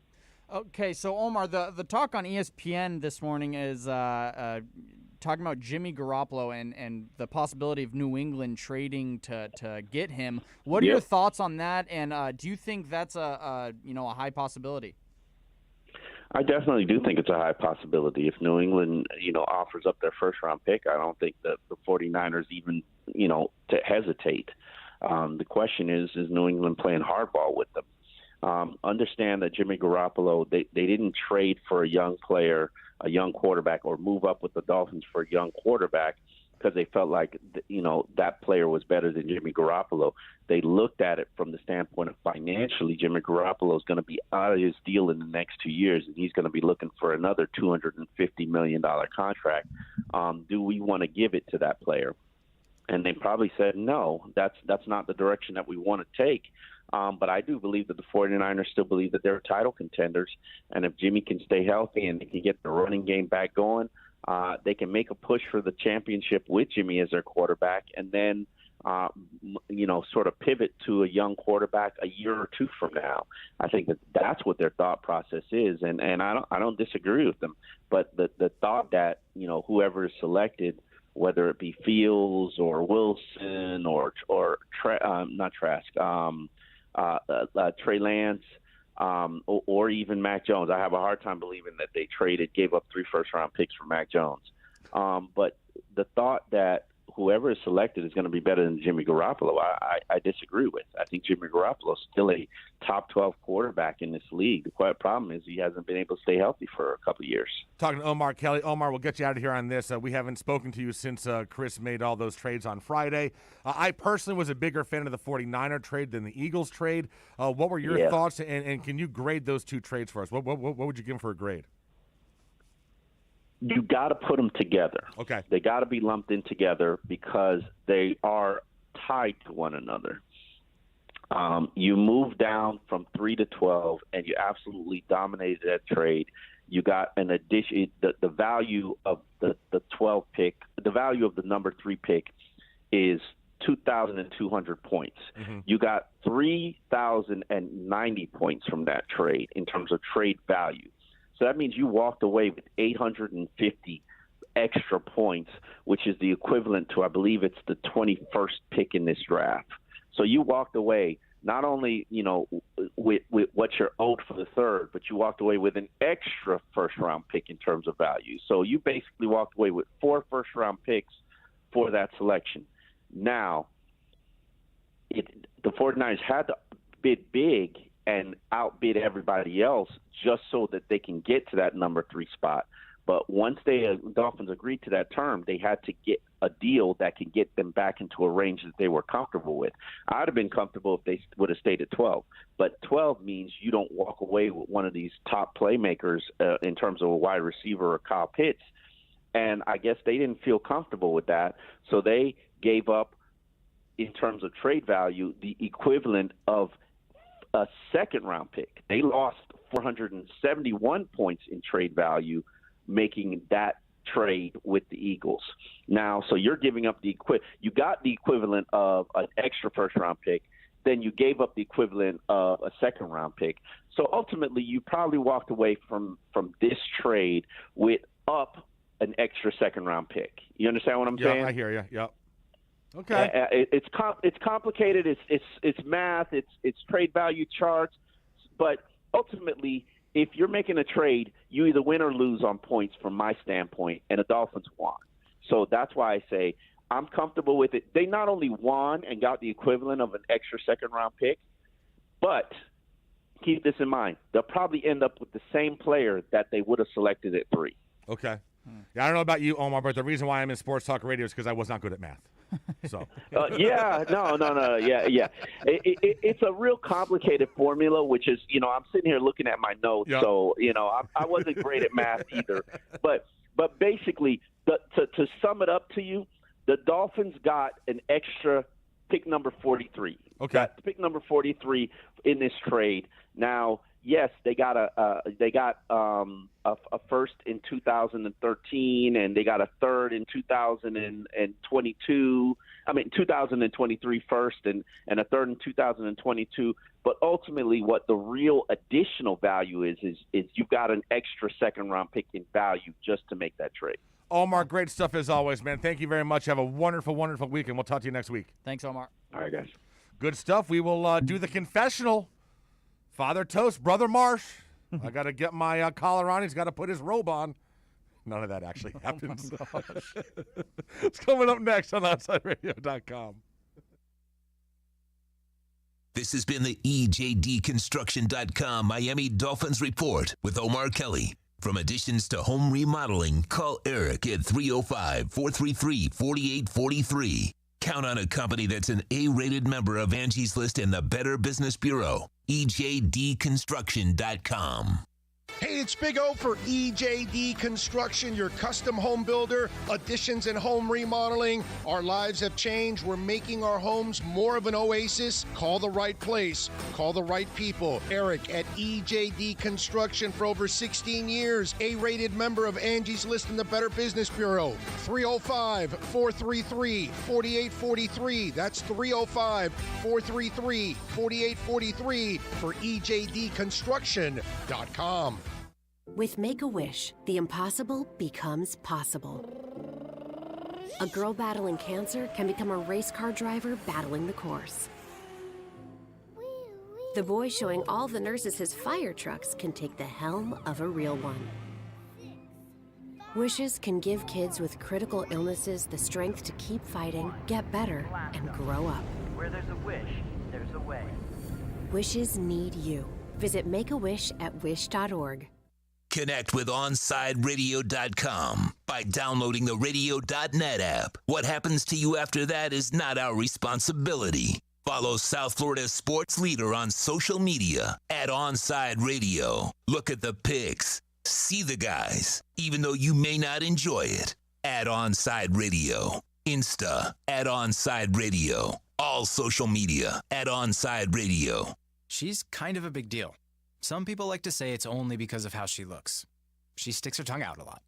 [SPEAKER 9] Okay, so Omar, the talk on ESPN this morning is talking about Jimmy Garoppolo and the possibility of New England trading to get him. What are your thoughts on that? And do you think that's a high possibility?
[SPEAKER 27] I definitely do think it's a high possibility. If New England, offers up their first-round pick, I don't think that the 49ers even, to hesitate. The question is New England playing hardball with them? Understand that Jimmy Garoppolo, they didn't trade for a young player, a young quarterback, or move up with the Dolphins for a young quarterback because they felt like, that player was better than Jimmy Garoppolo. They looked at it from the standpoint of financially, Jimmy Garoppolo is going to be out of his deal in the next 2 years, and he's going to be looking for another $250 million contract. Do we want to give it to that player? And they probably said, no, that's not the direction that we want to take. But I do believe that the 49ers still believe that they're title contenders. And if Jimmy can stay healthy and they can get the running game back going, they can make a push for the championship with Jimmy as their quarterback and then, sort of pivot to a young quarterback a year or two from now. I think that's what their thought process is. And I don't disagree with them. But the thought that, whoever is selected, whether it be Fields or Wilson or Trey Lance, or even Mac Jones. I have a hard time believing that they gave up 3 first-round picks for Mac Jones. But the thought that whoever is selected is going to be better than Jimmy Garoppolo, I disagree with. I think Jimmy Garoppolo is still a top 12 quarterback in this league. The problem is he hasn't been able to stay healthy for a couple of years.
[SPEAKER 30] Talking to Omar Kelly. Omar, we'll get you out of here on this. We haven't spoken to you since Chris made all those trades on Friday. I personally was a bigger fan of the 49er trade than the Eagles trade. What were your thoughts, and can you grade those two trades for us? What would you give them for a grade?
[SPEAKER 27] You got to put them together.
[SPEAKER 30] Okay.
[SPEAKER 27] They got to be lumped in together because they are tied to one another. You moved down from 3 to 12, and you absolutely dominated that trade. You got an addition. The value of the 12 pick, the value of the number 3 pick, is 2,200 points. Mm-hmm. You got 3,090 points from that trade in terms of trade value. So that means you walked away with 850 extra points, which is the equivalent to, I believe it's the 21st pick in this draft. So you walked away not only, with what you're owed for the third, but you walked away with an extra first-round pick in terms of value. So you basically walked away with 4 first-round picks for that selection. Now, the 49ers had to bid big and outbid everybody else just so that they can get to that number 3 spot. But once the Dolphins agreed to that term, they had to get a deal that could get them back into a range that they were comfortable with. I'd have been comfortable if they would have stayed at 12. But 12 means you don't walk away with one of these top playmakers in terms of a wide receiver or Kyle Pitts. And I guess they didn't feel comfortable with that, so they gave up, in terms of trade value, the equivalent of a second-round pick. They lost 471 points in trade value, making that trade with the Eagles. Now, so you're giving up you got the equivalent of an extra first-round pick, then you gave up the equivalent of a second-round pick. So ultimately, you probably walked away from this trade with up an extra second-round pick. You understand what I'm saying?
[SPEAKER 30] Yeah, I hear you. Yep. Okay.
[SPEAKER 27] It's complicated. It's math. It's trade value charts. But ultimately, if you're making a trade, you either win or lose on points from my standpoint, and the Dolphins won. So that's why I say I'm comfortable with it. They not only won and got the equivalent of an extra second-round pick, but keep this in mind, they'll probably end up with the same player that they would have selected at 3.
[SPEAKER 30] Okay. Yeah, I don't know about you, Omar, but the reason why I'm in sports talk radio is because I was not good at math. So.
[SPEAKER 27] No. Yeah. It's a real complicated formula, which is, I'm sitting here looking at my notes. Yep. So, I wasn't great at math either. But basically, to sum it up to you, the Dolphins got an extra pick number 43.
[SPEAKER 30] Okay.
[SPEAKER 27] Got pick number 43 in this trade. Now, yes, they got a first in 2013, and they got a third in 2022. 2023 first, and a third in 2022. But ultimately, what the real additional value is you've got an extra second-round pick in value just to make that trade.
[SPEAKER 30] Omar, great stuff as always, man. Thank you very much. Have a wonderful, wonderful week, and we'll talk to you next week.
[SPEAKER 9] Thanks, Omar.
[SPEAKER 27] All right, guys.
[SPEAKER 30] Good stuff. We will do the confessional. Father Toast, Brother Marsh. I got to get my collar on. He's got to put his robe on. None of that actually happens.
[SPEAKER 9] Oh my gosh.
[SPEAKER 30] It's coming up next on OutsideRadio.com.
[SPEAKER 2] This has been the EJDConstruction.com Miami Dolphins Report with Omar Kelly. From additions to home remodeling, call Eric at 305-433-4843. Count on a company that's an A-rated member of Angie's List and the Better Business Bureau. EJDConstruction.com.
[SPEAKER 1] Hey, it's Big O for EJD Construction, your custom home builder, additions and home remodeling. Our lives have changed. We're making our homes more of an oasis. Call the right place. Call the right people. Eric at EJD Construction for over 16 years. A-rated member of Angie's List and the Better Business Bureau. 305-433-4843. That's 305-433-4843 for EJDConstruction.com.
[SPEAKER 3] With Make-A-Wish, the impossible becomes possible. A girl battling cancer can become a race car driver battling the course. The boy showing all the nurses his fire trucks can take the helm of a real one. Wishes can give kids with critical illnesses the strength to keep fighting, get better, and grow up.
[SPEAKER 4] Where there's a wish, there's a way.
[SPEAKER 3] Wishes need you. Visit Make-A-Wish at wish.org.
[SPEAKER 2] Connect with OnSideRadio.com by downloading the Radio.net app. What happens to you after that is not our responsibility. Follow South Florida's sports leader on social media at Onside Radio. Look at the pics. See the guys, even though you may not enjoy it. At Onside Radio. Insta at Onside Radio. All social media at Onside Radio.
[SPEAKER 8] She's kind of a big deal. Some people like to say it's only because of how she looks. She sticks her tongue out a lot.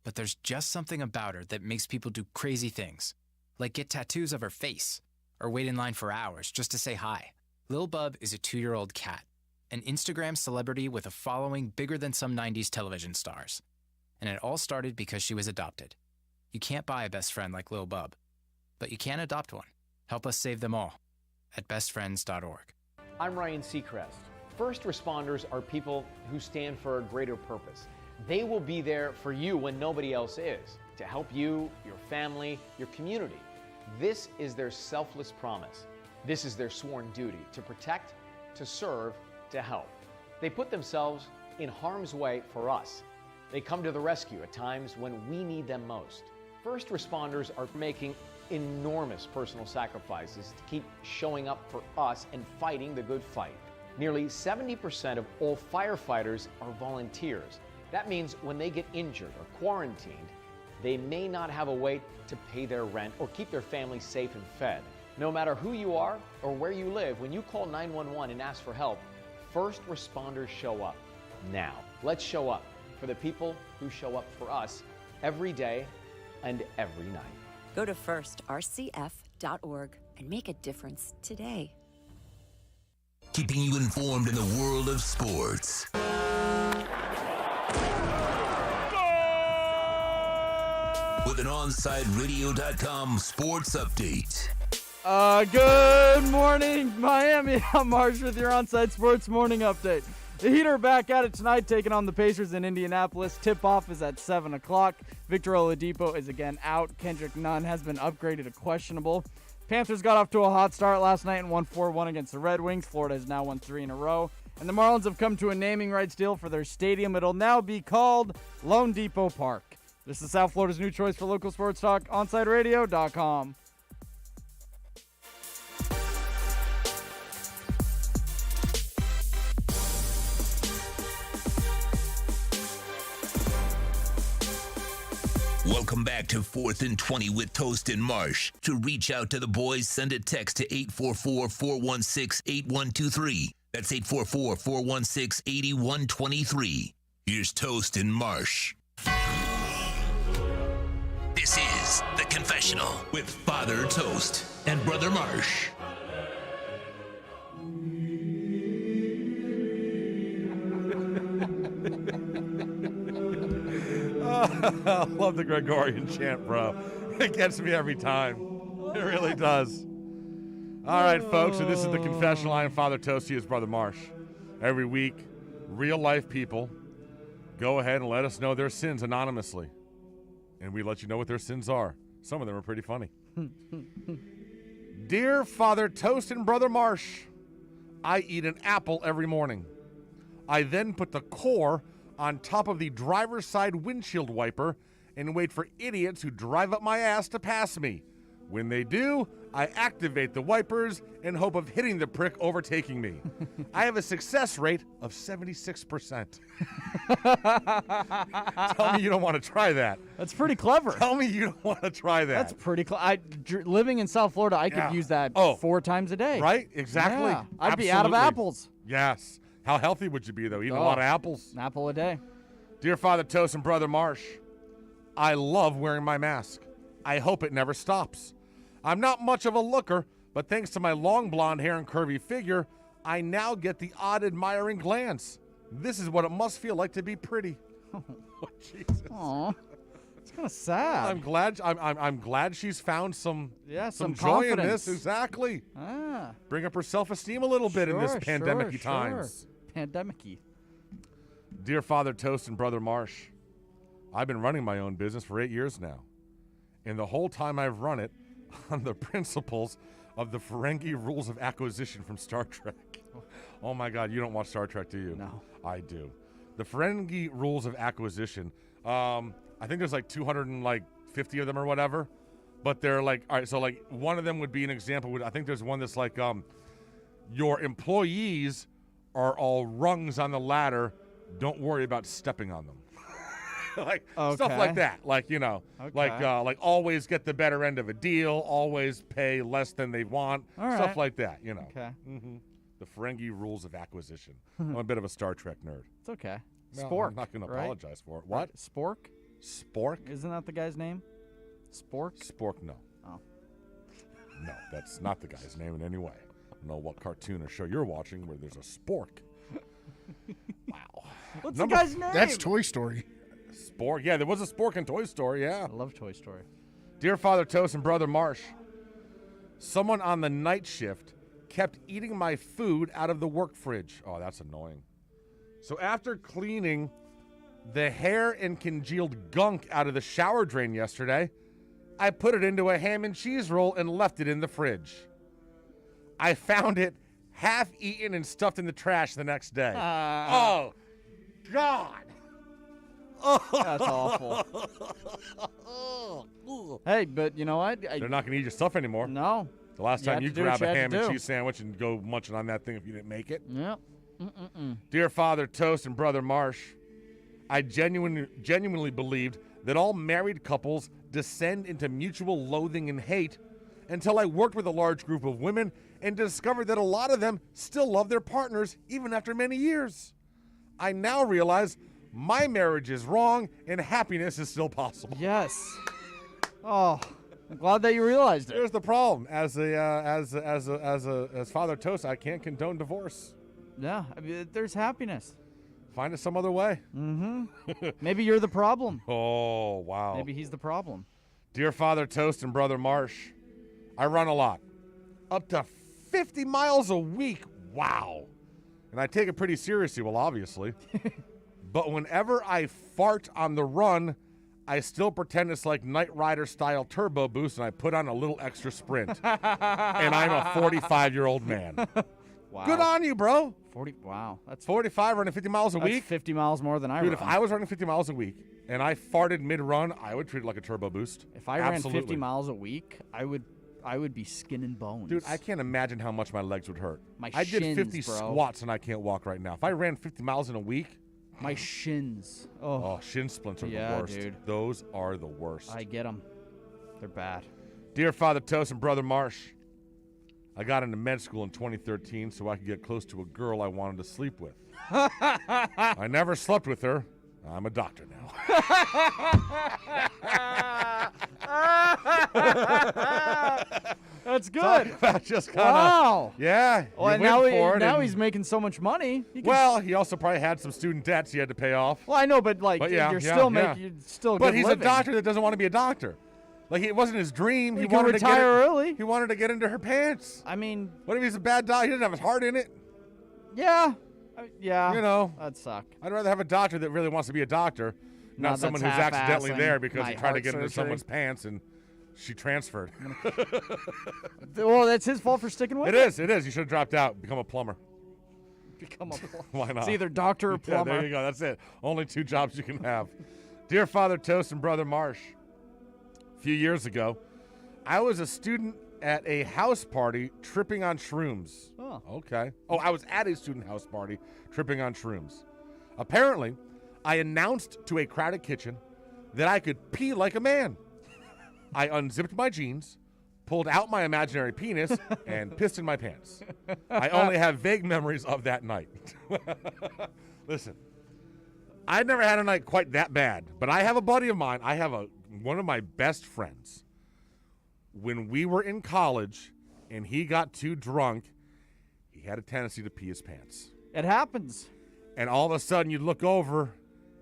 [SPEAKER 8] But there's just something about her that makes people do crazy things, like get tattoos of her face, or wait in line for hours just to say hi. Lil Bub is a 2-year-old cat, an Instagram celebrity with a following bigger than some 90s television stars. And it all started because she was adopted. You can't buy a best friend like Lil Bub, but you can adopt one. Help us save them all at bestfriends.org.
[SPEAKER 18] I'm Ryan Seacrest. First responders are people who stand for a greater purpose. They will be there for you when nobody else is, to help you, your family, your community. This is their selfless promise. This is their sworn duty to protect, to serve, to help. They put themselves in harm's way for us. They come to the rescue at times when we need them most. First responders are making enormous personal sacrifices to keep showing up for us and fighting the good fight. Nearly 70% of all firefighters are volunteers. That means when they get injured or quarantined, they may not have a way to pay their rent or keep their family safe and fed. No matter who you are or where you live, when you call 911 and ask for help, first responders show up. Now, let's show up for the people who show up for us every day and every night.
[SPEAKER 19] Go to firstrcf.org and make a difference today.
[SPEAKER 2] Keeping you informed in the world of sports. With an OnSideRadio.com sports update.
[SPEAKER 9] Good morning, Miami. I'm Marsh with your Onside Sports Morning Update. The Heat are back at it tonight, taking on the Pacers in Indianapolis. Tip-off is at 7 o'clock. Victor Oladipo is again out. Kendrick Nunn has been upgraded to questionable. Panthers got off to a hot start last night and won 4-1 against the Red Wings. Florida has now won 3 in a row. And the Marlins have come to a naming rights deal for their stadium. It'll now be called Lone Depot Park. This is South Florida's new choice for local sports talk, OnSideRadio.com.
[SPEAKER 2] Welcome back to 4th and 20 with Toast and Marsh. To reach out to the boys, send a text to 844-416-8123. That's 844-416-8123. Here's Toast and Marsh. This is The Confessional with Father Toast and Brother Marsh.
[SPEAKER 30] I love the Gregorian chant, bro. It gets me every time. It really does. All right, folks, so this is The Confessional. I am Father Toast. He is Brother Marsh. Every week, real-life people go ahead and let us know their sins anonymously. And we let you know what their sins are. Some of them are pretty funny. Dear Father Toast and Brother Marsh, I eat an apple every morning. I then put the core on top of the driver's side windshield wiper and wait for idiots who drive up my ass to pass me. When they do, I activate the wipers in hope of hitting the prick overtaking me. I have a success rate of 76%. Tell me you don't want to try that.
[SPEAKER 9] That's pretty clever.
[SPEAKER 30] Tell me you don't want to try that.
[SPEAKER 9] That's pretty clever. Living in South Florida, I could use that 4 times a day.
[SPEAKER 30] Right? Exactly.
[SPEAKER 9] Yeah. I'd be out of apples.
[SPEAKER 30] Yes. How healthy would you be, though? Eating a lot of apples?
[SPEAKER 9] An apple a day.
[SPEAKER 30] Dear Father Toast and Brother Marsh, I love wearing my mask. I hope it never stops. I'm not much of a looker, but thanks to my long blonde hair and curvy figure, I now get the odd admiring glance. This is what it must feel like to be pretty. Oh, Jesus.
[SPEAKER 9] Aw. It's kind of sad.
[SPEAKER 30] I'm glad she's found some
[SPEAKER 9] some
[SPEAKER 30] joy in
[SPEAKER 9] confidence.
[SPEAKER 30] this. Exactly.
[SPEAKER 9] Ah.
[SPEAKER 30] Bring up her self-esteem a little bit in this pandemic-y
[SPEAKER 9] sure.
[SPEAKER 30] times.
[SPEAKER 9] Pandemic-y.
[SPEAKER 30] Dear Father Toast and Brother Marsh, I've been running my own business for 8 years now. And the whole time I've run it on the principles of the Ferengi rules of acquisition from Star Trek. Oh my God, you don't watch Star Trek, do you?
[SPEAKER 9] No.
[SPEAKER 30] I do. The Ferengi rules of acquisition, I think there's like 250 of them or whatever, but they're like, all right, so like one of them would be an example. I think there's one that's like, your employees are all rungs on the ladder. Don't worry about stepping on them. Like stuff like that, like like always get the better end of a deal, always pay less than they want, stuff like that,
[SPEAKER 9] Okay.
[SPEAKER 30] The Ferengi rules of acquisition. I'm a bit of a Star Trek nerd.
[SPEAKER 9] It's okay.
[SPEAKER 30] Well,
[SPEAKER 9] Spork.
[SPEAKER 30] I'm not going to
[SPEAKER 9] right?
[SPEAKER 30] apologize for it. What?
[SPEAKER 9] Spork?
[SPEAKER 30] Spork?
[SPEAKER 9] Isn't that the guy's name? Spork?
[SPEAKER 30] Spork, no.
[SPEAKER 9] Oh.
[SPEAKER 30] No, that's not the guy's name in any way. I don't know what cartoon or show you're watching where there's a spork. Wow.
[SPEAKER 9] What's the guy's name?
[SPEAKER 6] That's Toy Story.
[SPEAKER 30] Spork. Yeah, there was a spork in Toy Story, yeah.
[SPEAKER 9] I love Toy Story.
[SPEAKER 30] Dear Father Toast and Brother Marsh, someone on the night shift kept eating my food out of the work fridge. Oh, that's annoying. So after cleaning the hair and congealed gunk out of the shower drain yesterday, I put it into a ham and cheese roll and left it in the fridge. I found it half eaten and stuffed in the trash the next day. Oh, God.
[SPEAKER 9] That's awful. Hey, but you know what?
[SPEAKER 30] They're not going to eat your stuff anymore.
[SPEAKER 9] No.
[SPEAKER 30] The last time you grab a ham and
[SPEAKER 9] do.
[SPEAKER 30] cheese sandwich and go munching on that thing if you didn't make it.
[SPEAKER 9] Yep.
[SPEAKER 30] Dear Father Toast and Brother Marsh, I genuinely believed that all married couples descend into mutual loathing and hate until I worked with a large group of women and discovered that a lot of them still love their partners even after many years. I now realize my marriage is wrong and happiness is still possible.
[SPEAKER 9] Yes. Oh, I'm glad that you realized it.
[SPEAKER 30] Here's the problem: as Father Toast, I can't condone divorce.
[SPEAKER 9] Yeah, I mean, there's happiness.
[SPEAKER 30] Find it some other way.
[SPEAKER 9] Mm-hmm. Maybe you're the problem.
[SPEAKER 30] Oh, wow.
[SPEAKER 9] Maybe he's the problem.
[SPEAKER 30] Dear Father Toast and Brother Marsh, I run a lot. Up to 50 miles a week. Wow. And I take it pretty seriously, well, obviously. But whenever I fart on the run, I still pretend it's like Knight Rider-style turbo boost, and I put on a little extra sprint. And I'm a 45-year-old man.
[SPEAKER 9] Wow.
[SPEAKER 30] Good on you, bro.
[SPEAKER 9] 40. Wow. That's
[SPEAKER 30] 45 running 50 miles a week.
[SPEAKER 9] 50 miles more than I
[SPEAKER 30] Dude,
[SPEAKER 9] run.
[SPEAKER 30] if I was running 50 miles a week and I farted mid-run, I would treat it like a turbo boost.
[SPEAKER 9] If I ran 50 miles a week, I would be skin and bones.
[SPEAKER 30] Dude, I can't imagine how much my legs would hurt.
[SPEAKER 9] I
[SPEAKER 30] did 50 squats and I can't walk right now. If I ran 50 miles in a week,
[SPEAKER 9] my shins.
[SPEAKER 30] Oh, shin splints are the worst.
[SPEAKER 9] Dude.
[SPEAKER 30] Those are the worst.
[SPEAKER 9] I get them. They're bad.
[SPEAKER 30] Dear Father Toast and Brother Marsh, I got into med school in 2013 so I could get close to a girl I wanted to sleep with. I never slept with her. I'm a doctor now.
[SPEAKER 9] That's good.
[SPEAKER 30] Just kinda,
[SPEAKER 9] wow.
[SPEAKER 30] Yeah.
[SPEAKER 9] Well, and now he's making so much money.
[SPEAKER 30] He also probably had some student debts he had to pay off.
[SPEAKER 9] Well, I know, but you're still making a
[SPEAKER 30] But
[SPEAKER 9] good
[SPEAKER 30] he's
[SPEAKER 9] living.
[SPEAKER 30] a doctor that doesn't want to be a doctor. Like, it wasn't his dream.
[SPEAKER 9] He wanted to retire early.
[SPEAKER 30] He wanted to get into her pants.
[SPEAKER 9] I mean,
[SPEAKER 30] what if he's a bad doctor? He doesn't have his heart in it.
[SPEAKER 9] Yeah. Yeah.
[SPEAKER 30] You know,
[SPEAKER 9] that'd suck.
[SPEAKER 30] I'd rather have a doctor that really wants to be a doctor, not someone who's accidentally there because he tried to get into someone's pants and she transferred.
[SPEAKER 9] Well, that's his fault for sticking with it.
[SPEAKER 30] It is. You should have dropped out, become a plumber.
[SPEAKER 9] Become a plumber.
[SPEAKER 30] Why not?
[SPEAKER 9] It's either doctor or plumber.
[SPEAKER 30] Yeah, there you go. That's it. Only 2 jobs you can have. Dear Father Toast and Brother Marsh, a few years ago, I was a student at a house party tripping on shrooms.
[SPEAKER 9] Oh.
[SPEAKER 30] Okay. Oh, I was at a student house party tripping on shrooms. Apparently, I announced to a crowded kitchen that I could pee like a man. I unzipped my jeans, pulled out my imaginary penis, and pissed in my pants. I only have vague memories of that night. Listen, I've never had a night quite that bad, but I have a buddy of mine. I have one of my best friends. When we were in college and he got too drunk, he had a tendency to pee his pants.
[SPEAKER 9] It happens.
[SPEAKER 30] And all of a sudden you look over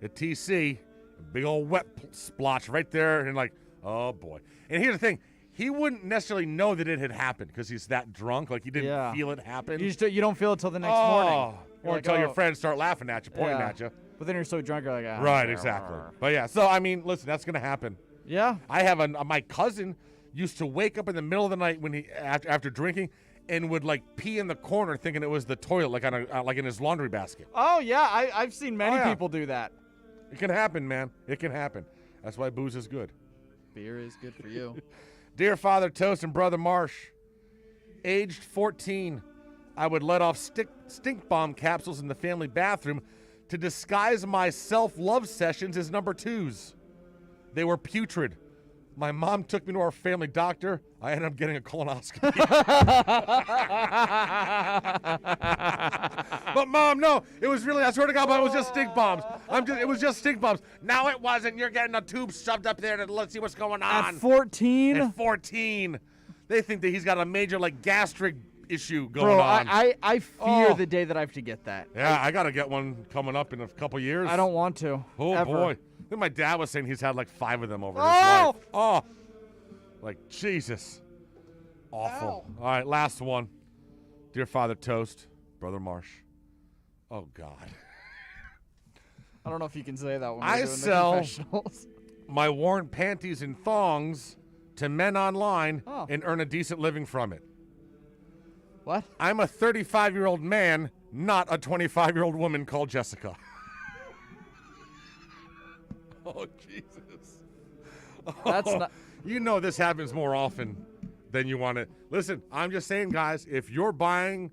[SPEAKER 30] at TC, a big old wet splotch right there, and like, oh boy. And here's the thing, he wouldn't necessarily know that it had happened because he's that drunk, like he didn't feel it happen.
[SPEAKER 9] You don't feel it till the next morning.
[SPEAKER 30] Or until your friends start laughing at you, pointing at you.
[SPEAKER 9] But then you're so drunk, you're like,
[SPEAKER 30] right, exactly. But yeah, so I mean, listen, that's going to happen.
[SPEAKER 9] Yeah.
[SPEAKER 30] I have my cousin used to wake up in the middle of the night when he after drinking and would like pee in the corner thinking it was the toilet, like on like in his laundry basket.
[SPEAKER 9] Oh yeah, I've seen many people do that.
[SPEAKER 30] It can happen, man. It can happen. That's why booze is good.
[SPEAKER 9] Beer is good for you.
[SPEAKER 30] Dear Father Toast and Brother Marsh, aged 14, I would let off stink bomb capsules in the family bathroom to disguise my self-love sessions as number 2s. They were putrid. My mom took me to our family doctor. I ended up getting a colonoscopy. But Mom, no, it was really, I swear to God, but it was just stink bombs. It was just stink bombs. No, it wasn't. You're getting a tube shoved up there to let's see what's going on.
[SPEAKER 9] At 14?
[SPEAKER 30] At 14. They think that he's got a major like gastric issue going on.
[SPEAKER 9] I fear the day that I have to get that.
[SPEAKER 30] Yeah, I got to get one coming up in a couple years.
[SPEAKER 9] I don't want to.
[SPEAKER 30] Oh,
[SPEAKER 9] ever.
[SPEAKER 30] boy. I think my dad was saying he's had like 5 of them over his life. Oh! Like, Jesus. Awful.
[SPEAKER 9] Ow.
[SPEAKER 30] All right, last one. Dear Father Toast, Brother Marsh. Oh, God.
[SPEAKER 9] I don't know if you can say that when we're
[SPEAKER 30] I
[SPEAKER 9] doing
[SPEAKER 30] sell
[SPEAKER 9] the confessionals.
[SPEAKER 30] my worn panties and thongs to men online and earn a decent living from it.
[SPEAKER 9] What?
[SPEAKER 30] I'm a 35-year-old man, not a 25-year-old woman called Jessica. Oh, Jesus.
[SPEAKER 9] That's not...
[SPEAKER 30] You know this happens more often than you want to. Listen, I'm just saying, guys, if you're buying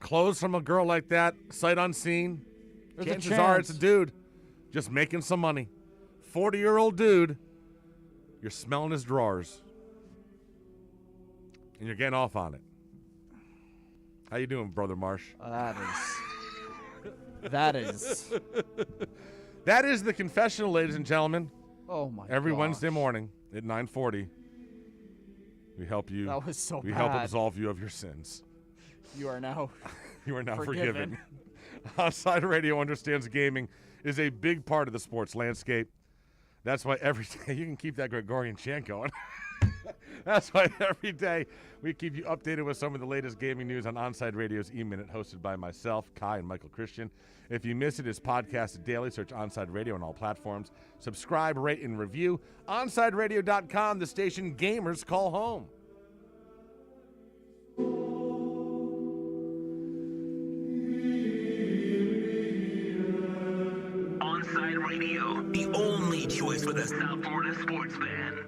[SPEAKER 30] clothes from a girl like that, sight unseen, chances are it's a dude just making some money. 40-year-old dude, you're smelling his drawers. And you're getting off on it. How you doing, Brother Marsh?
[SPEAKER 9] That is...
[SPEAKER 30] That is the confessional, ladies and gentlemen.
[SPEAKER 9] Oh, my
[SPEAKER 30] Every
[SPEAKER 9] gosh.
[SPEAKER 30] Wednesday morning at 9:40, we help you.
[SPEAKER 9] That was so
[SPEAKER 30] We
[SPEAKER 9] bad.
[SPEAKER 30] help absolve you of your sins.
[SPEAKER 9] You are now
[SPEAKER 30] You are now
[SPEAKER 9] forgiven.
[SPEAKER 30] Outside Radio understands gaming is a big part of the sports landscape. That's why every day you can keep that Gregorian chant going. That's why every day we keep you updated with some of the latest gaming news on Onside Radio's E-Minute, hosted by myself, Kai, and Michael Christian. If you miss it, it's podcasted daily. Search Onside Radio on all platforms. Subscribe, rate, and review. OnsideRadio.com, the station gamers call home.
[SPEAKER 2] Onside Radio, the only choice for the South Florida sports fan.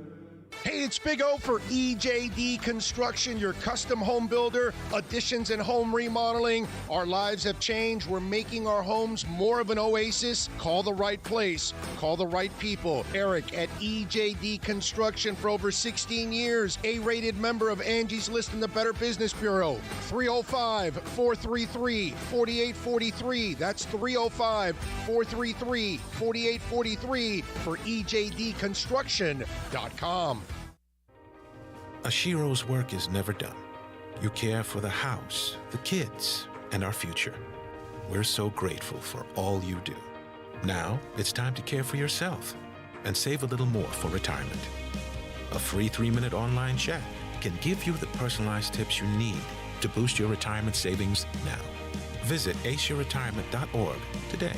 [SPEAKER 1] Hey, it's Big O for EJD Construction, your custom home builder, additions and home remodeling. Our lives have changed. We're making our homes more of an oasis. Call the right place. Call the right people. Eric at EJD Construction for over 16 years. A-rated member of Angie's List in the Better Business Bureau. 305-433-4843. That's 305-433-4843 for EJDConstruction.com.
[SPEAKER 5] Ashiro's work is never done. You care for the house, the kids, and our future. We're so grateful for all you do. Now it's time to care for yourself and save a little more for retirement. A free 3-minute online chat can give you the personalized tips you need to boost your retirement savings now. Visit aceyourretirement.org today.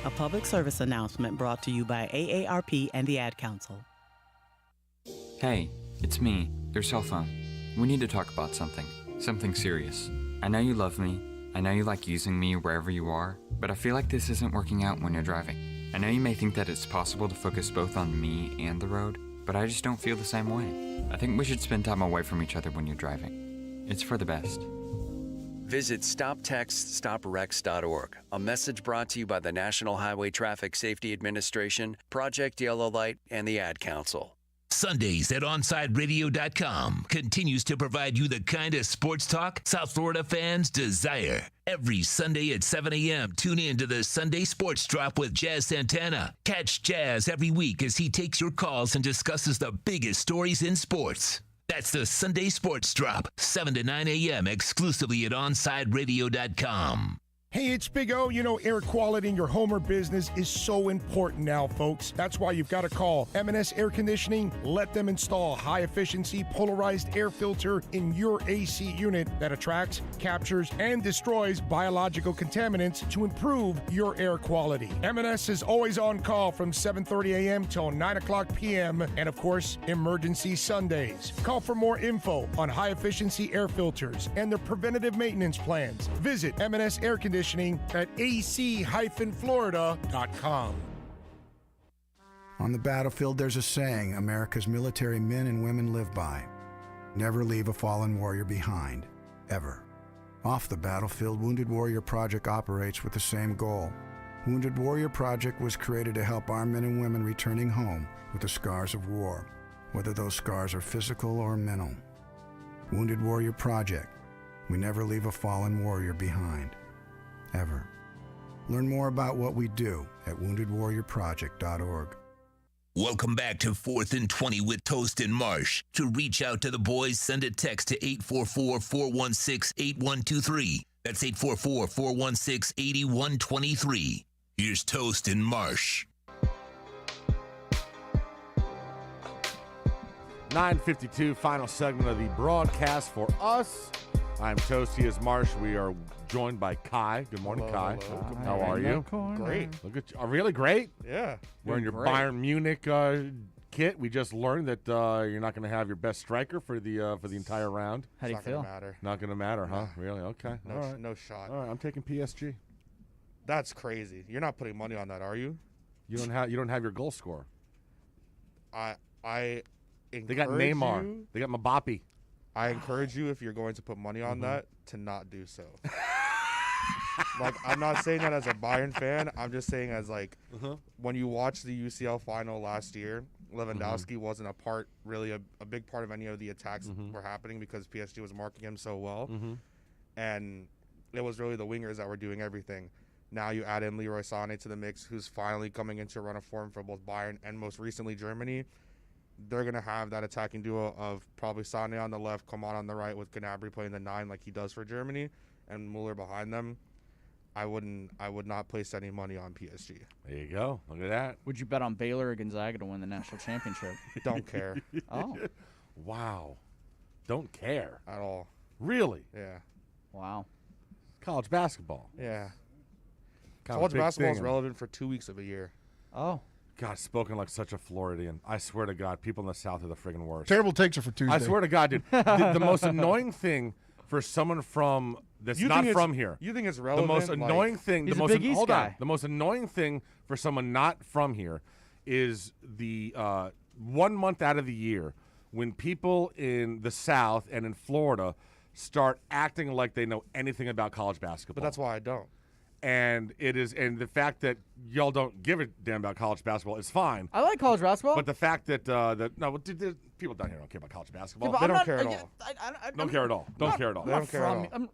[SPEAKER 10] A public service announcement brought to you by AARP and the Ad Council.
[SPEAKER 12] Hey, it's me, your cell phone. We need to talk about something serious. I know you love me. I know you like using me wherever you are, but I feel like this isn't working out when you're driving. I know you may think that it's possible to focus both on me and the road, but I just don't feel the same way. I think we should spend time away from each other when you're driving. It's for the best.
[SPEAKER 15] Visit StopTextStopWrecks.org, a message brought to you by the National Highway Traffic Safety Administration, Project Yellow Light, and the Ad Council.
[SPEAKER 2] Sundays at OnSideRadio.com continues to provide you the kind of sports talk South Florida fans desire. Every Sunday at 7 a.m., tune in to the Sunday Sports Drop with Jazz Santana. Catch Jazz every week as he takes your calls and discusses the biggest stories in sports. That's the Sunday Sports Drop, 7 to 9 a.m., exclusively at OnSideRadio.com.
[SPEAKER 17] Hey, it's Big O. You know, air quality in your home or business is so important now, folks. That's why you've got to call M&S Air Conditioning. Let them install high-efficiency polarized air filter in your AC unit that attracts, captures, and destroys biological contaminants to improve your air quality. M&S is always on call from 7:30 a.m. till 9 o'clock p.m. and, of course, emergency Sundays. Call for more info on high-efficiency air filters and their preventative maintenance plans. Visit M&S Air Conditioning at ac-florida.com.
[SPEAKER 20] On the battlefield, there's a saying America's military men and women live by. Never leave a fallen warrior behind, ever. Off the battlefield, Wounded Warrior Project operates with the same goal. Wounded Warrior Project was created to help our men and women returning home with the scars of war, whether those scars are physical or mental. Wounded Warrior Project. We never leave a fallen warrior behind. Ever. Learn more about what we do at woundedwarriorproject.org.
[SPEAKER 2] Welcome back to 4th and 20 with Toast and Marsh. To reach out to the boys, send a text to 844-416-8123. That's 844-416-8123. Here's Toast and Marsh.
[SPEAKER 30] 9:52, final segment of the broadcast for us. I'm Toast. He is Marsh. We are joined by Kai. Good morning, Kai.
[SPEAKER 21] Hello.
[SPEAKER 30] How are you?
[SPEAKER 21] Great.
[SPEAKER 30] Look at you. Oh, really great?
[SPEAKER 21] Yeah.
[SPEAKER 30] Wearing your
[SPEAKER 21] Great.
[SPEAKER 30] Bayern Munich kit. We just learned that you're not going to have your best striker for the entire round.
[SPEAKER 9] How do you feel?
[SPEAKER 30] Not going to matter, huh? Really? Okay.
[SPEAKER 21] No,
[SPEAKER 30] All right.
[SPEAKER 21] no shot.
[SPEAKER 30] All right. I'm taking PSG.
[SPEAKER 21] That's crazy. You're not putting money on that, are you?
[SPEAKER 30] You don't have your goal scorer.
[SPEAKER 21] I
[SPEAKER 30] They got
[SPEAKER 21] encourage
[SPEAKER 30] Neymar.
[SPEAKER 21] you-
[SPEAKER 30] They got Mbappe.
[SPEAKER 21] I encourage you, if you're going to put money on that, to not do so. Like, I'm not saying that as a Bayern fan. I'm just saying as, like, when you watch the UCL final last year, Lewandowski wasn't really a big part of any of the attacks that were happening because PSG was marking him so well. And it was really the wingers that were doing everything. Now you add in Leroy Sané to the mix, who's finally coming into a run of form for both Bayern and most recently Germany. They're going to have that attacking duo of probably Sané on the left, Coman on the right, with Gnabry playing the 9 like he does for Germany, and Muller behind them. I would not place any money on PSG.
[SPEAKER 30] There you go. Look at that.
[SPEAKER 9] Would you bet on Baylor or Gonzaga to win the national championship?
[SPEAKER 21] Don't care.
[SPEAKER 9] Oh.
[SPEAKER 30] Wow. Don't care.
[SPEAKER 21] At all.
[SPEAKER 30] Really?
[SPEAKER 21] Yeah.
[SPEAKER 9] Wow.
[SPEAKER 30] College basketball.
[SPEAKER 21] Yeah.
[SPEAKER 30] Kind of
[SPEAKER 21] College
[SPEAKER 30] a big
[SPEAKER 21] basketball is
[SPEAKER 30] thing.
[SPEAKER 21] relevant for 2 weeks of a year.
[SPEAKER 9] Oh.
[SPEAKER 30] God, spoken like such a Floridian. I swear to God, people in the South are the friggin' worst.
[SPEAKER 6] Terrible takes are for Tuesday.
[SPEAKER 30] I swear to God, dude. the most annoying thing for someone that's
[SPEAKER 21] You
[SPEAKER 30] not
[SPEAKER 21] think it's-
[SPEAKER 30] from here.
[SPEAKER 21] you think it's relevant?
[SPEAKER 30] The most annoying thing.
[SPEAKER 9] He's
[SPEAKER 30] the
[SPEAKER 9] a
[SPEAKER 30] most
[SPEAKER 9] Big East guy.
[SPEAKER 30] The most annoying thing for someone not from here is the 1 month out of the year when people in the South and in Florida start acting like they know anything about college basketball.
[SPEAKER 21] But that's why I don't.
[SPEAKER 30] And the fact that y'all don't give a damn about college basketball is fine.
[SPEAKER 9] I like college basketball.
[SPEAKER 30] But the fact that people down here don't care about college basketball.
[SPEAKER 9] Yeah,
[SPEAKER 30] they
[SPEAKER 9] I'm
[SPEAKER 30] don't
[SPEAKER 9] not-
[SPEAKER 30] care at
[SPEAKER 9] I-
[SPEAKER 30] all.
[SPEAKER 9] I-
[SPEAKER 30] Don't care at all. Don't care at all.
[SPEAKER 9] I'm not from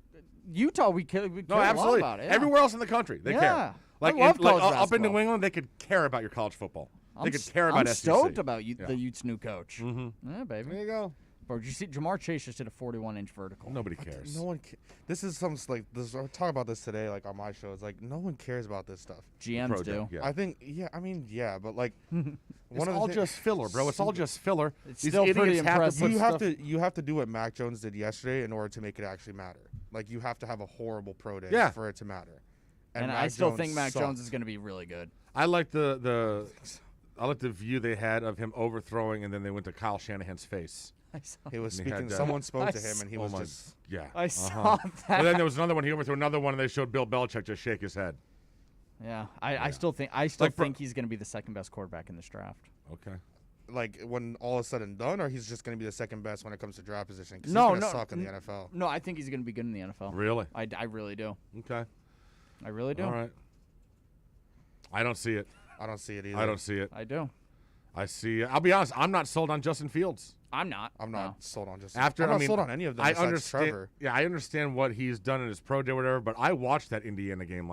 [SPEAKER 9] Utah. We care
[SPEAKER 30] No,
[SPEAKER 9] a lot
[SPEAKER 30] absolutely.
[SPEAKER 9] about it. Yeah.
[SPEAKER 30] Everywhere else in the country, they
[SPEAKER 9] Yeah.
[SPEAKER 30] care. Like,
[SPEAKER 9] I love college
[SPEAKER 30] up in
[SPEAKER 9] basketball.
[SPEAKER 30] New England, they could care about your college football. They
[SPEAKER 9] I'm
[SPEAKER 30] could care about
[SPEAKER 9] I'm
[SPEAKER 30] SEC.
[SPEAKER 9] stoked about
[SPEAKER 30] Yeah.
[SPEAKER 9] the Utes' new coach.
[SPEAKER 30] Mm-hmm.
[SPEAKER 9] Yeah, baby.
[SPEAKER 30] There you go.
[SPEAKER 9] Bro, did you see Jamar Chase just did a 41-inch vertical?
[SPEAKER 30] Nobody cares.
[SPEAKER 21] No one. This is some like this. I talk about this today, like on my show. It's like no one cares about this stuff.
[SPEAKER 9] GMs do.
[SPEAKER 21] I think. Yeah. I mean, yeah, but like,
[SPEAKER 30] It's all just filler, bro. It's all just filler.
[SPEAKER 9] It's
[SPEAKER 30] These
[SPEAKER 9] still pretty
[SPEAKER 30] idiots have to
[SPEAKER 9] impressive.
[SPEAKER 21] you have to. You have to do what Mac Jones did yesterday in order to make it actually matter. Like you have to have a horrible pro day
[SPEAKER 30] Yeah.
[SPEAKER 21] for it to matter.
[SPEAKER 9] And
[SPEAKER 21] Mac
[SPEAKER 9] I still
[SPEAKER 21] Jones
[SPEAKER 9] think Mac
[SPEAKER 21] sucked.
[SPEAKER 9] Jones is going to be really good.
[SPEAKER 30] I like the view they had of him overthrowing, and then they went to Kyle Shanahan's face.
[SPEAKER 9] I saw
[SPEAKER 21] He was
[SPEAKER 30] And he had
[SPEAKER 21] speaking.
[SPEAKER 30] that-
[SPEAKER 21] Someone spoke
[SPEAKER 9] I
[SPEAKER 21] to him, and he
[SPEAKER 30] Oh
[SPEAKER 21] was
[SPEAKER 30] my-
[SPEAKER 21] just.
[SPEAKER 30] yeah.
[SPEAKER 9] I saw that.
[SPEAKER 30] But then there was another one. He overthrew another one, and they showed Bill Belichick just shake his head.
[SPEAKER 9] Yeah, I still think he's going to be the second best quarterback in this draft.
[SPEAKER 30] Okay.
[SPEAKER 21] Like when all is said and done, or he's just going to be the second best when it comes to draft position? 'Cause
[SPEAKER 9] No,
[SPEAKER 21] he's
[SPEAKER 9] no,
[SPEAKER 21] gonna suck in the NFL.
[SPEAKER 9] No, I think he's going to be good in the NFL.
[SPEAKER 30] Really?
[SPEAKER 9] I really do.
[SPEAKER 30] Okay.
[SPEAKER 9] I really do.
[SPEAKER 30] All right. I don't see it.
[SPEAKER 21] I don't see it either.
[SPEAKER 30] I don't see it.
[SPEAKER 9] I do.
[SPEAKER 30] I see. I'll be honest. I'm not sold on Justin Fields.
[SPEAKER 9] I'm not.
[SPEAKER 21] I'm not sold on Justin.
[SPEAKER 30] After
[SPEAKER 21] I'm not
[SPEAKER 30] I mean,
[SPEAKER 21] sold on any of them.
[SPEAKER 30] I
[SPEAKER 21] besides
[SPEAKER 30] understand.
[SPEAKER 21] Trevor.
[SPEAKER 30] Yeah, I understand what he's done in his pro day, or whatever. But I watched that Indiana game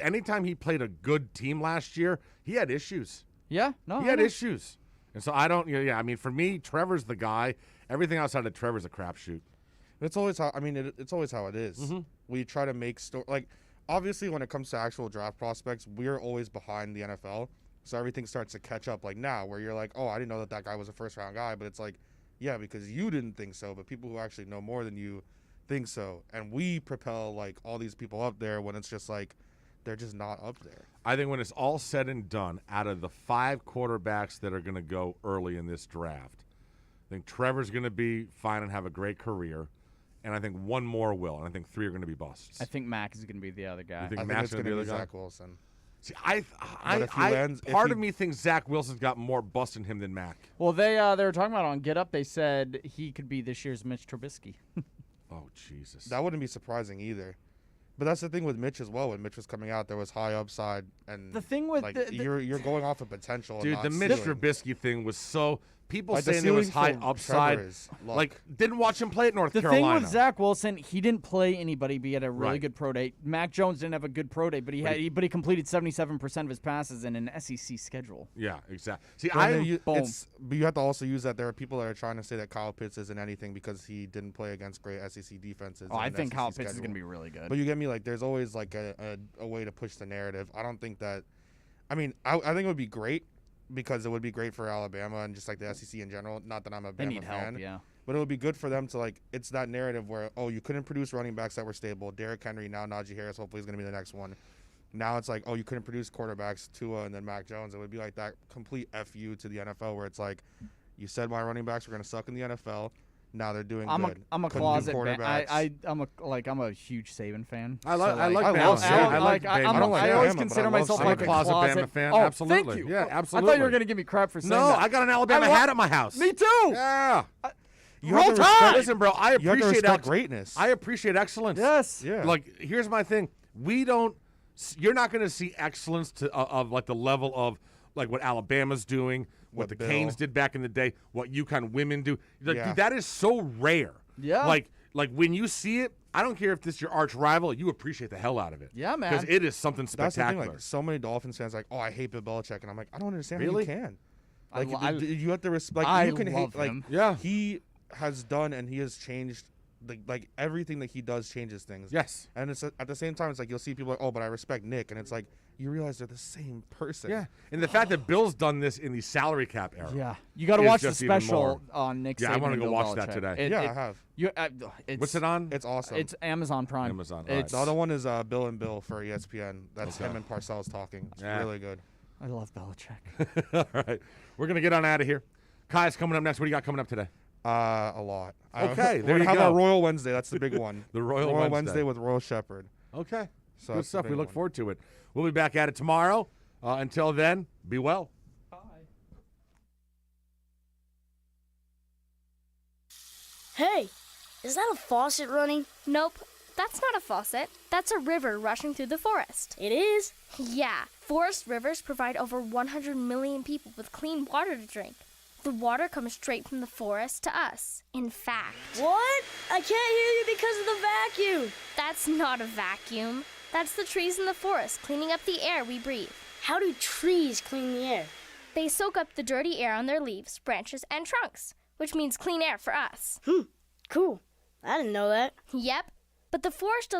[SPEAKER 30] anytime he played a good team last year, he had issues.
[SPEAKER 9] Yeah, no,
[SPEAKER 30] he
[SPEAKER 9] I
[SPEAKER 30] had
[SPEAKER 9] know.
[SPEAKER 30] issues, and so I don't. Yeah, I mean, for me, Trevor's the guy. Everything outside of Trevor's a crapshoot.
[SPEAKER 21] It's always how. I mean, it's always how it is.
[SPEAKER 30] Mhm.
[SPEAKER 21] We try to make like, obviously, when it comes to actual draft prospects, we're always behind the NFL. So everything starts to catch up. Like now, where you're like, oh, I didn't know that guy was a first round guy, but it's like, yeah, because you didn't think so, but people who actually know more than you think so, and we propel like all these people up there when it's just like they're just not up there.
[SPEAKER 30] I think when it's all said and done, out of the 5 quarterbacks that are going to go early in this draft, I think Trevor's going to be fine and have a great career, and I think one more will, and I think 3 are going to be busts.
[SPEAKER 9] I think Mac is going to be the other guy.
[SPEAKER 30] You think
[SPEAKER 21] I think
[SPEAKER 30] Mac's
[SPEAKER 21] it's
[SPEAKER 30] going
[SPEAKER 21] going
[SPEAKER 30] to
[SPEAKER 21] to
[SPEAKER 30] be
[SPEAKER 21] be
[SPEAKER 30] the other guy?
[SPEAKER 21] Zach Wilson.
[SPEAKER 30] See,
[SPEAKER 21] if
[SPEAKER 30] of me thinks Zach Wilson's got more bust in him than Mac.
[SPEAKER 9] Well, they were talking about on Get Up. They said he could be this year's Mitch Trubisky.
[SPEAKER 30] Oh Jesus,
[SPEAKER 21] That wouldn't be surprising either. But that's the thing with Mitch as well. When Mitch was coming out, there was high upside, and
[SPEAKER 9] The thing with
[SPEAKER 21] like
[SPEAKER 9] the-
[SPEAKER 21] you're going off of potential. and
[SPEAKER 30] dude,
[SPEAKER 21] not
[SPEAKER 30] the Mitch
[SPEAKER 21] ceiling.
[SPEAKER 30] Trubisky thing was so. People
[SPEAKER 21] Like, the
[SPEAKER 30] saying there was
[SPEAKER 21] ceiling
[SPEAKER 30] high
[SPEAKER 21] for
[SPEAKER 30] upside.
[SPEAKER 21] Trevor is low.
[SPEAKER 30] Like, didn't watch him play at North
[SPEAKER 9] The
[SPEAKER 30] Carolina.
[SPEAKER 9] thing with Zach Wilson, he didn't play anybody, but he had a really
[SPEAKER 30] Right.
[SPEAKER 9] good pro day. Mac Jones didn't have a good pro day, but he completed 77% of his passes in an SEC schedule.
[SPEAKER 30] Yeah, exactly. See,
[SPEAKER 21] But then
[SPEAKER 9] boom.
[SPEAKER 21] but you have to also use that there are people that are trying to say that Kyle Pitts isn't anything because he didn't play against great SEC defenses.
[SPEAKER 9] Oh, I
[SPEAKER 21] in an
[SPEAKER 9] think
[SPEAKER 21] SEC
[SPEAKER 9] Kyle Pitts is
[SPEAKER 21] schedule.
[SPEAKER 9] going to be really good.
[SPEAKER 21] But you get me, like, there's always like a way to push the narrative. I don't think that. I mean, I think it would be great because it would be great for Alabama and just like the SEC in general. Not that I'm a
[SPEAKER 9] They
[SPEAKER 21] Bama
[SPEAKER 9] need help,
[SPEAKER 21] fan,
[SPEAKER 9] yeah.
[SPEAKER 21] but it would be good for them to like. It's that narrative where you couldn't produce running backs that were stable. Derrick Henry, now Najee Harris, hopefully is going to be the next one. Now it's like, you couldn't produce quarterbacks, Tua and then Mac Jones. It would be like that complete FU to the NFL where it's like, you said my running backs were going to suck in the NFL. Now they're doing
[SPEAKER 9] I'm
[SPEAKER 21] good.
[SPEAKER 9] a
[SPEAKER 21] Couldn't do
[SPEAKER 9] closet.
[SPEAKER 21] quarterbacks.
[SPEAKER 9] I'm a huge Saban fan.
[SPEAKER 30] I like
[SPEAKER 9] So,
[SPEAKER 30] I like
[SPEAKER 21] I
[SPEAKER 30] Bama.
[SPEAKER 21] love
[SPEAKER 30] Yeah,
[SPEAKER 21] Saban.
[SPEAKER 30] I like Bama.
[SPEAKER 9] I always
[SPEAKER 21] Bama,
[SPEAKER 9] consider
[SPEAKER 21] but I love
[SPEAKER 9] myself
[SPEAKER 21] Saban.
[SPEAKER 9] like a
[SPEAKER 30] closet
[SPEAKER 9] closet
[SPEAKER 30] Bama fan.
[SPEAKER 9] Oh,
[SPEAKER 30] Absolutely.
[SPEAKER 9] thank you.
[SPEAKER 30] Yeah,
[SPEAKER 9] I
[SPEAKER 30] absolutely.
[SPEAKER 9] thought you were going to give me crap for saying
[SPEAKER 30] No,
[SPEAKER 9] that.
[SPEAKER 30] I got an Alabama hat at my house.
[SPEAKER 9] Me too.
[SPEAKER 30] Yeah.
[SPEAKER 21] You
[SPEAKER 30] Roll
[SPEAKER 21] have to respect-
[SPEAKER 30] Tide. Listen, bro, I
[SPEAKER 21] You have to
[SPEAKER 30] appreciate
[SPEAKER 21] respect greatness.
[SPEAKER 30] I appreciate excellence.
[SPEAKER 9] Yes.
[SPEAKER 21] Yeah.
[SPEAKER 30] Like, here's my thing. You're not going to see excellence of like the level of like what Alabama's doing, what the
[SPEAKER 21] Bill.
[SPEAKER 30] Canes did back in the day, what UConn women do. Like,
[SPEAKER 21] Yeah.
[SPEAKER 30] dude, that is so rare.
[SPEAKER 9] Yeah.
[SPEAKER 30] Like when you see it, I don't care if this is your arch rival, you appreciate the hell out of it.
[SPEAKER 9] Yeah, man.
[SPEAKER 30] Because it is something
[SPEAKER 21] That's the
[SPEAKER 30] spectacular.
[SPEAKER 21] thing. Like, so many Dolphins fans like, I hate Bill Belichick, and I'm like, I don't understand
[SPEAKER 30] Really?
[SPEAKER 21] how you can.
[SPEAKER 9] I
[SPEAKER 21] Like,
[SPEAKER 9] lo-
[SPEAKER 21] you have to respect.
[SPEAKER 9] I
[SPEAKER 21] You can
[SPEAKER 9] love
[SPEAKER 21] hate. Like,
[SPEAKER 9] him.
[SPEAKER 30] Yeah.
[SPEAKER 21] he has done and he has changed. Like everything that he does changes things.
[SPEAKER 30] Yes.
[SPEAKER 21] And it's at the same time, it's like you'll see people like, but I respect Nick, and it's like you realize they're the same person.
[SPEAKER 30] Yeah. And the fact that Bill's done this in the salary cap era.
[SPEAKER 9] Yeah, you got to
[SPEAKER 30] is
[SPEAKER 9] watch the
[SPEAKER 30] just even
[SPEAKER 9] special
[SPEAKER 30] more.
[SPEAKER 9] on Nick Saban.
[SPEAKER 30] Yeah, I want to
[SPEAKER 9] and
[SPEAKER 30] go
[SPEAKER 9] Bill
[SPEAKER 30] watch that
[SPEAKER 9] Belichick.
[SPEAKER 30] today.
[SPEAKER 21] I have.
[SPEAKER 30] What's it on?
[SPEAKER 21] It's awesome.
[SPEAKER 9] It's Amazon Prime.
[SPEAKER 30] Amazon. All right.
[SPEAKER 9] It's,
[SPEAKER 21] The other one is Bill and Bill for ESPN. That's
[SPEAKER 30] Okay.
[SPEAKER 21] him and Parcells talking. It's
[SPEAKER 30] Yeah.
[SPEAKER 21] really good.
[SPEAKER 9] I love Belichick.
[SPEAKER 30] All right. We're going to get on out of here. Kai's coming up next. What do you got coming up today?
[SPEAKER 21] A lot.
[SPEAKER 30] Okay,
[SPEAKER 21] We're
[SPEAKER 30] there you
[SPEAKER 21] gonna have
[SPEAKER 30] go.
[SPEAKER 21] our Royal Wednesday. That's the big one.
[SPEAKER 30] The Royal
[SPEAKER 21] Wednesday
[SPEAKER 30] Wednesday.
[SPEAKER 21] with Royal Shepherd.
[SPEAKER 30] Okay.
[SPEAKER 21] So
[SPEAKER 30] Good
[SPEAKER 21] that's the
[SPEAKER 30] stuff. We
[SPEAKER 21] big
[SPEAKER 30] look
[SPEAKER 21] one.
[SPEAKER 30] forward to it. We'll be back at it tomorrow. Until then, be well.
[SPEAKER 7] Hey, is that a faucet running?
[SPEAKER 11] Nope, that's not a faucet. That's a river rushing through the forest.
[SPEAKER 7] It is?
[SPEAKER 11] Yeah, forest rivers provide over 100 million people with clean water to drink. The water comes straight from the forest to us. In fact...
[SPEAKER 7] What? I can't hear you because of the vacuum.
[SPEAKER 11] That's not a vacuum. That's the trees in the forest cleaning up the air we breathe.
[SPEAKER 7] How do trees clean the air?
[SPEAKER 11] They soak up the dirty air on their leaves, branches, and trunks, which means clean air for us.
[SPEAKER 7] Cool. I didn't know that.
[SPEAKER 11] Yep, but the forest does